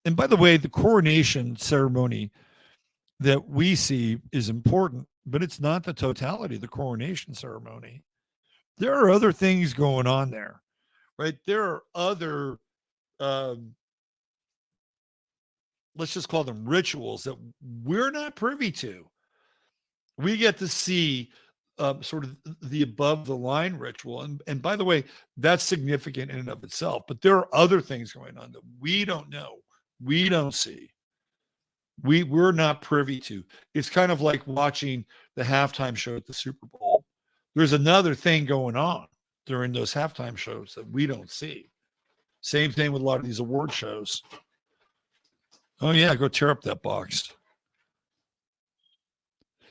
And by the way, the coronation ceremony that we see is important, but it's not the totality of the coronation ceremony. There are other things going on there, right? There are other, let's just call them rituals that we're not privy to. We get to see sort of the above the line ritual. And by the way, that's significant in and of itself, but there are other things going on that we don't know. We don't see. We're not privy to. It's kind of like watching the halftime show at the Super Bowl. There's another thing going on during those halftime shows that we don't see. Same thing with a lot of these award shows. Oh yeah, go tear up that box.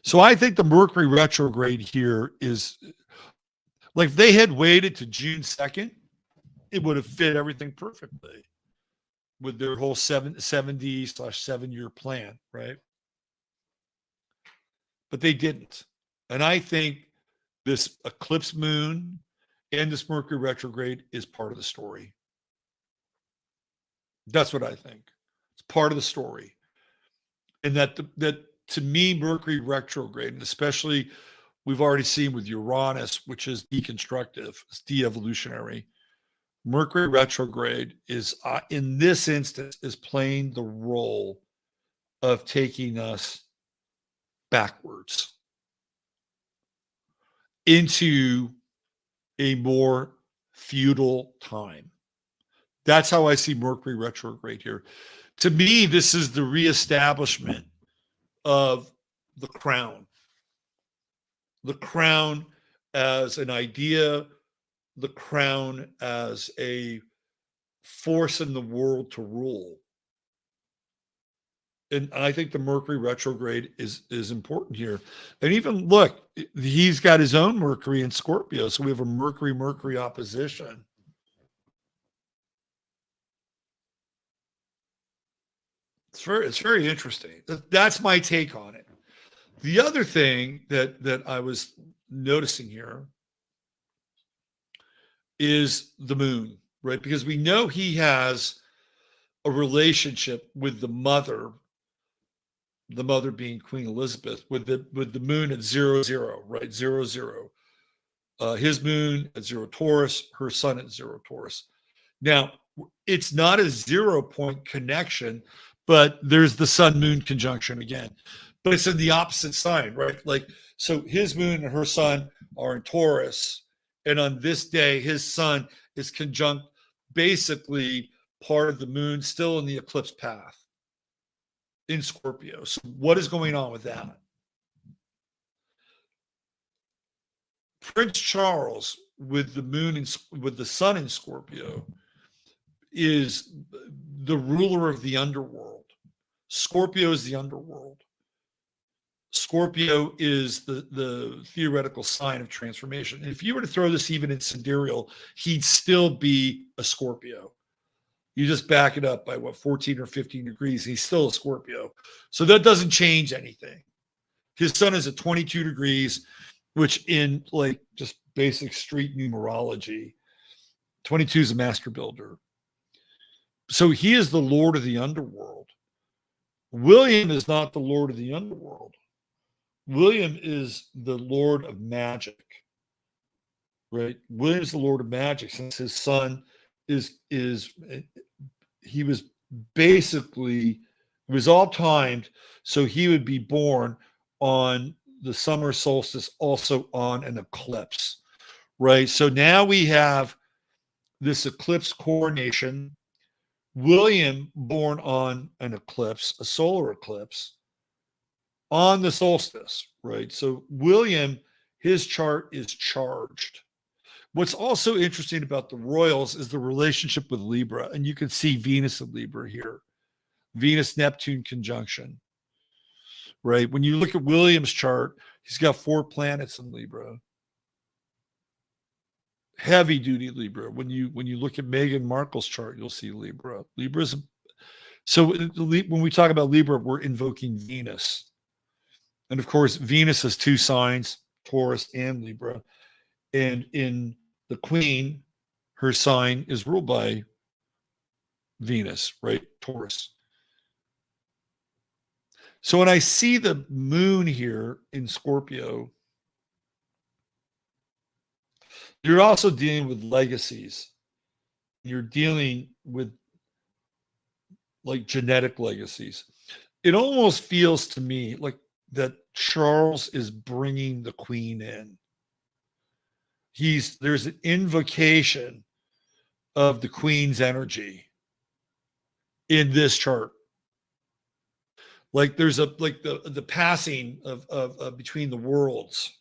So I think the Mercury retrograde here is like, if they had waited to June 2nd, it would have fit everything perfectly with their whole 70/7-year plan, right? But they didn't. And I think this eclipse moon and this Mercury retrograde is part of the story. That's what I think. It's part of the story. And that to me, Mercury retrograde, and especially we've already seen with Uranus, which is deconstructive, it's de-evolutionary. Mercury retrograde is, in this instance, is playing the role of taking us backwards into a more feudal time. That's how I see Mercury retrograde here. To me, this is the reestablishment of the crown. The crown as an idea, the crown as a force in the world to rule. And I think the Mercury retrograde is important here. And even look, he's got his own Mercury in Scorpio. So we have a Mercury opposition. It's very interesting. That's my take on it. The other thing that I was noticing here is the moon, right? Because we know he has a relationship with the mother being Queen Elizabeth, with the moon at 0, right? 0. His moon at 0 Taurus, her sun at 0 Taurus. Now, it's not a 0 point connection, but there's the sun moon conjunction again. But it's in the opposite sign, right? Like, so his moon and her sun are in Taurus. And on this day, his sun is conjunct, basically part of the moon, still in the eclipse path in Scorpio. So what is going on with that? Prince Charles, with the moon with the sun in Scorpio, is the ruler of the underworld. Scorpio is the underworld. Scorpio is the theoretical sign of transformation. And if you were to throw this even in sidereal, he'd still be a Scorpio. You just back it up by 14 or 15 degrees. He's still a Scorpio. So that doesn't change anything. His sun is at 22 degrees, which in like just basic street numerology, 22 is a master builder. So he is the Lord of the underworld. William is not the Lord of the underworld. William is the Lord of magic, right? William's the Lord of magic, since his son he was basically, it was all timed, so he would be born on the summer solstice, also on an eclipse, right? So now we have this eclipse coronation. William born on an eclipse, a solar eclipse, on the solstice, right? So William, his chart is charged. What's also interesting about the royals is the relationship with Libra, and you can see Venus in Libra here. Venus-Neptune conjunction, right? When you look at William's chart, he's got 4 planets in Libra. Heavy duty Libra. When you look at Meghan Markle's chart, you'll see Libra. So when we talk about Libra, we're invoking Venus. And of course, Venus has 2 signs, Taurus and Libra. And in the Queen, her sign is ruled by Venus, right? Taurus. So when I see the moon here in Scorpio, you're also dealing with legacies. You're dealing with like genetic legacies. It almost feels to me like that Charles is bringing the Queen in. There's an invocation of the Queen's energy in this chart. Like there's the passing of between the worlds.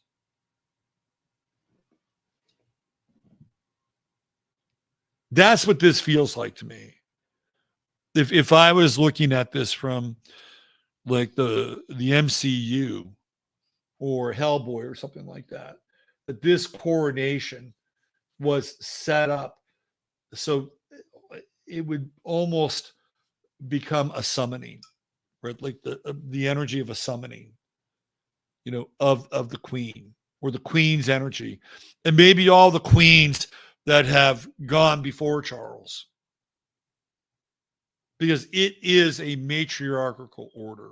That's what this feels like to me. If I was looking at this from like the MCU or Hellboy or something like that this coronation was set up so it would almost become a summoning, right? Like the energy of a summoning, of the Queen, or the Queen's energy, and maybe all the queens that have gone before Charles, because it is a matriarchal order.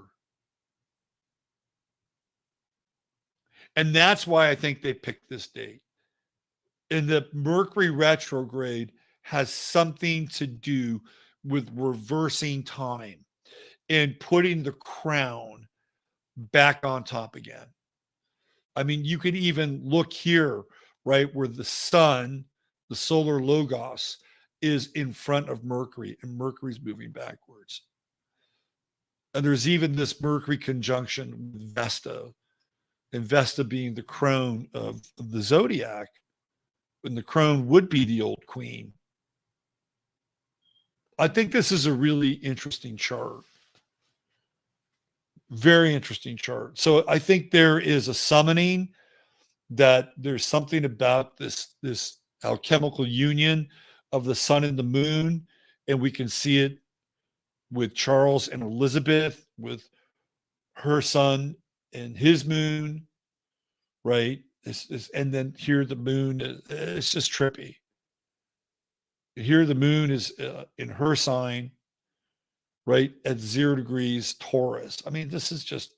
And that's why I think they picked this date. And the Mercury retrograde has something to do with reversing time and putting the crown back on top again. I mean, you can even look here, right, where the sun, the solar logos, is in front of Mercury, and Mercury's moving backwards. And there's even this Mercury conjunction with Vesta, and Vesta being the crone of the zodiac, and the crone would be the old queen. I think this is a really interesting chart. Very interesting chart. So I think there is a summoning, that there's something about this alchemical union of the sun and the moon, and we can see it with Charles and Elizabeth, with her sun and his moon, right? And then here the moon, it's just trippy. Here the moon is in her sign, right, at 0 degrees Taurus. I mean, this is just,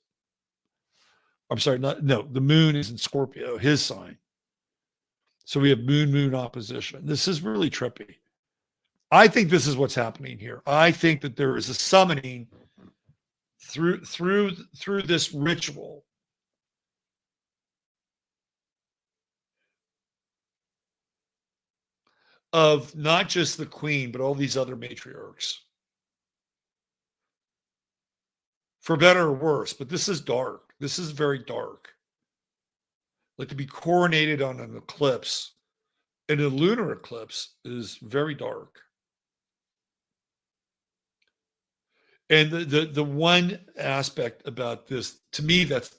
I'm sorry, the moon is in Scorpio, his sign. So we have moon opposition. This is really trippy. I think this is what's happening here. I think that there is a summoning through this ritual of not just the queen, but all these other matriarchs. For better or worse, but this is dark. This is very dark. Like, to be coronated on an eclipse, and a lunar eclipse, is very dark. And the one aspect about this, to me, that's,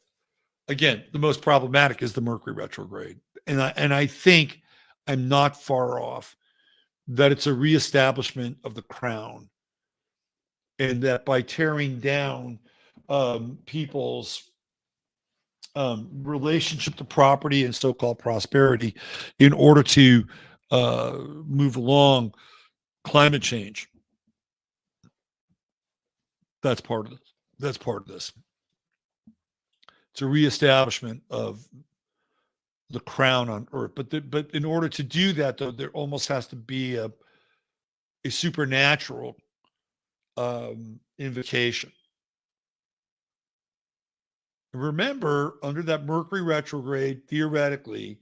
again, the most problematic, is the Mercury retrograde. And I think I'm not far off, that it's a reestablishment of the crown, and that by tearing down people's relationship to property and so-called prosperity in order to move along climate change. That's part of this. That's part of this. It's a reestablishment of the crown on earth. But in order to do that, though, there almost has to be a supernatural invocation. Remember, under that Mercury retrograde, theoretically,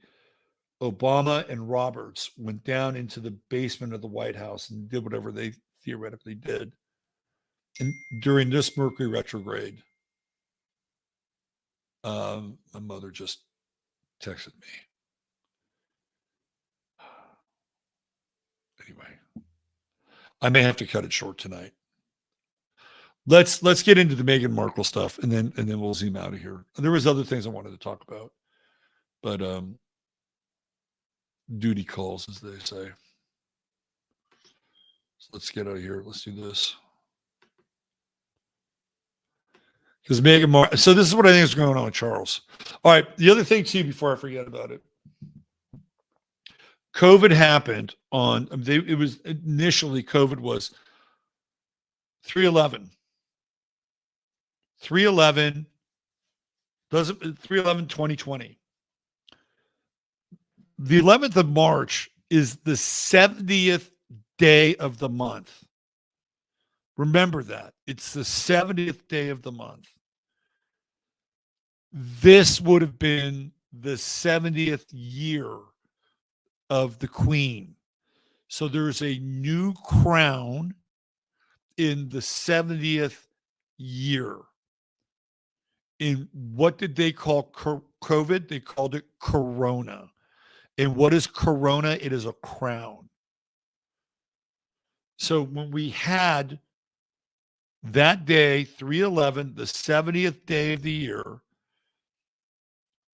Obama and Roberts went down into the basement of the White House and did whatever they theoretically did. And during this Mercury retrograde, my mother just texted me. Anyway, I may have to cut it short tonight. Let's get into the Meghan Markle stuff, and then we'll zoom out of here. There was other things I wanted to talk about, but duty calls, as they say. So let's get out of here. Let's do this. Because Meghan Markle. So this is what I think is going on with Charles. All right. The other thing too, before I forget about it, COVID happened on. It was initially, COVID was 3/11. 3/11 doesn't 3/11 2020. The 11th of March is the 70th day of the month. Remember that. It's the 70th day of the month. This would have been the 70th year of the Queen. So there's a new crown in the 70th year. And what did they call COVID? They called it Corona. And what is Corona? It is a crown. So when we had that day, 3/11, the 70th day of the year,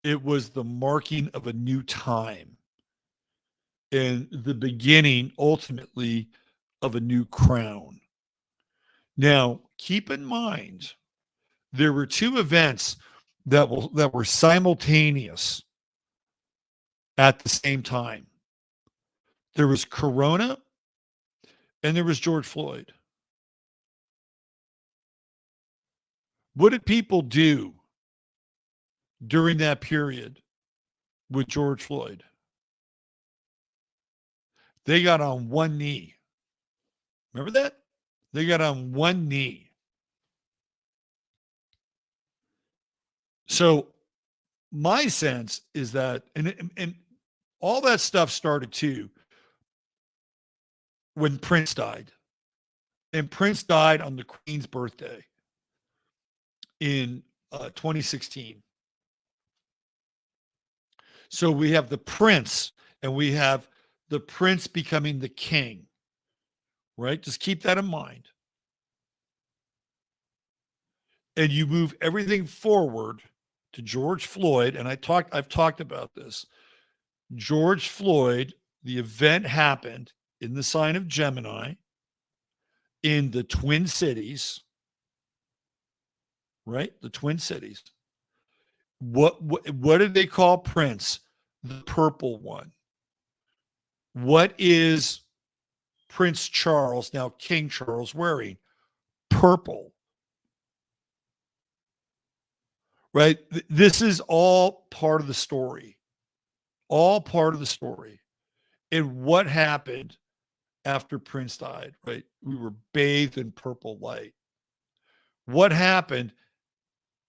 it was the marking of a new time and the beginning, ultimately, of a new crown. Now, keep in mind, there were two events that were simultaneous at the same time. There was Corona and there was George Floyd. What did people do during that period with George Floyd. They got on one knee. Remember that? They got on one knee. So my sense is that, and all that stuff started too when Prince died. And Prince died on the Queen's birthday in 2016. So we have the Prince, and we have the Prince becoming the king, right? Just keep that in mind. And you move everything forward to George Floyd, and I've talked about this. George Floyd, the event happened in the sign of Gemini in the Twin Cities, right? The Twin Cities. What did they call Prince? The purple one. What is Prince Charles, now King Charles, wearing? Purple. Right? This is all part of the story. All part of the story. And what happened after Prince died, right? We were bathed in purple light. What happened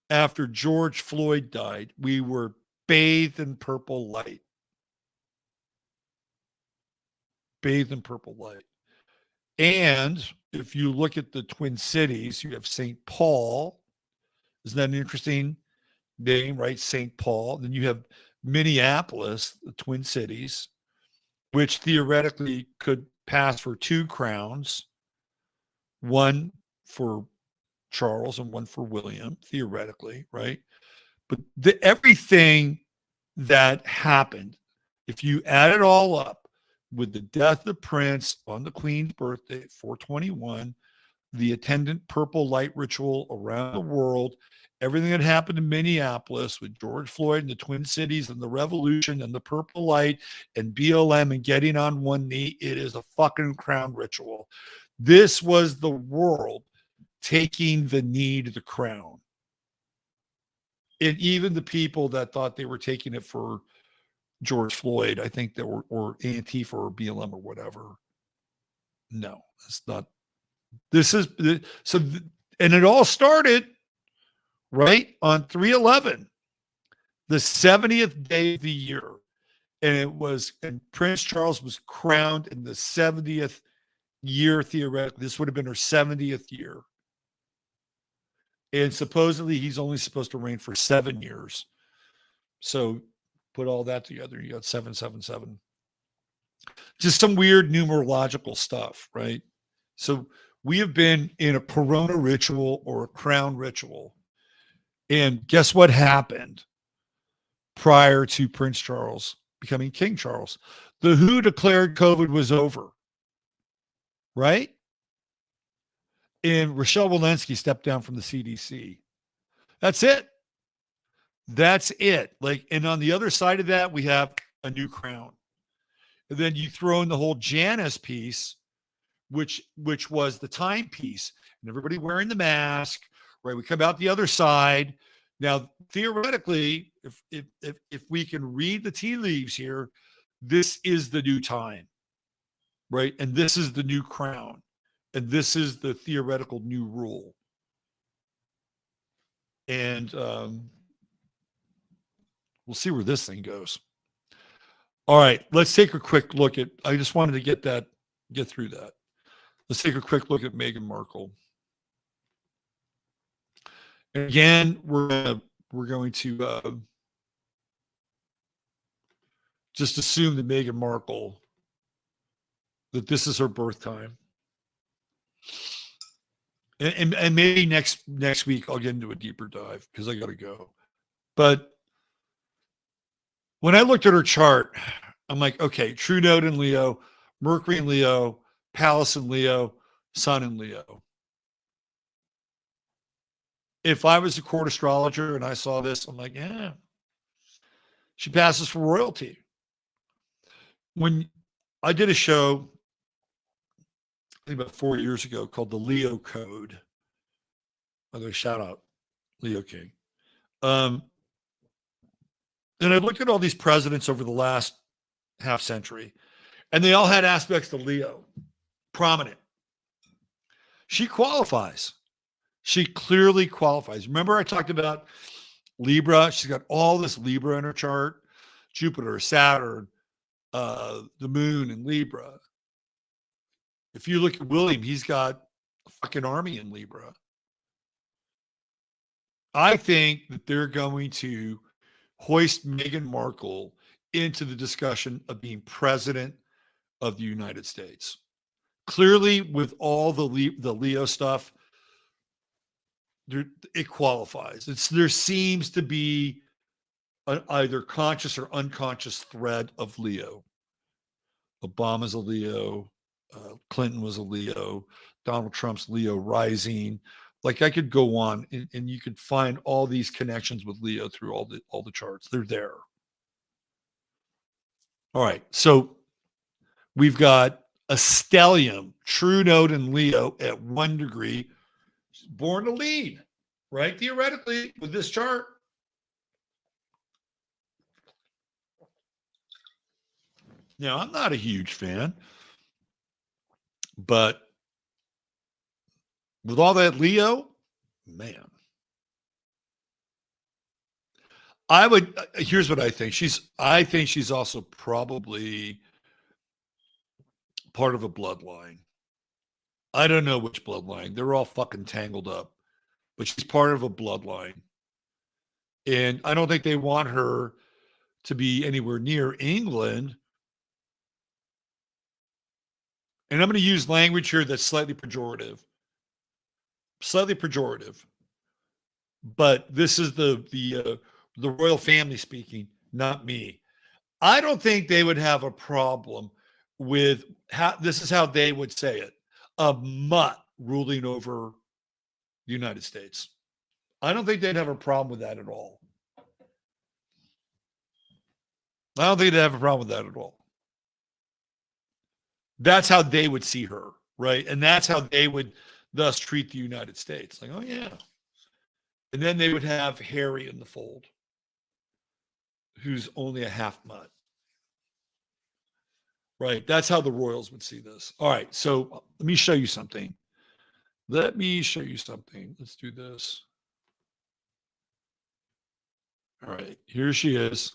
after George Floyd died? We were bathed in purple light. Bathed in purple light. And if you look at the Twin Cities, you have St. Paul. Isn't that an interesting name, right? St. Paul. Then you have Minneapolis, the Twin Cities, which theoretically could pass for two crowns, one for Charles and one for William, theoretically, right? But everything that happened, if you add it all up with the death of the Prince on the Queen's birthday, 421, the attendant purple light ritual around the world, everything that happened in Minneapolis with George Floyd and the Twin Cities and the revolution and the purple light and BLM and getting on one knee, it is a fucking crown ritual. This was the world taking the knee to the crown. And even the people that thought they were taking it for George Floyd, I think that were, or Antifa or BLM or whatever. No, it's not. This is so, and it all started right on 3/11, the 70th day of the year. And Prince Charles was crowned in the 70th year, theoretically. This would have been her 70th year. And supposedly he's only supposed to reign for 7 years. So put all that together, you got 777. Just some weird numerological stuff, right? So we have been in a corona ritual or a crown ritual. And guess what happened prior to Prince Charles becoming King Charles? The WHO declared COVID was over, right? And Rochelle Walensky stepped down from the CDC. That's it. That's it. Like, and on the other side of that, we have a new crown. And then you throw in the whole Janus piece, which was the timepiece, and everybody wearing the mask, right? We come out the other side. Now, theoretically, if we can read the tea leaves here, this is the new time, right? And this is the new crown, and this is the theoretical new rule. And we'll see where this thing goes. All right, let's take a quick look at. I just wanted to get through that. Let's take a quick look at Meghan Markle. And again, we're going to just assume that Meghan Markle, that this is her birth time. And maybe next week I'll get into a deeper dive because I got to go. But when I looked at her chart, I'm like, okay, True Node in Leo, Mercury in Leo, Palace in Leo, Sun in Leo. If I was a court astrologer and I saw this, I'm like, yeah, she passes for royalty. When I did a show, I think about 4 years ago, called the Leo Code. By the way, shout out Leo King. And I looked at all these presidents over the last half century, and they all had aspects to Leo, prominent. She qualifies. She clearly qualifies. Remember, I talked about Libra. She's got all this Libra in her chart, Jupiter, Saturn, the moon in Libra. If you look at William, he's got a fucking army in Libra. I think that they're going to hoist Meghan Markle into the discussion of being president of the United States. Clearly, with all the Leo stuff, it qualifies. There seems to be an either conscious or unconscious thread of Leo. Obama's a Leo. Clinton was a Leo. Donald Trump's Leo rising. Like, I could go on, and you could find all these connections with Leo through all the charts. They're there. All right. So we've got a stellium, true node in Leo at 1 degree, born to lead, right? Theoretically, with this chart. Now, I'm not a huge fan, but with all that Leo, man, here's what I think. I think she's also probably part of a bloodline. I don't know which bloodline. They're all fucking tangled up, but she's part of a bloodline. And I don't think they want her to be anywhere near England. And I'm going to use language here that's slightly pejorative. But this is the royal family speaking, not me. I don't think they would have a problem with this is how they would say it: a mutt ruling over the United States. I don't think they'd have a problem with that at all. I don't think they'd have a problem with that at all. That's how they would see her, right? And that's how they would thus treat the United States. Like, oh yeah. And then they would have Harry in the fold, who's only a half mutt. Right. That's how the royals would see this. All right. So let me show you something. Let's do this. All right. Here she is.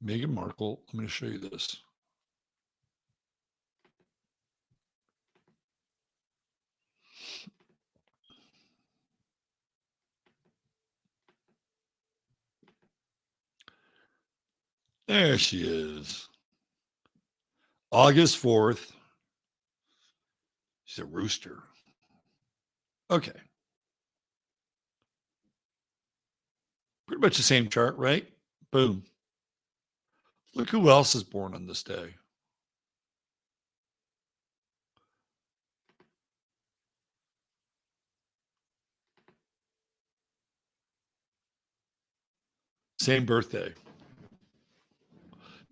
Meghan Markle. I'm going to show you this. There she is. August 4th. She's a rooster. Okay. Pretty much the same chart, right? Boom. Look who else is born on this day. Same birthday.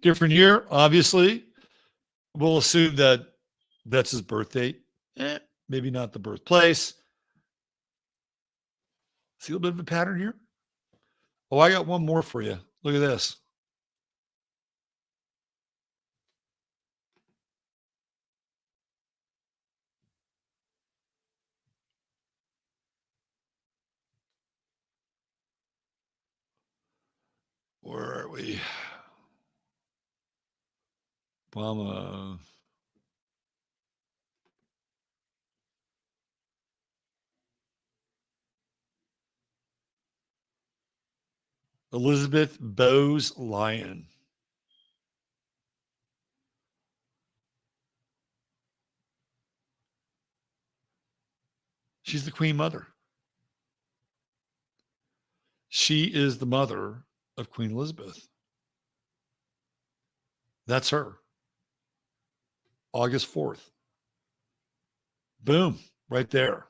Different year, obviously. We'll assume that that's his birth date. Maybe not the birthplace. See a little bit of a pattern here? Oh, I got one more for you. Look at this. Where are we? Obama. Elizabeth Bowes Lyon. She's the Queen Mother. She is the mother of Queen Elizabeth. That's her. August 4th. Boom, right there.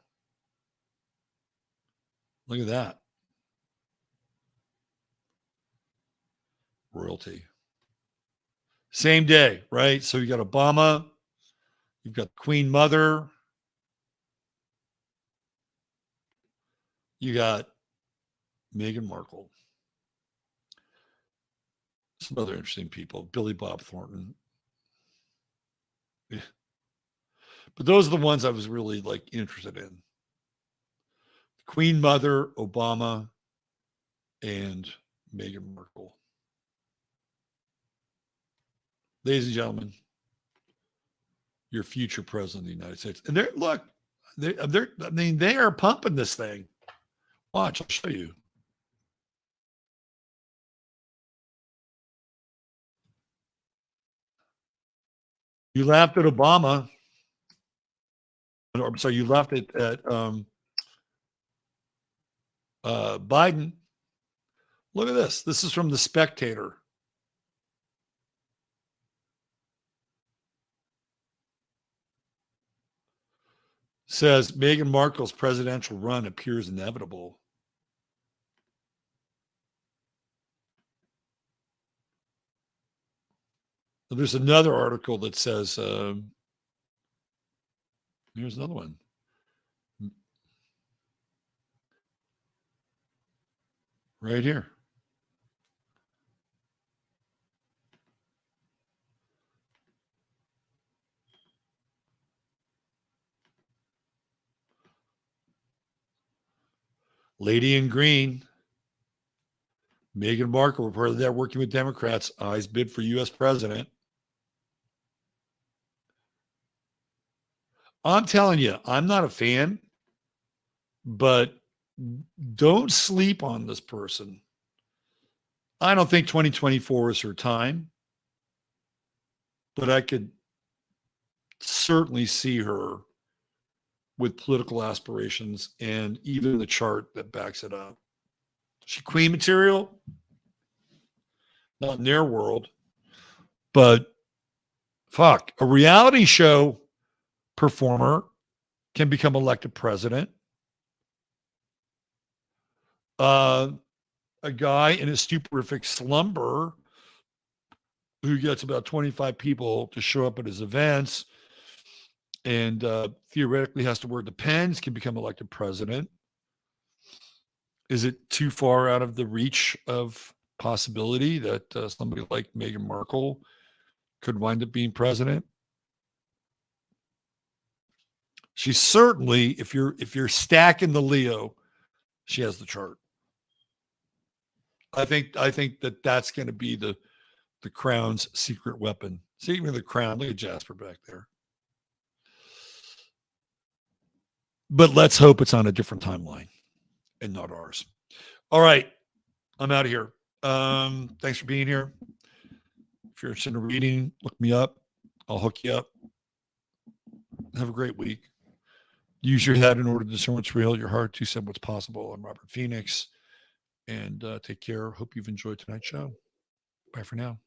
Look at that. Royalty. Same day, right? So you got Obama, you've got Queen Mother, you got Meghan Markle. Some other interesting people. Billy Bob Thornton. Yeah. But those are the ones I was really like interested in. Queen Mother, Obama, and Meghan Markle. Ladies and gentlemen, your future president of the United States. And they are pumping this thing. Watch, I'll show you. You laughed at Obama. I'm sorry, you laughed at Biden. Look at this. This is from The Spectator. Says Meghan Markle's presidential run appears inevitable. There's another article that says, here's another one. Right here. Lady in Green. Meghan Markle reported that working with Democrats, eyes bid for U.S. president. I'm telling you, I'm not a fan, but don't sleep on this person. I don't think 2024 is her time, but I could certainly see her with political aspirations and even the chart that backs it up. She queen material? Not in their world, but fuck, a reality show performer can become elected president. A guy in a stuporific slumber who gets about 25 people to show up at his events and theoretically has to wear the pens can become elected president. Is it too far out of the reach of possibility that somebody like Meghan Markle could wind up being president? She's certainly, if you're stacking the Leo, she has the chart. I think that that's going to be the crown's secret weapon. See, even the crown. Look at Jasper back there. But let's hope it's on a different timeline and not ours. All right, I'm out of here. Thanks for being here. If you're interested in reading, look me up. I'll hook you up. Have a great week. Use your head in order to discern what's real, your heart to say what's possible. I'm Robert Phoenix. And take care. Hope you've enjoyed tonight's show. Bye for now.